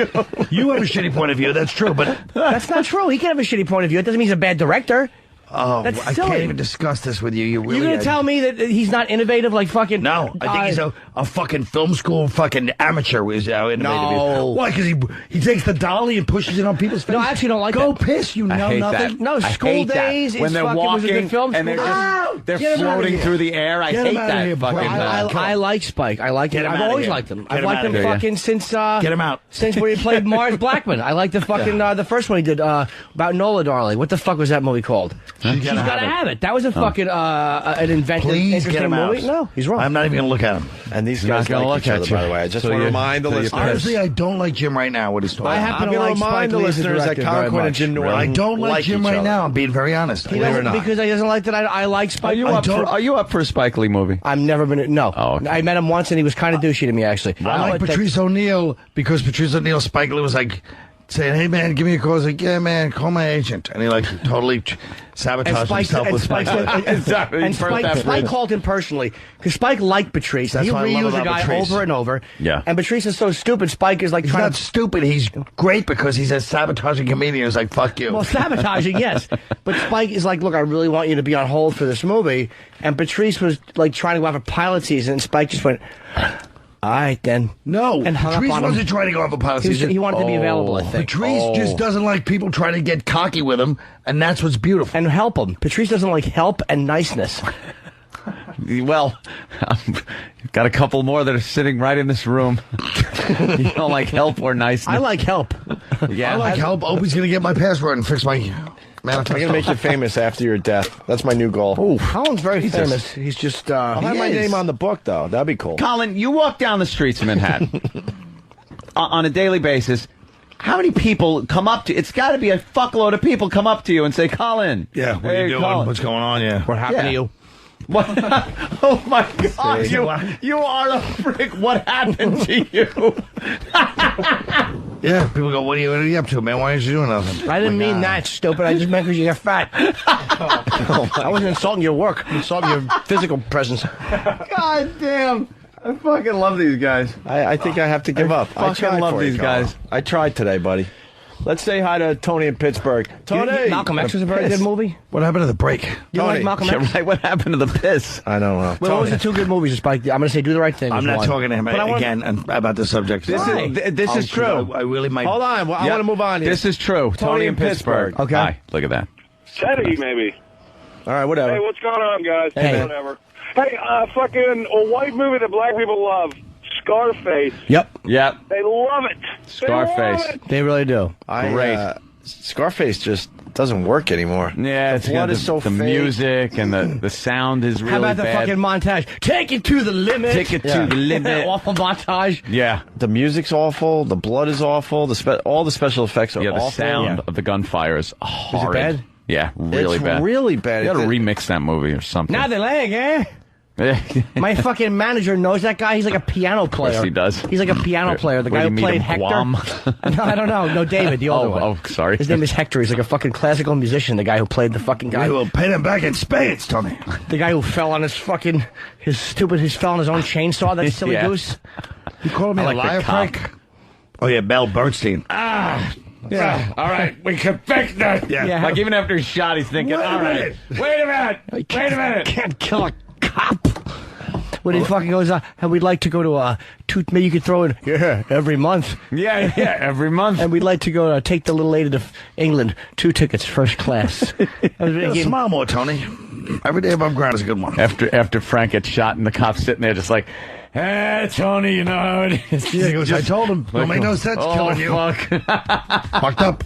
You have a shitty point of view, that's true, but... That's not true. He can have a shitty point of view. It doesn't mean he's a bad director. Oh, That's I silly. can't even discuss this with you. You're going to tell me that he's not innovative like fucking... No, I think he's a fucking film school fucking amateur. Is how innovative he is. No. Why? Because he takes the dolly and pushes it on people's faces? No, I actually don't like Go that. piss, you know hate nothing. that. No, I School hate that. Days when is they're fucking was a walking good film. and they're School just they're Get him outta floating here. through the air. I Get him hate outta that here, bro. fucking. I like Spike. I like Get him. him I've outta always here. liked him. Get I've him liked outta him here. fucking since... Get him out. Since when he played Mars Blackman. I like the fucking... the first one he did about Nola Darling. What the fuck was that movie called? She's Gotta Have It. That was a fucking... an inventive, Please interesting get him movie. out. No, he's wrong. I'm not even going to look at him. And these You're guys not gonna like look each at other, you. by the way. I just So want to you- remind the so you listeners. Honestly, I don't like Jim right now, what he's talking I about. happen I'm to going like to remind Spike the Lee as a listeners that director Colin very Quinn and much. Jim Norton I don't like Jim each right other. now. I'm being very honest. He Believe it or doesn't not. because he doesn't like that. I like Spike. Are you up for a Spike Lee movie? I've never been. No. Oh, okay. I met him once and he was kind of douchey to me actually. I like Patrice O'Neal because Patrice O'Neal, Spike Lee was like saying, "Hey man, give me a call." I was like, "Yeah man, call my agent," and he like totally sabotaged himself with Spike. Spike called him personally because Spike liked Patrice. That's He what I love reused the about guy Patrice. over and over. Yeah. And Patrice is so stupid. Spike is like He's trying not to. stupid. He's great because he's a sabotaging comedian. He's like, "Fuck you." Well, sabotaging, yes. But Spike is like, look, I really want you to be on hold for this movie. And Patrice was like trying to go out for pilot season, and Spike just went, all right, then. No, And hung Patrice up on him. wasn't trying to go off a pilot season. He wanted to be available, I think. Patrice just doesn't like people trying to get cocky with him, and that's what's beautiful. And help him. Patrice doesn't like help and niceness. Well, you've got a couple more that are sitting right in this room. You don't like help or niceness. I like help. Yeah, I like help. Opie's going to get my password and fix my manifesto. I'm going to make you famous after your death. That's my new goal. Oh, Colin's very famous. He's just... I'll have my is. name on the book, though. That'd be cool. Colin, you walk down the streets of Manhattan on a daily basis. How many people come up to? It's got to be a fuckload of people come up to you and say, "Colin, Yeah, what are hey, you doing? Colin." What's going on? Yeah. What happened to you? What? Oh my God! You are a prick. What happened to you? Yeah, people go, what are you up to, man? Why aren't you doing nothing? I didn't mean that, stupid. I just meant because you got fat. I wasn't insulting your work. I insulting your physical presence. God damn! I fucking love these guys. I think I have to give up. I fucking tried love for you, these Colin. guys. I tried today, buddy. Let's say hi to Tony in Pittsburgh. Tony! Malcolm X was a very good movie. What happened to the break? You don't like Tony. Malcolm Yeah, X? right. What happened to the piss? I don't know. Well, what was the two good movies of Spike? I'm going to say Do the Right Thing. I'm was not one. talking to him But I wanna- again about the subject. This is true. I really might. Hold on. Well, I want to move on here. This is true. Tony in Pittsburgh. Okay. Hi. Look at that. Teddy, maybe. All right, whatever. Hey, what's going on, guys? Hey. Whatever. Hey, fucking a white movie that black people love, Scarface. Yep. Yep. They love it. Scarface. They love it. They really do. Great. Scarface just doesn't work anymore. Yeah, it's blood got is so the fake. music and the sound is really How about the bad. fucking montage? Take it to the limit. Take it to the limit. Awful montage. Yeah. The music's awful. The blood is awful. All the special effects are Yeah, the awful. sound of the gunfire is horrid. bad? Yeah, really It's bad. really bad. You got to remix that movie or something. Now the leg, eh? My fucking manager knows that guy. He's like a piano player. Of course he does. He's like a piano player. The Where guy do who you meet played him, Hector. Guam? No, I don't know. No, David, the older one. Oh, sorry. His name is Hector. He's like a fucking classical musician. The guy who played the fucking guy. We will pay them back in spades, Tony. The guy who fell on his fell on his own chainsaw. That silly Yeah. goose. You call me I a like liar, the cop. Frank? Oh yeah, Mel Bernstein. Yeah. All right, we can fix that. Yeah. Like even after his shot, he's thinking, Wait a all right, minute. wait a minute. Wait a minute. Can't kill a cop. When he fucking goes, and we'd like to go to maybe you could throw in, every month. Yeah, every month. And we'd like to go take the little lady to England. 2 tickets, first class. Smile more, Tony. Every day above ground is a good one. After Frank gets shot and the cop's sitting there just like, hey, Tony, you know how it is. Yeah, he goes, I told him. Don't make no sense killing you. Fuck. Fucked up.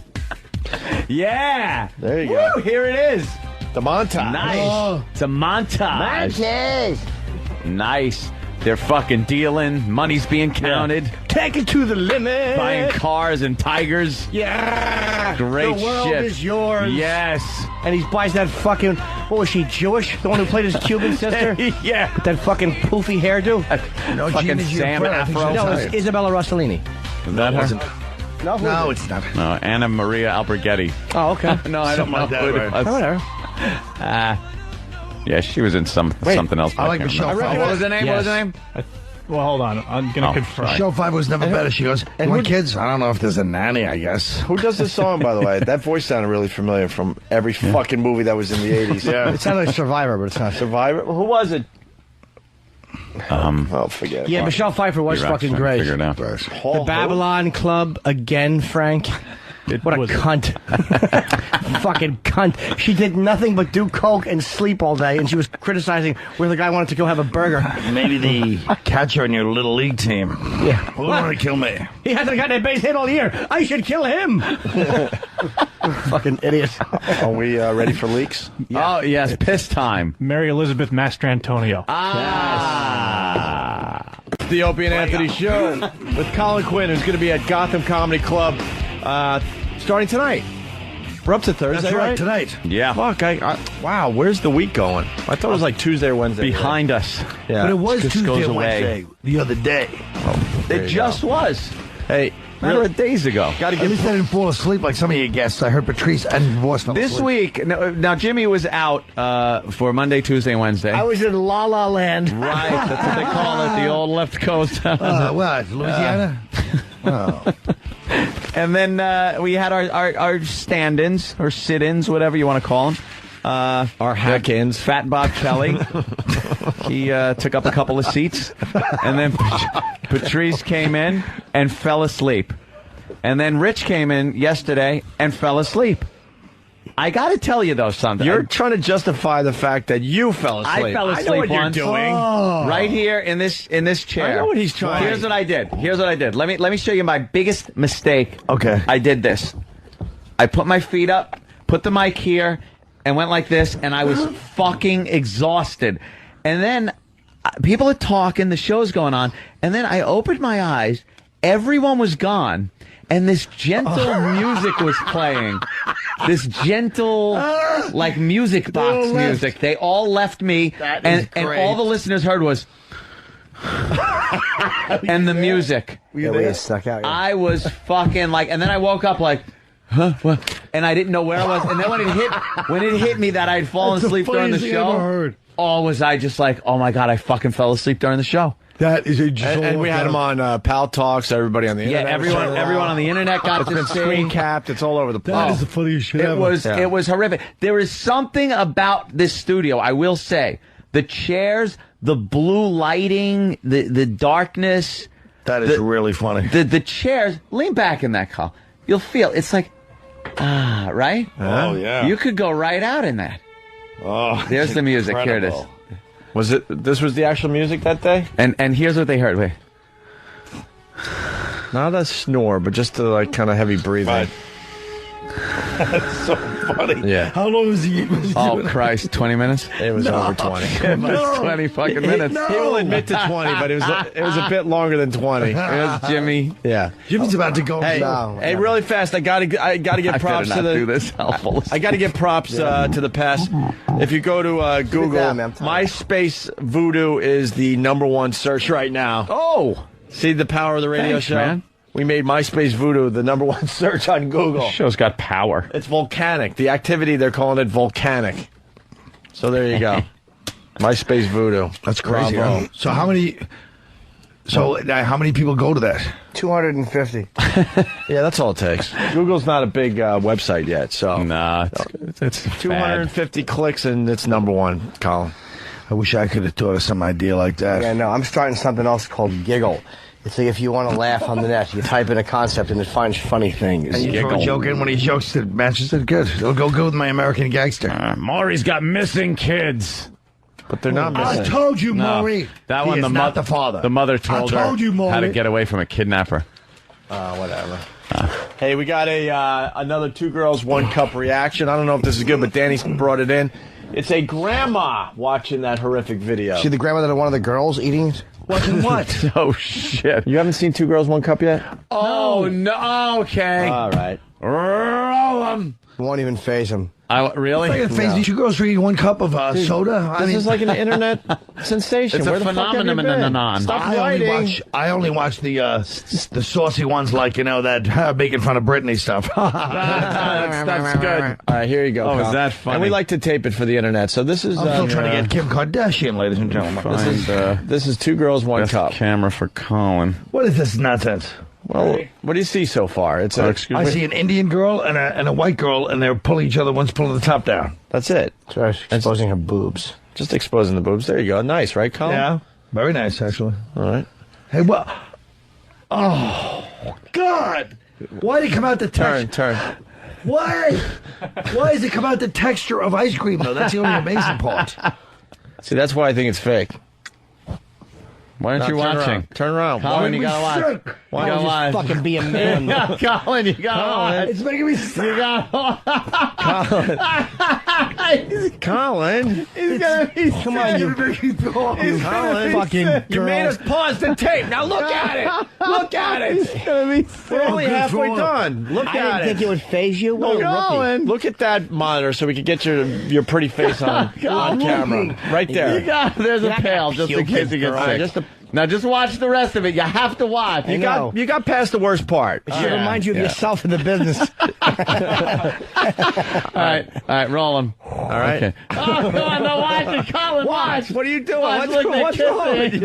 Yeah. There you Woo, go. Here it is. The montage. Nice. Oh. It's a montage. Nice. They're fucking dealing. Money's being counted. Take it to the limit. Buying cars and tigers. Yeah. Great The world shit. is yours. Yes. And he buys that fucking, what was she, Jewish? The one who played his Cuban sister? Yeah. With that fucking poofy hairdo? No, Fucking Gina's your Sam friend. I think Afro. she's No, it's tired. Isabella Rossellini. Is that her? wasn't. No, it's not. No, Anna Maria Alberghetti. Oh, okay. No, I don't Something know like that, who it right. was. Whatever. Yeah, she was in something else. I like can't Michelle remember. Pfeiffer. What was her name? Yes. What was her name? Well, hold on. I'm going to confirm. Show 5 was never better. She goes, you want kids? I don't know if there's a nanny, I guess. Who does this song, by the way? That voice sounded really familiar from every fucking movie that was in the 80s. Yeah. It sounded like Survivor, but it's not. Survivor? Who was it? Oh, forget it. Yeah, Michelle Pfeiffer was You're fucking trying to great. figure it out. The Babylon Club again, Frank. What a cunt. Fucking cunt. She did nothing but do coke and sleep all day, and she was criticizing where the guy wanted to go have a burger. Maybe the catcher on your little league team. Yeah. Who want to kill me? He hasn't gotten a base hit all year. I should kill him. Fucking idiot. Are we ready for leaks? Oh, yes, piss time. Mary Elizabeth Mastrantonio. The Opie and Anthony Show with Colin Quinn, who's going to be at Gotham Comedy Club starting tonight. We're up to Thursday, That's right, tonight. Yeah. Fuck, wow, where's the week going? I thought it was like Tuesday or Wednesday. Behind us. Yeah. But it was Just Tuesday goes and away. Wednesday the other day. It just was. Hey, Matter of days ago. got to At least I get... didn't fall asleep like some of you guests. I heard Patrice and Voss fell This asleep. week, now Jimmy was out for Monday, Tuesday, and Wednesday. I was in La La Land. Right, that's what they call it, the old left coast. What, Louisiana? Oh. And then we had our stand-ins, or sit-ins, whatever you want to call them. Our hack-ins. Fat Bob Kelly. He took up a couple of seats. And then Patrice came in and fell asleep. And then Rich came in yesterday and fell asleep. I got to tell you, though, something. You're trying to justify the fact that you fell asleep. I fell asleep I know what once. you're doing. Right here in this chair. I know what he's trying. Here's what I did. Let me show you my biggest mistake. Okay. I did this. I put my feet up, put the mic here, and went like this, and I was fucking exhausted. And then people are talking, the show's going on, and then I opened my eyes, everyone was gone, and this gentle music was playing. This gentle, like, music box music. They all left me, and all the listeners heard was... and the music. Yeah, we stuck out. Yeah. I was fucking like, and then I woke up like, huh? What? And I didn't know where I was. And then when it hit me that I had fallen asleep during the show, was I just like, oh my God, I fucking fell asleep during the show. That is a And we had him on Pal Talks, everybody on the internet. Yeah, everyone on the internet got It's to been see. screen capped. It's all over the place. That is the funniest shit ever. It was horrific. There is something about this studio, I will say. The chairs, the blue lighting, the darkness. That is really funny. The chairs, lean back in that car. You'll feel, it's like, right? Oh, yeah. You could go right out in that. Oh, There's the music. incredible. Here it is. This was the actual music that day? And here's what they heard. Wait. Not a snore, but just a like kind of heavy breathing. That's so funny. Yeah. How long was he Oh, doing Christ, 20 minutes? It was over 20. It was 20 fucking minutes. He will admit to 20, but it was a bit longer than 20. It was Jimmy. Yeah. Jimmy's about to go. Hey, really fast. I gotta get props to the. Do this. I gotta get props to the past. If you go to Google, MySpace voodoo is the #1 search right now. Oh, see the power of the radio show. Man. We made MySpace voodoo the #1 search on Google. This show's got power. It's volcanic. The activity, they're calling it volcanic. So there you go. MySpace voodoo. That's crazy. Bravo. Huh? So how many? So how many people go to that? 250. Yeah, that's all it takes. Google's not a big website yet, so nah, it's 250 clicks and it's #1. Colin, I wish I could have thought of some idea like that. Yeah, no, I'm starting something else called Giggle. It's like if you want to laugh on the net, you type in a concept and it finds funny things. And you throw a joke in when he jokes that matches it. Good. It'll go good with my American Gangster. Maury's got missing kids. But they're not missing. I told you, Maury. That He one, is the not the father. The mother told I told her you, Maury. how to get away from a kidnapper. Whatever. Hey, we got another 2 girls, 1 cup reaction. I don't know if this is good, but Danny's brought it in. It's a grandma watching that horrific video. See the grandma that one of the girls eating it? Watching what? Oh, shit. You haven't seen 2 girls, 1 cup yet? Oh, no. Okay. All right. Roll 'em. It won't even faze him. Really? It's like a 2 girls drinking 1 cup of soda. This is like an internet sensation. It's a Where the fuck have you phenomenon. been? Stop writing. I only watch the saucy ones, like that making fun of Britney stuff. That's good. All right, here you go. Oh, Colin. is that funny? And we like to tape it for the internet. So this is. I'm still trying to get Kim Kardashian, ladies and gentlemen. This is 2 girls, 1 cup. Camera for Colin. What is this nonsense? Well, what do you see so far? It's I see an Indian girl and a white girl, and they're pulling each other. One's pulling the top down. That's it. So exposing her boobs. Just exposing the boobs. There you go. Nice, right, Colin? Yeah. Very nice, actually. All right. Hey, well. Oh, God. Why did it come out the texture? Turn. Why? Why does it come out the texture of ice cream, though? That's the only amazing part. See, that's why I think it's fake. Why aren't you watching? Turn around. Colin, you gotta watch. Why don't you just fucking be a man? Colin, you gotta watch. It's making me sick. You gotta Colin. He's gonna be Come on, you Colin. fucking You made girl. us pause the tape. Now look at it. Look at it. We're only halfway done. Look I at didn't it. think it would phase you. What a rookie. Colin. Look at that monitor so we can get your pretty face on camera. Right there. There's a pail just in case you get sick. Now just watch the rest of it. You have to watch. You got past the worst part. It should remind you of yourself in the business. All right, roll him. All right. Okay. Oh, God, no, watch it, Colin. Watch. What are you doing? Watch, What's look, wrong with you?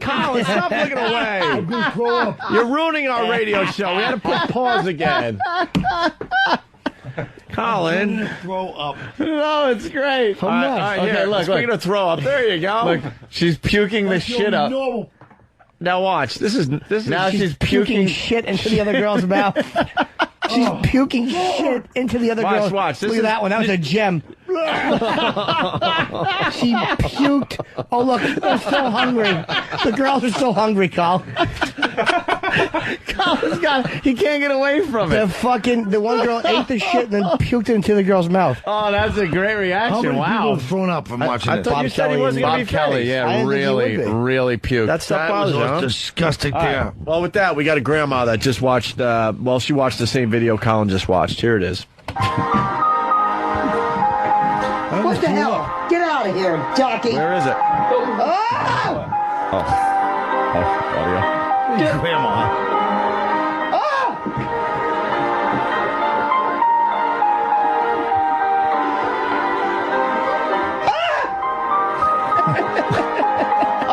Colin, stop looking away. You're ruining our radio show. We had to put pause again. Colin. Throw up. No, it's great. All right, okay, here. look. Speaking of throw up, there you go. Look, she's puking the shit up. Now watch. This is Now she's puking shit into the other girl's mouth. She's puking shit into the other girl's Watch. This Look at that one. That was a gem. She puked. Oh, look. They're so hungry. The girls are so hungry, Carl. He can't get away from it. The one girl ate the shit and then puked it into the girl's mouth. Oh, that's a great reaction. How many people Wow. have thrown up from watching I this? thought you said he wasn't going to Bob be Kelly, phased. yeah, I didn't think he really, would be. really puked. That stuff That was bothers you, huh? disgusting. All right. Yeah. Well, with that, we got a grandma that just watched, she watched the same video Colin just watched. Here it is. What the hell? Get out of here, jockey. Where is it? Audio. Grandma.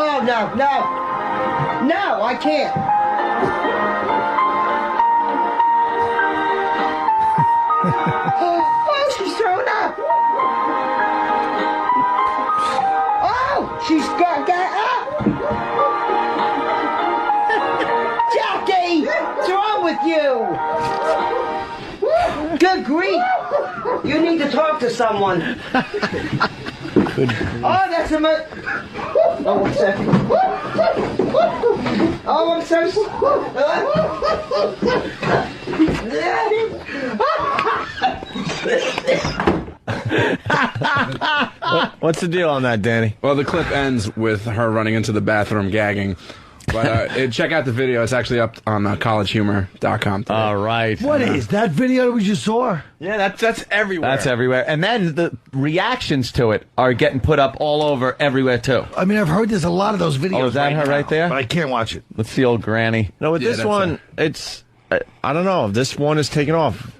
Oh, no. No, I can't. Oh, she's throwing up. Oh, she's got up. Jackie, what's wrong with you? Good grief. You need to talk to someone. Oh, that's a Oh, one second. Oh, I'm so What's the deal on that, Danny? Well, the clip ends with her running into the bathroom gagging. But check out the video. It's actually up on collegehumor.com today. All right. What is that video that we just saw? Yeah, that's everywhere. That's everywhere. And then the reactions to it are getting put up all over everywhere, too. I mean, I've heard there's a lot of those videos. Oh, is that her now, right there? But I can't watch it. Let's see old granny. No, with this one, it's... I don't know. This one is taken off.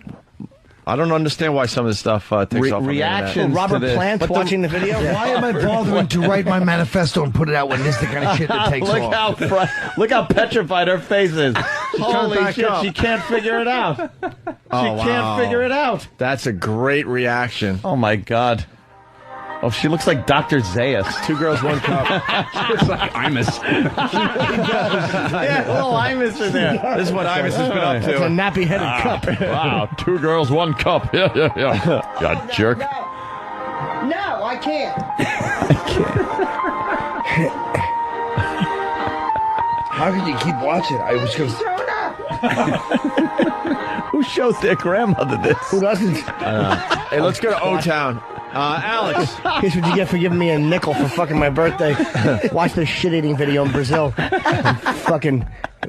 I don't understand why some of this stuff takes off. Reactions Robert to this. Plant watching the video? Why am I bothering to write my manifesto and put it out when this is the kind of shit that takes off? Look how petrified her face is. Holy shit, she can't figure it out. Can't figure it out. That's a great reaction. Oh, my God. Oh, she looks like Dr. Zayas. 2 girls, 1 cup. She looks like Imus. Yeah, little Imus in there. This is what Imus has been up to. It's a nappy-headed cup. Wow, 2 girls, 1 cup. Yeah. You jerk. No, I can't. How could you keep watching? I was going Who shows their grandmother this? Who doesn't? Hey, let's go to O-Town. Alex. Here's what you get for giving me a nickel for fucking my birthday. Watch this shit-eating video in Brazil. Fucking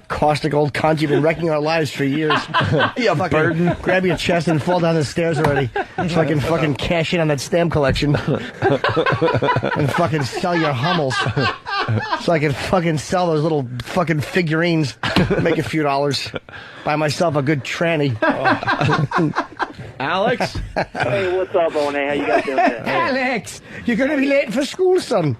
caustic old cunt. You've been wrecking our lives for years. Yeah, fucking grab your chest and fall down the stairs already. So I can fucking cash in on that stamp collection. And fucking sell your Hummels. So I can fucking sell those little fucking figurines. Make a few dollars. Buy myself a good tranny. Alex? Hey, what's up, Oné? How you guys doing there? Alex, you're going to be late for school, son.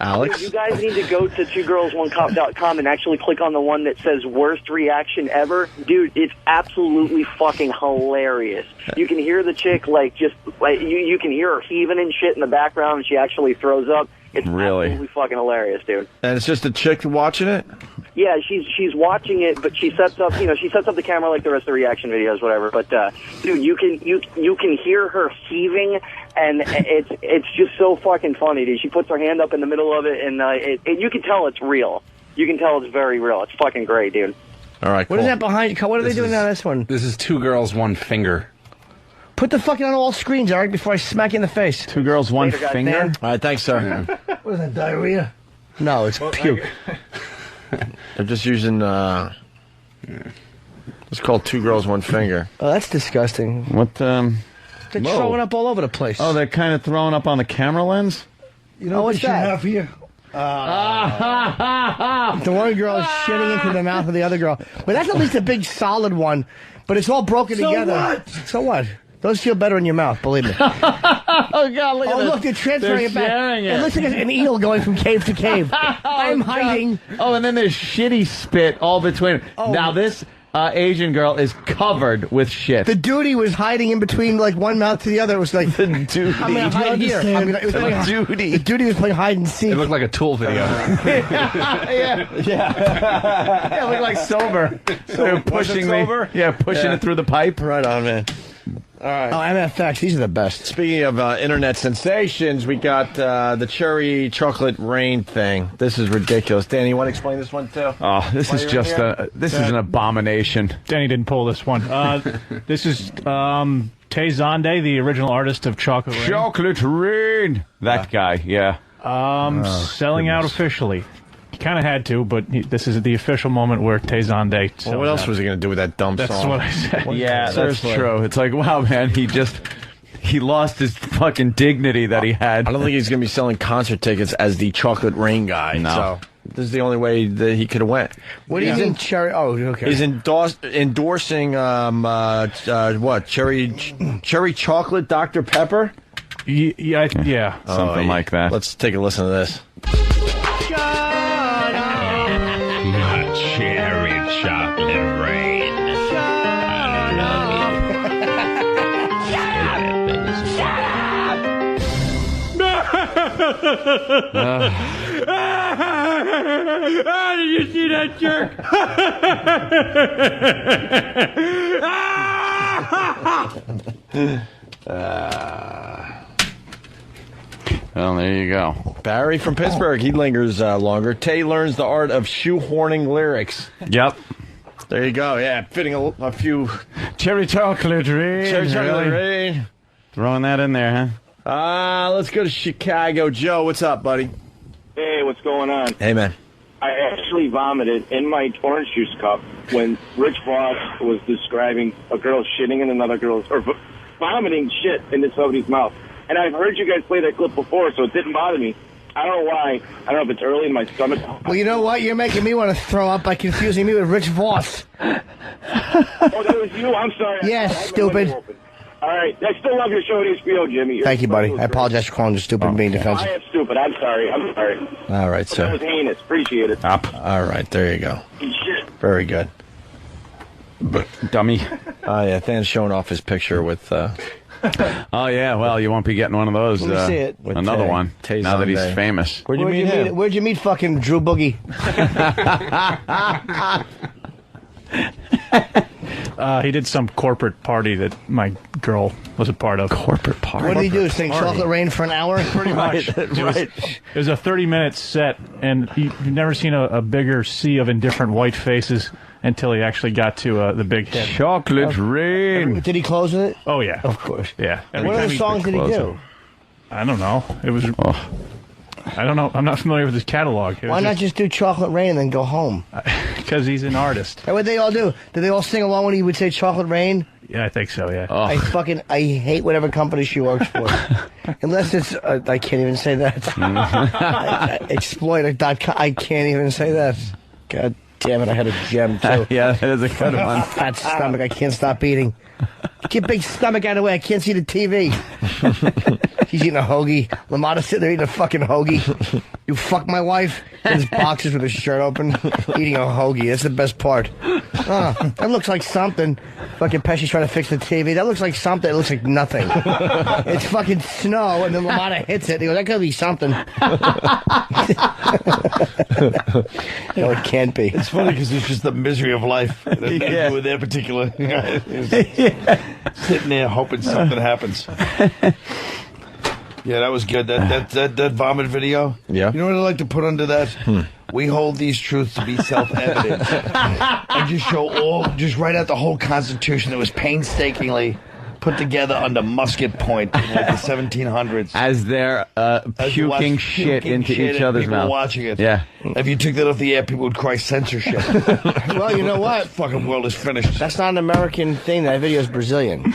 Alex? You guys need to go to twogirls1cup.com and actually click on the one that says worst reaction ever. Dude, it's absolutely fucking hilarious. You can hear the chick, like, just, like, you can hear her heaving and shit in the background, and she actually throws up. It's absolutely fucking hilarious, dude. And it's just a chick watching it? Yeah, she's watching it, but she sets up the camera like the rest of the reaction videos, whatever. But dude, you can hear her heaving, and it's just so fucking funny, dude. She puts her hand up in the middle of it, and you can tell it's real. You can tell it's very real. It's fucking great, dude. All right, What is that behind you? What are they doing on this one? This is 2 girls, 1 finger. Put the fucking on all screens, Eric, before I smack you in the face. 2 girls, 1 finger. Dan. All right, thanks, sir. What is that, diarrhea? No, it's puke. They're just using, it's called 2 girls, 1 finger. Oh, that's disgusting. What, They're throwing up all over the place. Oh, they're kind of throwing up on the camera lens? You know what's what you that? have here? The one girl is shitting into the mouth of the other girl. But that's at least a big solid one. But it's all broken together. What? So what? Those feel better in your mouth, believe me. Oh, God, look at this. Look, they're transferring it back. Sharing it. It looks like an eel going from cave to cave. I'm hiding. Oh, and then there's shitty spit all between. Oh. Now, this Asian girl is covered with shit. The duty was hiding in between, like, one mouth to the other. It was like, The duty. I'm going to hide here. It was like duty. The duty was playing hide and seek. It looked like a Tool video. Yeah, it looked like sober. So they're pushing me. Yeah, pushing it through the pipe. Right on, man. All right. Oh, MFX, these are the best. Speaking of internet sensations, we got the cherry chocolate rain thing. This is ridiculous. Danny, you want to explain this one too? Oh, this is just this is an abomination. Danny didn't pull this one. This is Tay Zonde, the original artist of Chocolate Rain. Chocolate rain. That guy, yeah. Selling out officially. He kind of had to, but this is the official moment where Tay Zonde sells Well, what else out. was he going to do with that dumb That's song? what I said. Yeah, that's true. It's like, wow, man, he lost his fucking dignity that he had. I don't think he's going to be selling concert tickets as the chocolate rain guy. No. So this is the only way that he could have went. What do you mean, cherry? Oh, okay. He's endorsing what? Cherry chocolate Dr. Pepper? Yeah. Something like that. Let's take a listen to this. Cherry chocolate rain. I love you. Did you see that jerk? Well, there you go. Barry from Pittsburgh. He lingers longer. Tay learns the art of shoehorning lyrics. Yep. There you go. Yeah, fitting a few Cherry chocolate rain. Cherry chocolate really? rain. Throwing that in there, huh? Let's go to Chicago. Joe, what's up, buddy? Hey, what's going on? Hey, man. I actually vomited in my orange juice cup when Rich Voss was describing a girl shitting in another girl's, or vomiting shit into somebody's mouth. And I've heard you guys play that clip before, so it didn't bother me. I don't know why. I don't know if it's early in my stomach. Well, you know what? You're making me want to throw up by confusing me with Rich Voss. Oh, that was you? I'm sorry. Yes, stupid. All right. I still love your show at HBO, Jimmy. Thank you, buddy. I apologize for calling you stupid and being defensive. I am stupid. I'm sorry. I'm sorry. All right, That sir. was heinous. Appreciate it. Up. All right, there you go. Shit. Very good. Dummy. Oh, yeah, Than's showing off his picture with... Oh, yeah, well, you won't be getting one of those. Let me see it. With Another Tay. one, Tay now that he's Sunday. famous. Where'd you meet him? Where'd you meet fucking Drew Boogie? He did some corporate party that my girl was a part of. Corporate party? What did he do? Sing Chocolate Rain for an hour? Pretty much. It was a 30-minute set, and you've never seen a bigger sea of indifferent white faces until he actually got to the big hit. Chocolate Rain. Did he close with it? Oh, yeah. Of course. Yeah. What other songs did he do? I don't know. It was... I don't know. I'm not familiar with his catalog. Why not just do Chocolate Rain and then go home? Because he's an artist. What they all do? Did they all sing along when he would say Chocolate Rain? Yeah, I think so, yeah. I hate whatever company she works for. Unless it's, I can't even say that. Exploiter.com. I can't even say that. God damn it, I had a gem, too. Yeah, that is a good one. Fat stomach, I can't stop eating. Get big stomach out of the way, I can't see the TV. He's eating a hoagie. Lamada's sitting there eating a fucking hoagie. You fuck my wife in his boxers with his shirt open, eating a hoagie. That's the best part. That looks like something. Fucking Pesci's trying to fix the TV. That looks like something. It looks like nothing. It's fucking snow, and then Lamada hits it. He goes, that could be something. No, it can't be. It's funny because it's just the misery of life. Yeah. With that particular. Sitting there hoping something happens. Yeah, that was good. That vomit video. Yeah. You know what I like to put under that? We hold these truths to be self-evident, and just write out the whole Constitution that was painstakingly put together under musket point in like the 1700s. As they're puking shit into each other's people mouth. Watching it. Yeah. If you took that off the air, people would cry censorship. Well, you know what? Fucking world is finished. That's not an American thing. That video is Brazilian.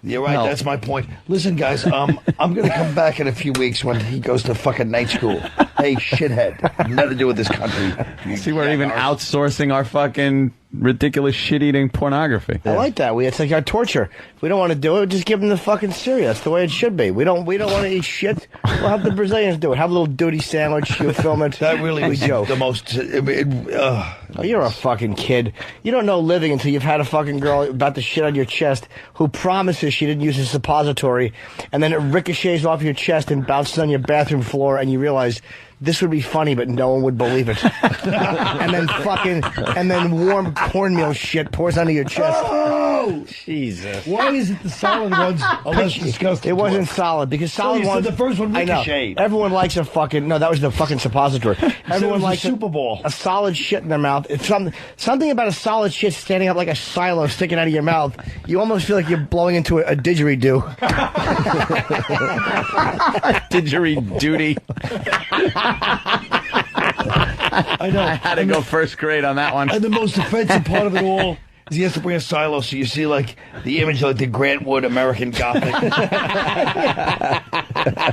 You're right. That's my point. Listen, guys, I'm going to come back in a few weeks when he goes to fucking night school. Hey, shithead. Nothing to do with this country. See, we're even outsourcing our fucking ridiculous shit-eating pornography. I like that. It's like our torture. If we don't want to do it, just give them the fucking cereal. That's the way it should be. We don't want to eat shit. We'll have the Brazilians do it. Have a little duty sandwich. You film it. That really was the most... Oh, you're a fucking kid. You don't know living until you've had a fucking girl about to shit on your chest who promises she didn't use a suppository, and then it ricochets off your chest and bounces on your bathroom floor, and you realize this would be funny, but no one would believe it. and then warm cornmeal shit pours onto your chest. Oh! Jesus. Why is it the solid ones are less disgusting? It wasn't solid, because solid you said ones... the first one I know. ricocheted. Everyone likes a fucking... No, that was the fucking suppository. Everyone was a likes Super Bowl. a solid shit in their mouth. It's something about a solid shit standing up like a silo sticking out of your mouth. You almost feel like you're blowing into a didgeridoo. Didgeridoo. I know. I had to go first grade on that one. And the most offensive part of it all is he has to bring a silo, so you see like the image of like the Grant Wood American Gothic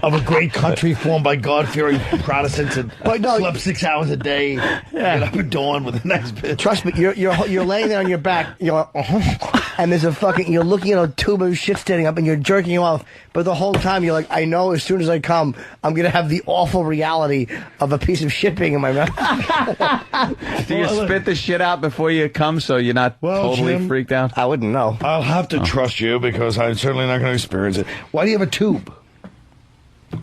of a great country formed by God-fearing Protestants and slept 6 hours a day, get up at dawn with a nice bitch. Trust me, you're laying there on your back, you're like, and there's a fucking, you're looking at a tube of shit standing up and you're jerking you off, but the whole time you're like, I know as soon as I come, I'm going to have the awful reality of a piece of shit being in my mouth. Do you spit the shit out before you come so you're not totally Jim, freaked out? I wouldn't know. I'll have to trust you because I'm certainly not going to experience it. Why do you have a tube?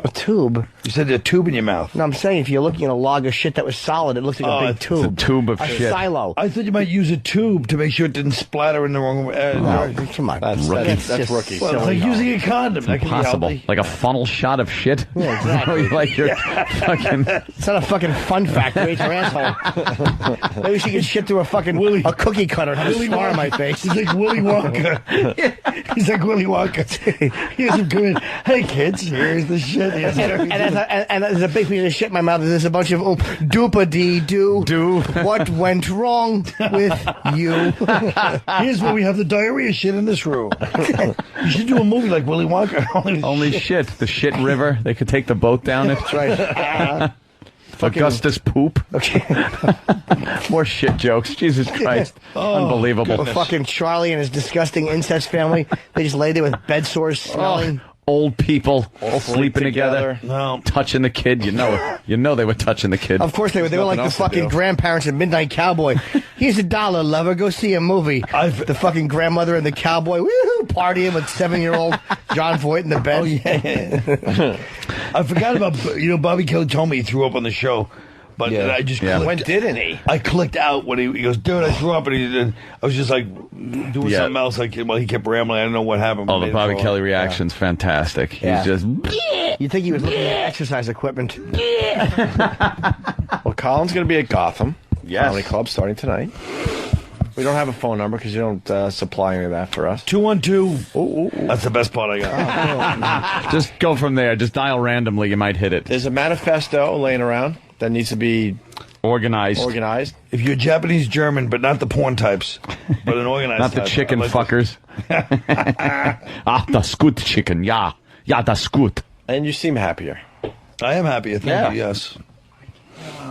A tube? You said a tube in your mouth. No, I'm saying if you're looking at a log of shit that was solid, it looks like a big tube. It's a tube of a shit. silo. I thought you might use a tube to make sure it didn't splatter in the wrong way. No, come on. That's rookie. Well, it's like using a condom. That can be Impossible. healthy. Like a funnel shot of shit. Yeah, exactly. Like your fucking... It's not a fucking fun fact. Raise your asshole. Maybe she can shit through a cookie cutter and have a scar on my face. He's like Willy Wonka. He's like Willy Wonka. Here's some good. Hey kids, here's the shit. And there's a big piece of shit in my mouth. There's a bunch of doopa-dee-doo. What went wrong with you? Here's where we have the diarrhea shit in this room. You should do a movie like Willy Wonka. Only shit. The shit river. They could take the boat down it. That's right. Augustus poop. Okay. More shit jokes. Jesus Christ. Unbelievable. Well, fucking Charlie and his disgusting incest family. They just lay there with bed sores smelling. Old people all sleeping together. No. Touching the kid. You know they were touching the kid. Of course they were. They were like the fucking grandparents in Midnight Cowboy. Here's $1, lover. Go see a movie. The fucking grandmother and the cowboy woo, partying with 7-year-old John Voight in the bed. Oh, yeah. I forgot about, Bobby Kelly told me he threw up on the show. But I just clicked. When didn't he? I clicked out when he goes, dude, I threw up, and I was just like doing something else. He kept rambling. I don't know what happened. Oh, the Bobby Kelly reaction's fantastic. Yeah. He's just... You think he was looking at exercise equipment? Well, Colin's going to be at Gotham Comedy Club starting tonight. We don't have a phone number because you don't supply any of that for us. 212. That's the best part I got. Just go from there. Just dial randomly. You might hit it. There's a manifesto laying around that needs to be organized. If you're Japanese German, but not the porn types, but an organized not the type. chicken fuckers. Das gut, chicken. Yeah, das gut. And you seem happier. I am happier. Thank you. Yes.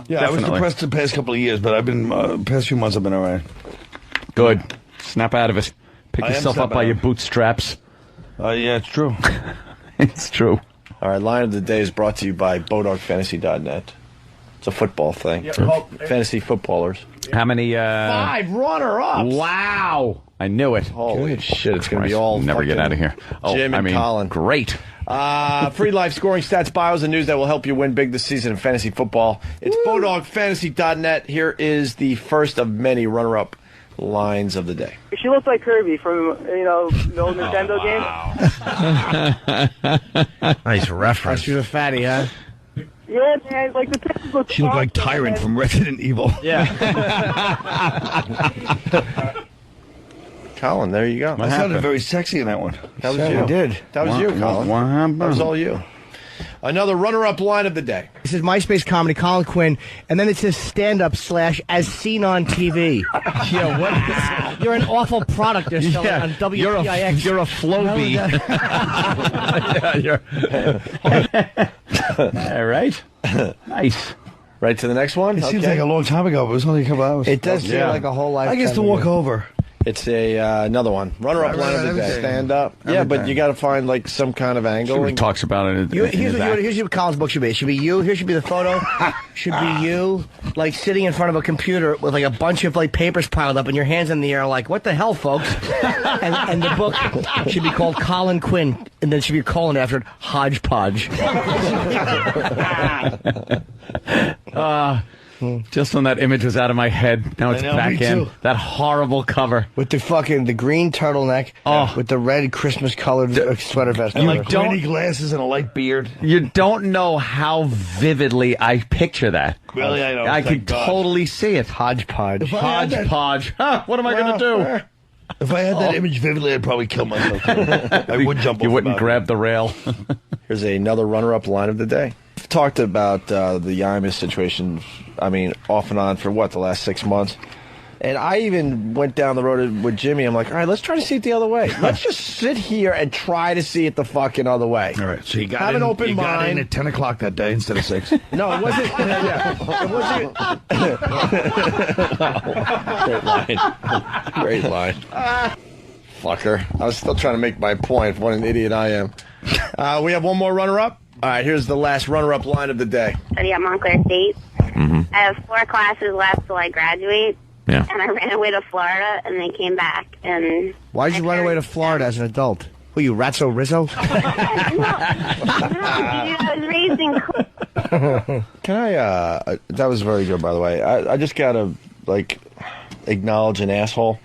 Yeah, I was depressed the past couple of years, but I've been past few months. I've been all right. Good. Snap out of it. Pick yourself up by your bootstraps. Yeah, it's true. It's true. All right, line of the day is brought to you by BodogFantasy.net. It's a football thing. Yep. Fantasy footballers. How many? 5 runner-ups. Wow. I knew it. Holy shit, it's going to be all never get out of here. Jim and Colin. Great. Free life scoring stats, bios, and news that will help you win big this season in fantasy football. It's BodogFantasy.net. Here is the first of many runner-up lines of the day. She looks like Kirby from, the old Nintendo game. Nice reference. She's a fatty, huh? Yeah, man, like the pictures look She looked like awesome, Tyrant man. from Resident Evil. Yeah. Colin, there you go. I sounded very sexy in that one. That was you. Did. That was you, Colin. That was all you. Another runner-up line of the day. It says MySpace comedy, Colin Quinn, and then it says stand-up / as seen on TV. Yeah, what? You're an awful product they're selling on WPIX. You're a Flowbee. All right. Nice. Right to the next one? It seems like a long time ago, but it was only a couple hours. It does seem like a whole lifetime. I guess to walk over. It's another one. Runner-up line of the day. Stand up. Yeah, but you got to find like some kind of angle. Somebody talks about it. Here's what Colin's book should be. It should be you. Here should be the photo. Should be you, like sitting in front of a computer with like a bunch of like papers piled up and your hands in the air, like what the hell, folks? and the book should be called Colin Quinn, and then should be a colon after it, Hodgepodge. Just when that image was out of my head, now it's back in. Too. That horrible cover with the green turtleneck, with the red Christmas colored sweater vest, and like pointy glasses and a light beard. You don't know how vividly I picture that. Really, I know. I could totally see it. Hodgepodge. Hodgepodge. What am I going to do? If I had that image vividly, I'd probably kill myself. I would jump. You wouldn't grab the rail. Here's another runner-up line of the day. We've talked about the Yamis situation, off and on for the last 6 months. And I even went down the road with Jimmy. I'm like, all right, let's try to see it the other way. Let's just sit here and try to see it the fucking other way. All right, so you got Have an open mind. Got in at 10 o'clock that day instead of 6. No, it wasn't. It wasn't. Great line. Fucker. I was still trying to make my point. What an idiot I am. We have one more runner-up. All right, here's the last runner-up line of the day. Study at Montclair State. I have 4 classes left till I graduate. Yeah. And I ran away to Florida, and they came back. And why'd you run away to Florida as an adult? Who you, Ratso Rizzo? No, I was raising. Can I, that was very good, by the way. I just gotta, like, acknowledge an asshole.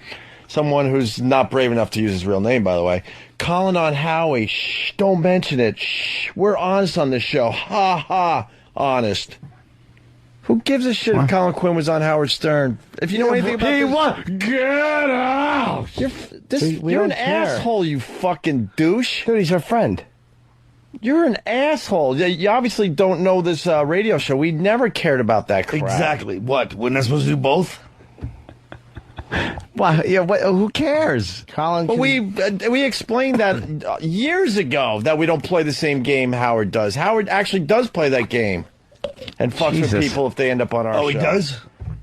Someone who's not brave enough to use his real name, by the way. Colin on Howie. Shh, don't mention it. Shh, we're honest on this show. Ha ha, honest. Who gives a shit if Colin Quinn was on Howard Stern? If you know anything about this... Get out! You're an asshole, you fucking douche. Dude, he's our friend. You're an asshole. You obviously don't know this radio show. We never cared about that crap. Exactly. What? We're not supposed to do both? Well, yeah, who cares? Colin. But we explained that years ago that we don't play the same game Howard does. Howard actually does play that game and fucks with people if they end up on our show. Oh, he does?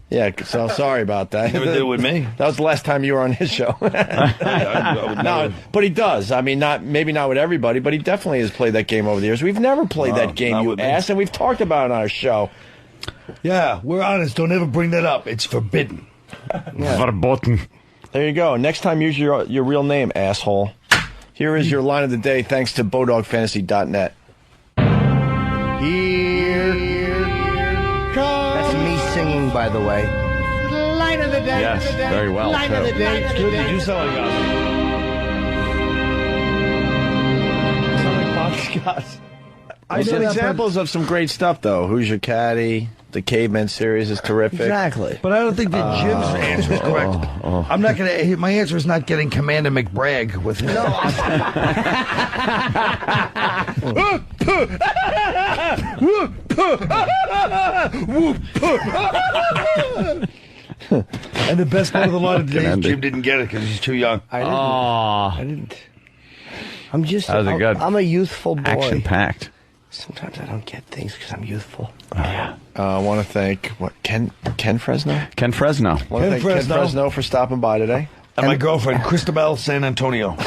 Yeah, so sorry about that. Never did it with me. That was the last time you were on his show. No, but he does. I mean, maybe not with everybody, but he definitely has played that game over the years. We've never played that game, you ass, and we've talked about it on our show. Yeah, we're honest. Don't ever bring that up. It's forbidden. Verboten. There you go. Next time, use your real name, asshole. Here is your line of the day, thanks to BowDogFantasy.net. Here comes. That's me singing, by the way. Line of the day. Yes, very well. Line of the day. It's good. You sound like us. I some examples of some great stuff, though. Who's Your Caddy? The Caveman series is terrific. Exactly. But I don't think that Jim's answer is correct. I'm not going to. My answer is not getting Commander McBragg with him. No. And the best part of the line of the day is Jim didn't get it because he's too young. I didn't. I'm just. That was good. I'm a youthful boy. Action packed. Sometimes I don't get things because I'm youthful. Yeah. I want to thank Ken Fresno. Ken Fresno. Ken Fresno for stopping by today. And my girlfriend, Cristobal San Antonio.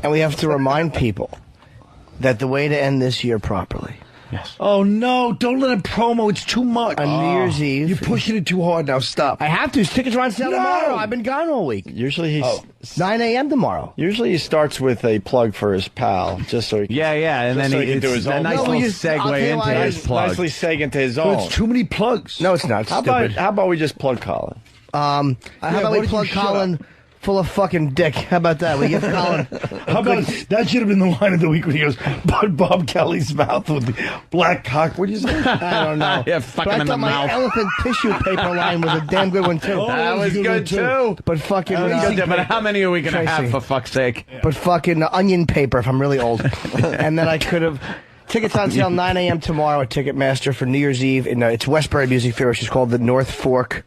And we have to remind people that the way to end this year properly. Yes. Oh, no. Don't let him promo. It's too much. On New Year's Eve. You're pushing it too hard now. Stop. I have to. Tickets are on sale tomorrow. I've been gone all week. Usually he's 9 a.m. tomorrow. Usually he starts with a plug for his pal, just so he can, and then he can do his own. A nice little segue into his plug. Nicely seg into his own. It's too many plugs. No, it's not. It's how about we just plug Colin? How about we plug Colin full of fucking dick? How about that? We give Colin. How about that? Should have been the line of the week when he goes, Bob Kelly's mouth with the black cock. What do you say? I don't know. Yeah, fuck him in the thought my mouth. elephant tissue paper line was a damn good one too. That was good too. But fucking. But how many are we going to have, Tracy. for fuck's sake? But fucking onion paper if I'm really old. And then I could have. Tickets on sale 9 a.m. tomorrow at Ticketmaster for New Year's Eve. It's Westbury Music Fair, which is called the North Fork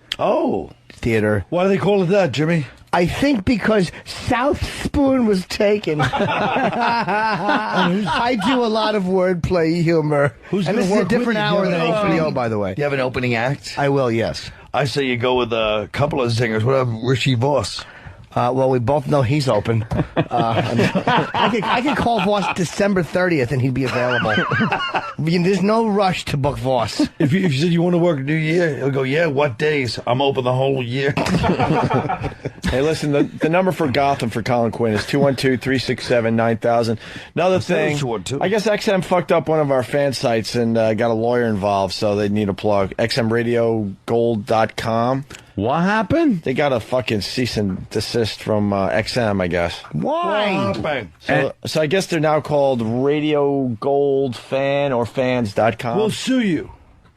Theater. Why do they call it that, Jimmy? I think because South Spoon was taken. I do a lot of wordplay humor. Who's and gonna this is a work with different you? hour than HBO, by the way. You have an opening act? I will, yes. I say you go with a couple of singers. What about Richie Voss? Well, we both know he's open. I could call Voss December 30th and he'd be available. There's no rush to book Voss. If you said you want to work New Year, he'll go, yeah, what days? I'm open the whole year. Hey, listen, the number for Gotham for Colin Quinn is 212-367-9000. Another thing, I guess XM fucked up one of our fan sites and got a lawyer involved, so they need a plug. XMRadioGold.com. What happened? They got a fucking cease and desist from XM, I guess. Why? So I guess they're now called Radio Gold Fan or Fans.com. We'll sue you.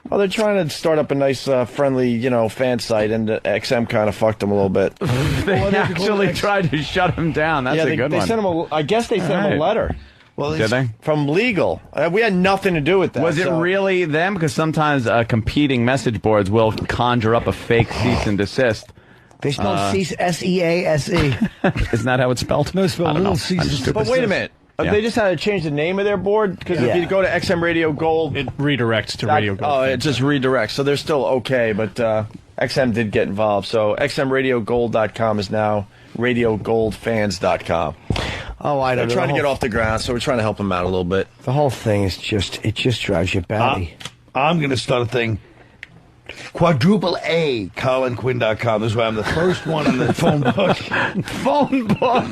Well, they're trying to start up a nice, friendly, fan site, and XM kind of fucked them a little bit. They actually tried to shut him down. That's a good they one. Sent him I guess they sent him a letter. Well, did they? From legal. We had nothing to do with that. Was it really them? Because sometimes competing message boards will conjure up a fake cease and desist. They spell cease, S-E-A-S-E. Isn't that how it's spelled? No, it's spelled little cease. But wait a minute. Yeah. They just had to change the name of their board? Because if you go to XM Radio Gold... It redirects to Radio Gold. Oh, it just redirects. So they're still okay, but XM did get involved. So XMRadioGold.com is now RadioGoldFans.com. Oh, I don't know. They're trying to get off the ground, so we're trying to help them out a little bit. The whole thing is just drives you batty. I'm going to start a thing. Quadruple A, ColinQuinn.com. This is why I'm the first one on the phone book. Phone book.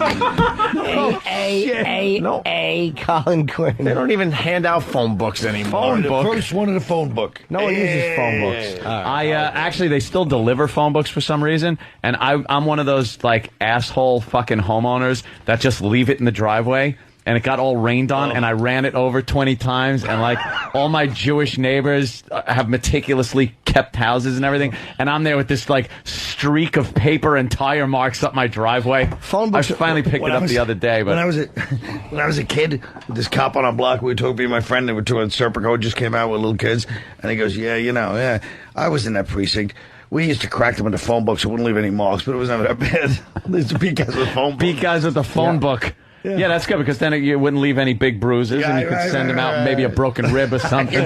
A, Colin Quinn. They don't even hand out phone books anymore. Phone book. The first one in the phone book. No one uses phone books. Actually, they still deliver phone books for some reason, and I'm one of those like asshole fucking homeowners that just leave it in the driveway. And it got all rained on, and I ran it over 20 times, and like all my Jewish neighbors have meticulously kept houses and everything, and I'm there with this like streak of paper and tire marks up my driveway. Phone books. I finally picked it up the other day, but when I was a kid, this cop on our block, we were talking to my friend, they were talking Serpico, just came out with little kids, and he goes, yeah, I was in that precinct. We used to crack them with the phone books, so it wouldn't leave any marks, but it was never that bad. They used to beat guys with the phone book. Beat guys with the phone book. Yeah, that's good, because then you wouldn't leave any big bruises, and you could send them out maybe a broken rib or something.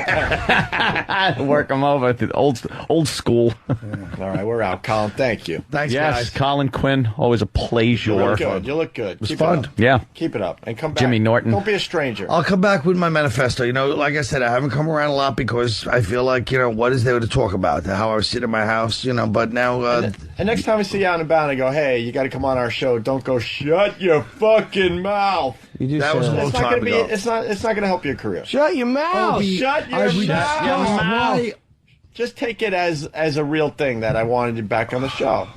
Work them over to old school. All right, we're out. Colin, thank you. Thanks, yes, guys. Colin Quinn, always a pleasure. You look good. You look good. It was Keep fun. It up. Yeah. Keep it up. And come back. Jimmy Norton. Don't be a stranger. I'll come back with my manifesto. Like I said, I haven't come around a lot because I feel like, what is there to talk about? How I was sitting in my house, but now... and next time we see you out and about, I go, hey, you got to come on our show. Don't go, shut your fucking mouth. That was a long time ago. It's not going to help your career. Shut your mouth. Shut your mouth. Just take it as a real thing that I wanted you back on the show.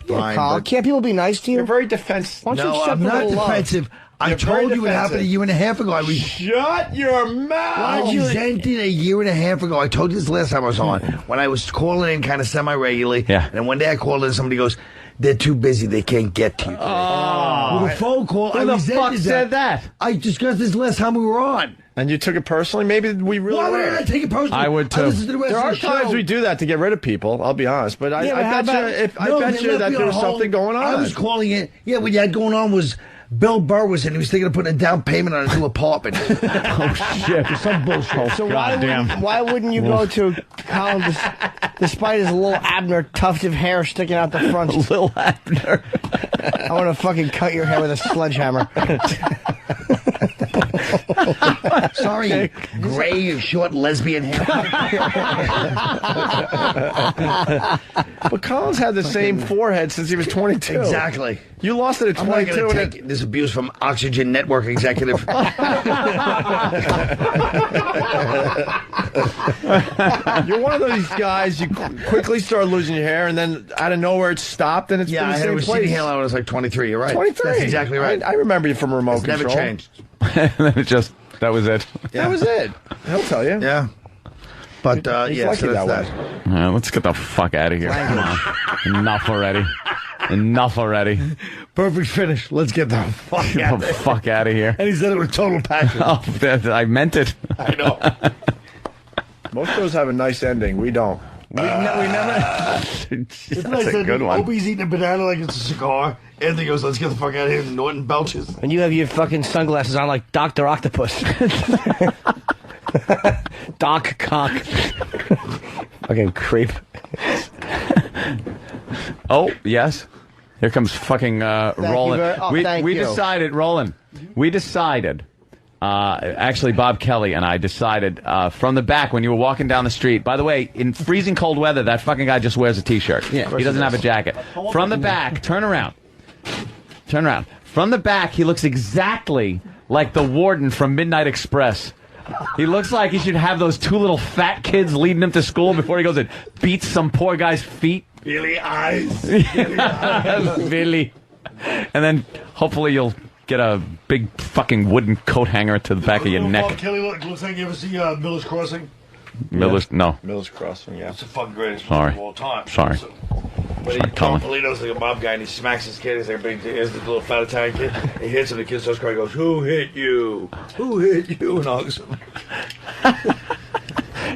Fine, Carl, can't people be nice to you? You're very defensive. No, I'm not defensive. I told you what happened a year and a half ago. Shut your mouth! I resented a year and a half ago. I told you this last time I was on. When I was calling in kind of semi-regularly. Yeah. And one day I called in and somebody goes, they're too busy. They can't get to you today. With a phone call, Who the fuck said that? I discussed this last time we were on. And you took it personally? Maybe we really Why would were. I take it personally? I would too. There are times we do that to get rid of people, I'll be honest. But I bet you that there was something going on. I was calling it. Yeah, what you had going on was Bill Burr was in. He was thinking of putting a down payment on a new apartment. Oh, shit. Some bullshit. So why wouldn't you go to Colin despite his little Abner tuft of hair sticking out the front? Little Abner. I want to fucking cut your hair with a sledgehammer. Sorry, gray, short, lesbian hair. But Colin's had the same forehead since he was 22. Exactly. You lost it at 22. I'm not going to take this abuse from Oxygen Network executive. You're one of those guys, you quickly start losing your hair, and then out of nowhere it stopped, and it's been the same was place. hair when I was like 23. You're right. 23. That's exactly right. I remember you from remote It's control. never changed. That was it. That was it. He'll tell you. Yeah. But, He's yeah, lucky so that that's way. that. All right, let's get the fuck out of here. Come on. Enough already. Enough already. Perfect finish. Let's get the fuck Get out the of fuck out of here. And he said it with total passion. Oh, I meant it. I know. Most shows have a nice ending. We don't. We never. That's a good one. Opie's eating a banana like it's a cigar. Anthony goes, let's get the fuck out of here. And Norton belches. And you have your fucking sunglasses on like Dr. Octopus. Doc Cock. Fucking creep. Oh, yes. Here comes fucking Roland. We decided, Roland, we decided, actually Bob Kelly and I decided from the back when you were walking down the street. By the way, in freezing cold weather, that fucking guy just wears a T-shirt. Yeah, he doesn't have a jacket. From the back, turn around. Turn around. From the back, he looks exactly like the warden from Midnight Express. He looks like he should have those two little fat kids leading him to school before he goes and beats some poor guy's feet. Billy Eyes. Billy. And then hopefully you'll get a big fucking wooden coat hanger to the back of your neck. Bob Kelly looks like you ever see Miller's Crossing? Miller's, no. Miller's Crossing, yeah. It's the fucking greatest Sorry. movie of all time. Sorry. But Tom Polito's like a mob guy, and he smacks his kid. He's like a big, here's the little fat Italian kid. He hits him, the kid starts crying, goes, "Who hit you? Who hit you?" And hugs him.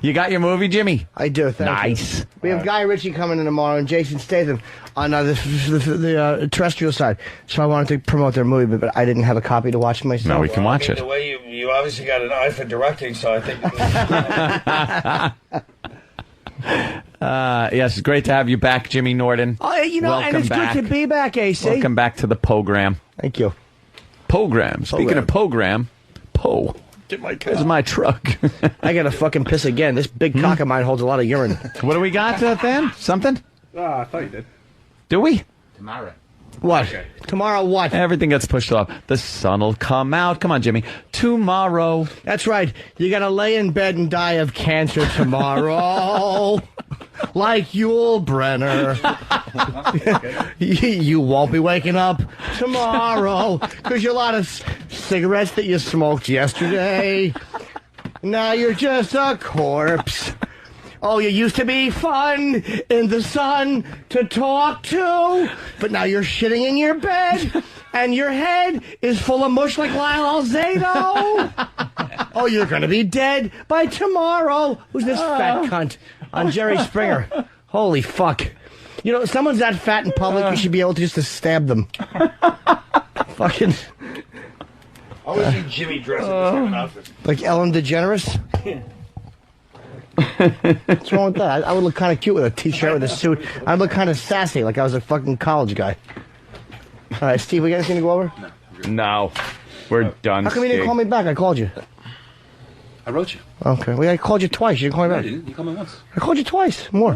You got your movie, Jimmy? I do, thank you. We have Guy Ritchie coming in tomorrow and Jason Statham on the terrestrial side. So I wanted to promote their movie, but I didn't have a copy to watch myself. No, we can watch it. The way you obviously got an eye for directing, so I think... Yes, it's great to have you back, Jimmy Norton. Oh, and it's good to be back, AC. Welcome back to the program. Thank you. Program. Speaking of program, Get my Where's my truck? I gotta fucking piss again. This big cock of mine holds a lot of urine. What do we got, Dan? Something? I thought you did. Do we? Tomorrow. What? Tomorrow what? Everything gets pushed off. The sun'll come out. Come on, Jimmy. Tomorrow. That's right. You gotta lay in bed and die of cancer tomorrow. Like Yul Brenner. You won't be waking up tomorrow because you're a lot of cigarettes that you smoked yesterday. Now you're just a corpse. Oh, you used to be fun in the sun to talk to, but now you're shitting in your bed, and your head is full of mush like Lyle Alzado. Oh, you're going to be dead by tomorrow. Who's this fat cunt on Jerry Springer? Holy fuck. You know, if someone's that fat in public, you should be able to just to stab them. Fucking... I always see Jimmy dressed in this kind of outfit. Like Ellen DeGeneres? What's wrong with that? I would look kind of cute with a t-shirt with a suit. I'd look kind of sassy, like I was a fucking college guy. All right, Steve, we got anything to go over? No. We're done, How come you didn't call me back? I called you. I wrote you. Okay. Well, I called you twice. You didn't call me No, back. you didn't. You called me once. I called you twice. More.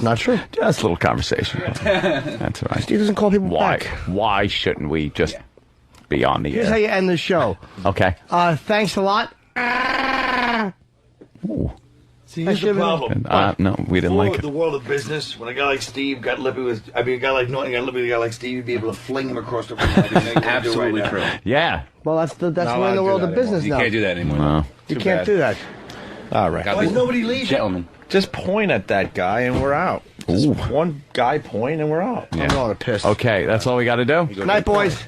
Not true. Just a little conversation. That's all right. Steve doesn't call people back. Why shouldn't we just be on the Here's how air? you end the show. Okay. Thanks a lot. See, here's the problem. No, we didn't Before like it. the world of business, when a guy like Steve got lippy with, a guy like Norton got lippy with a guy like Steve, you'd be able to fling him across the room. Absolutely true. Yeah. Well, that's we're in the world of business now. You can't do that anymore. No. You can't do that. All right. Why is nobody leaving? Gentlemen. Just point at that guy and we're out. Just one guy point and we're out. Yeah. I'm going to piss. Okay, that's all we got to do? Good night, boys.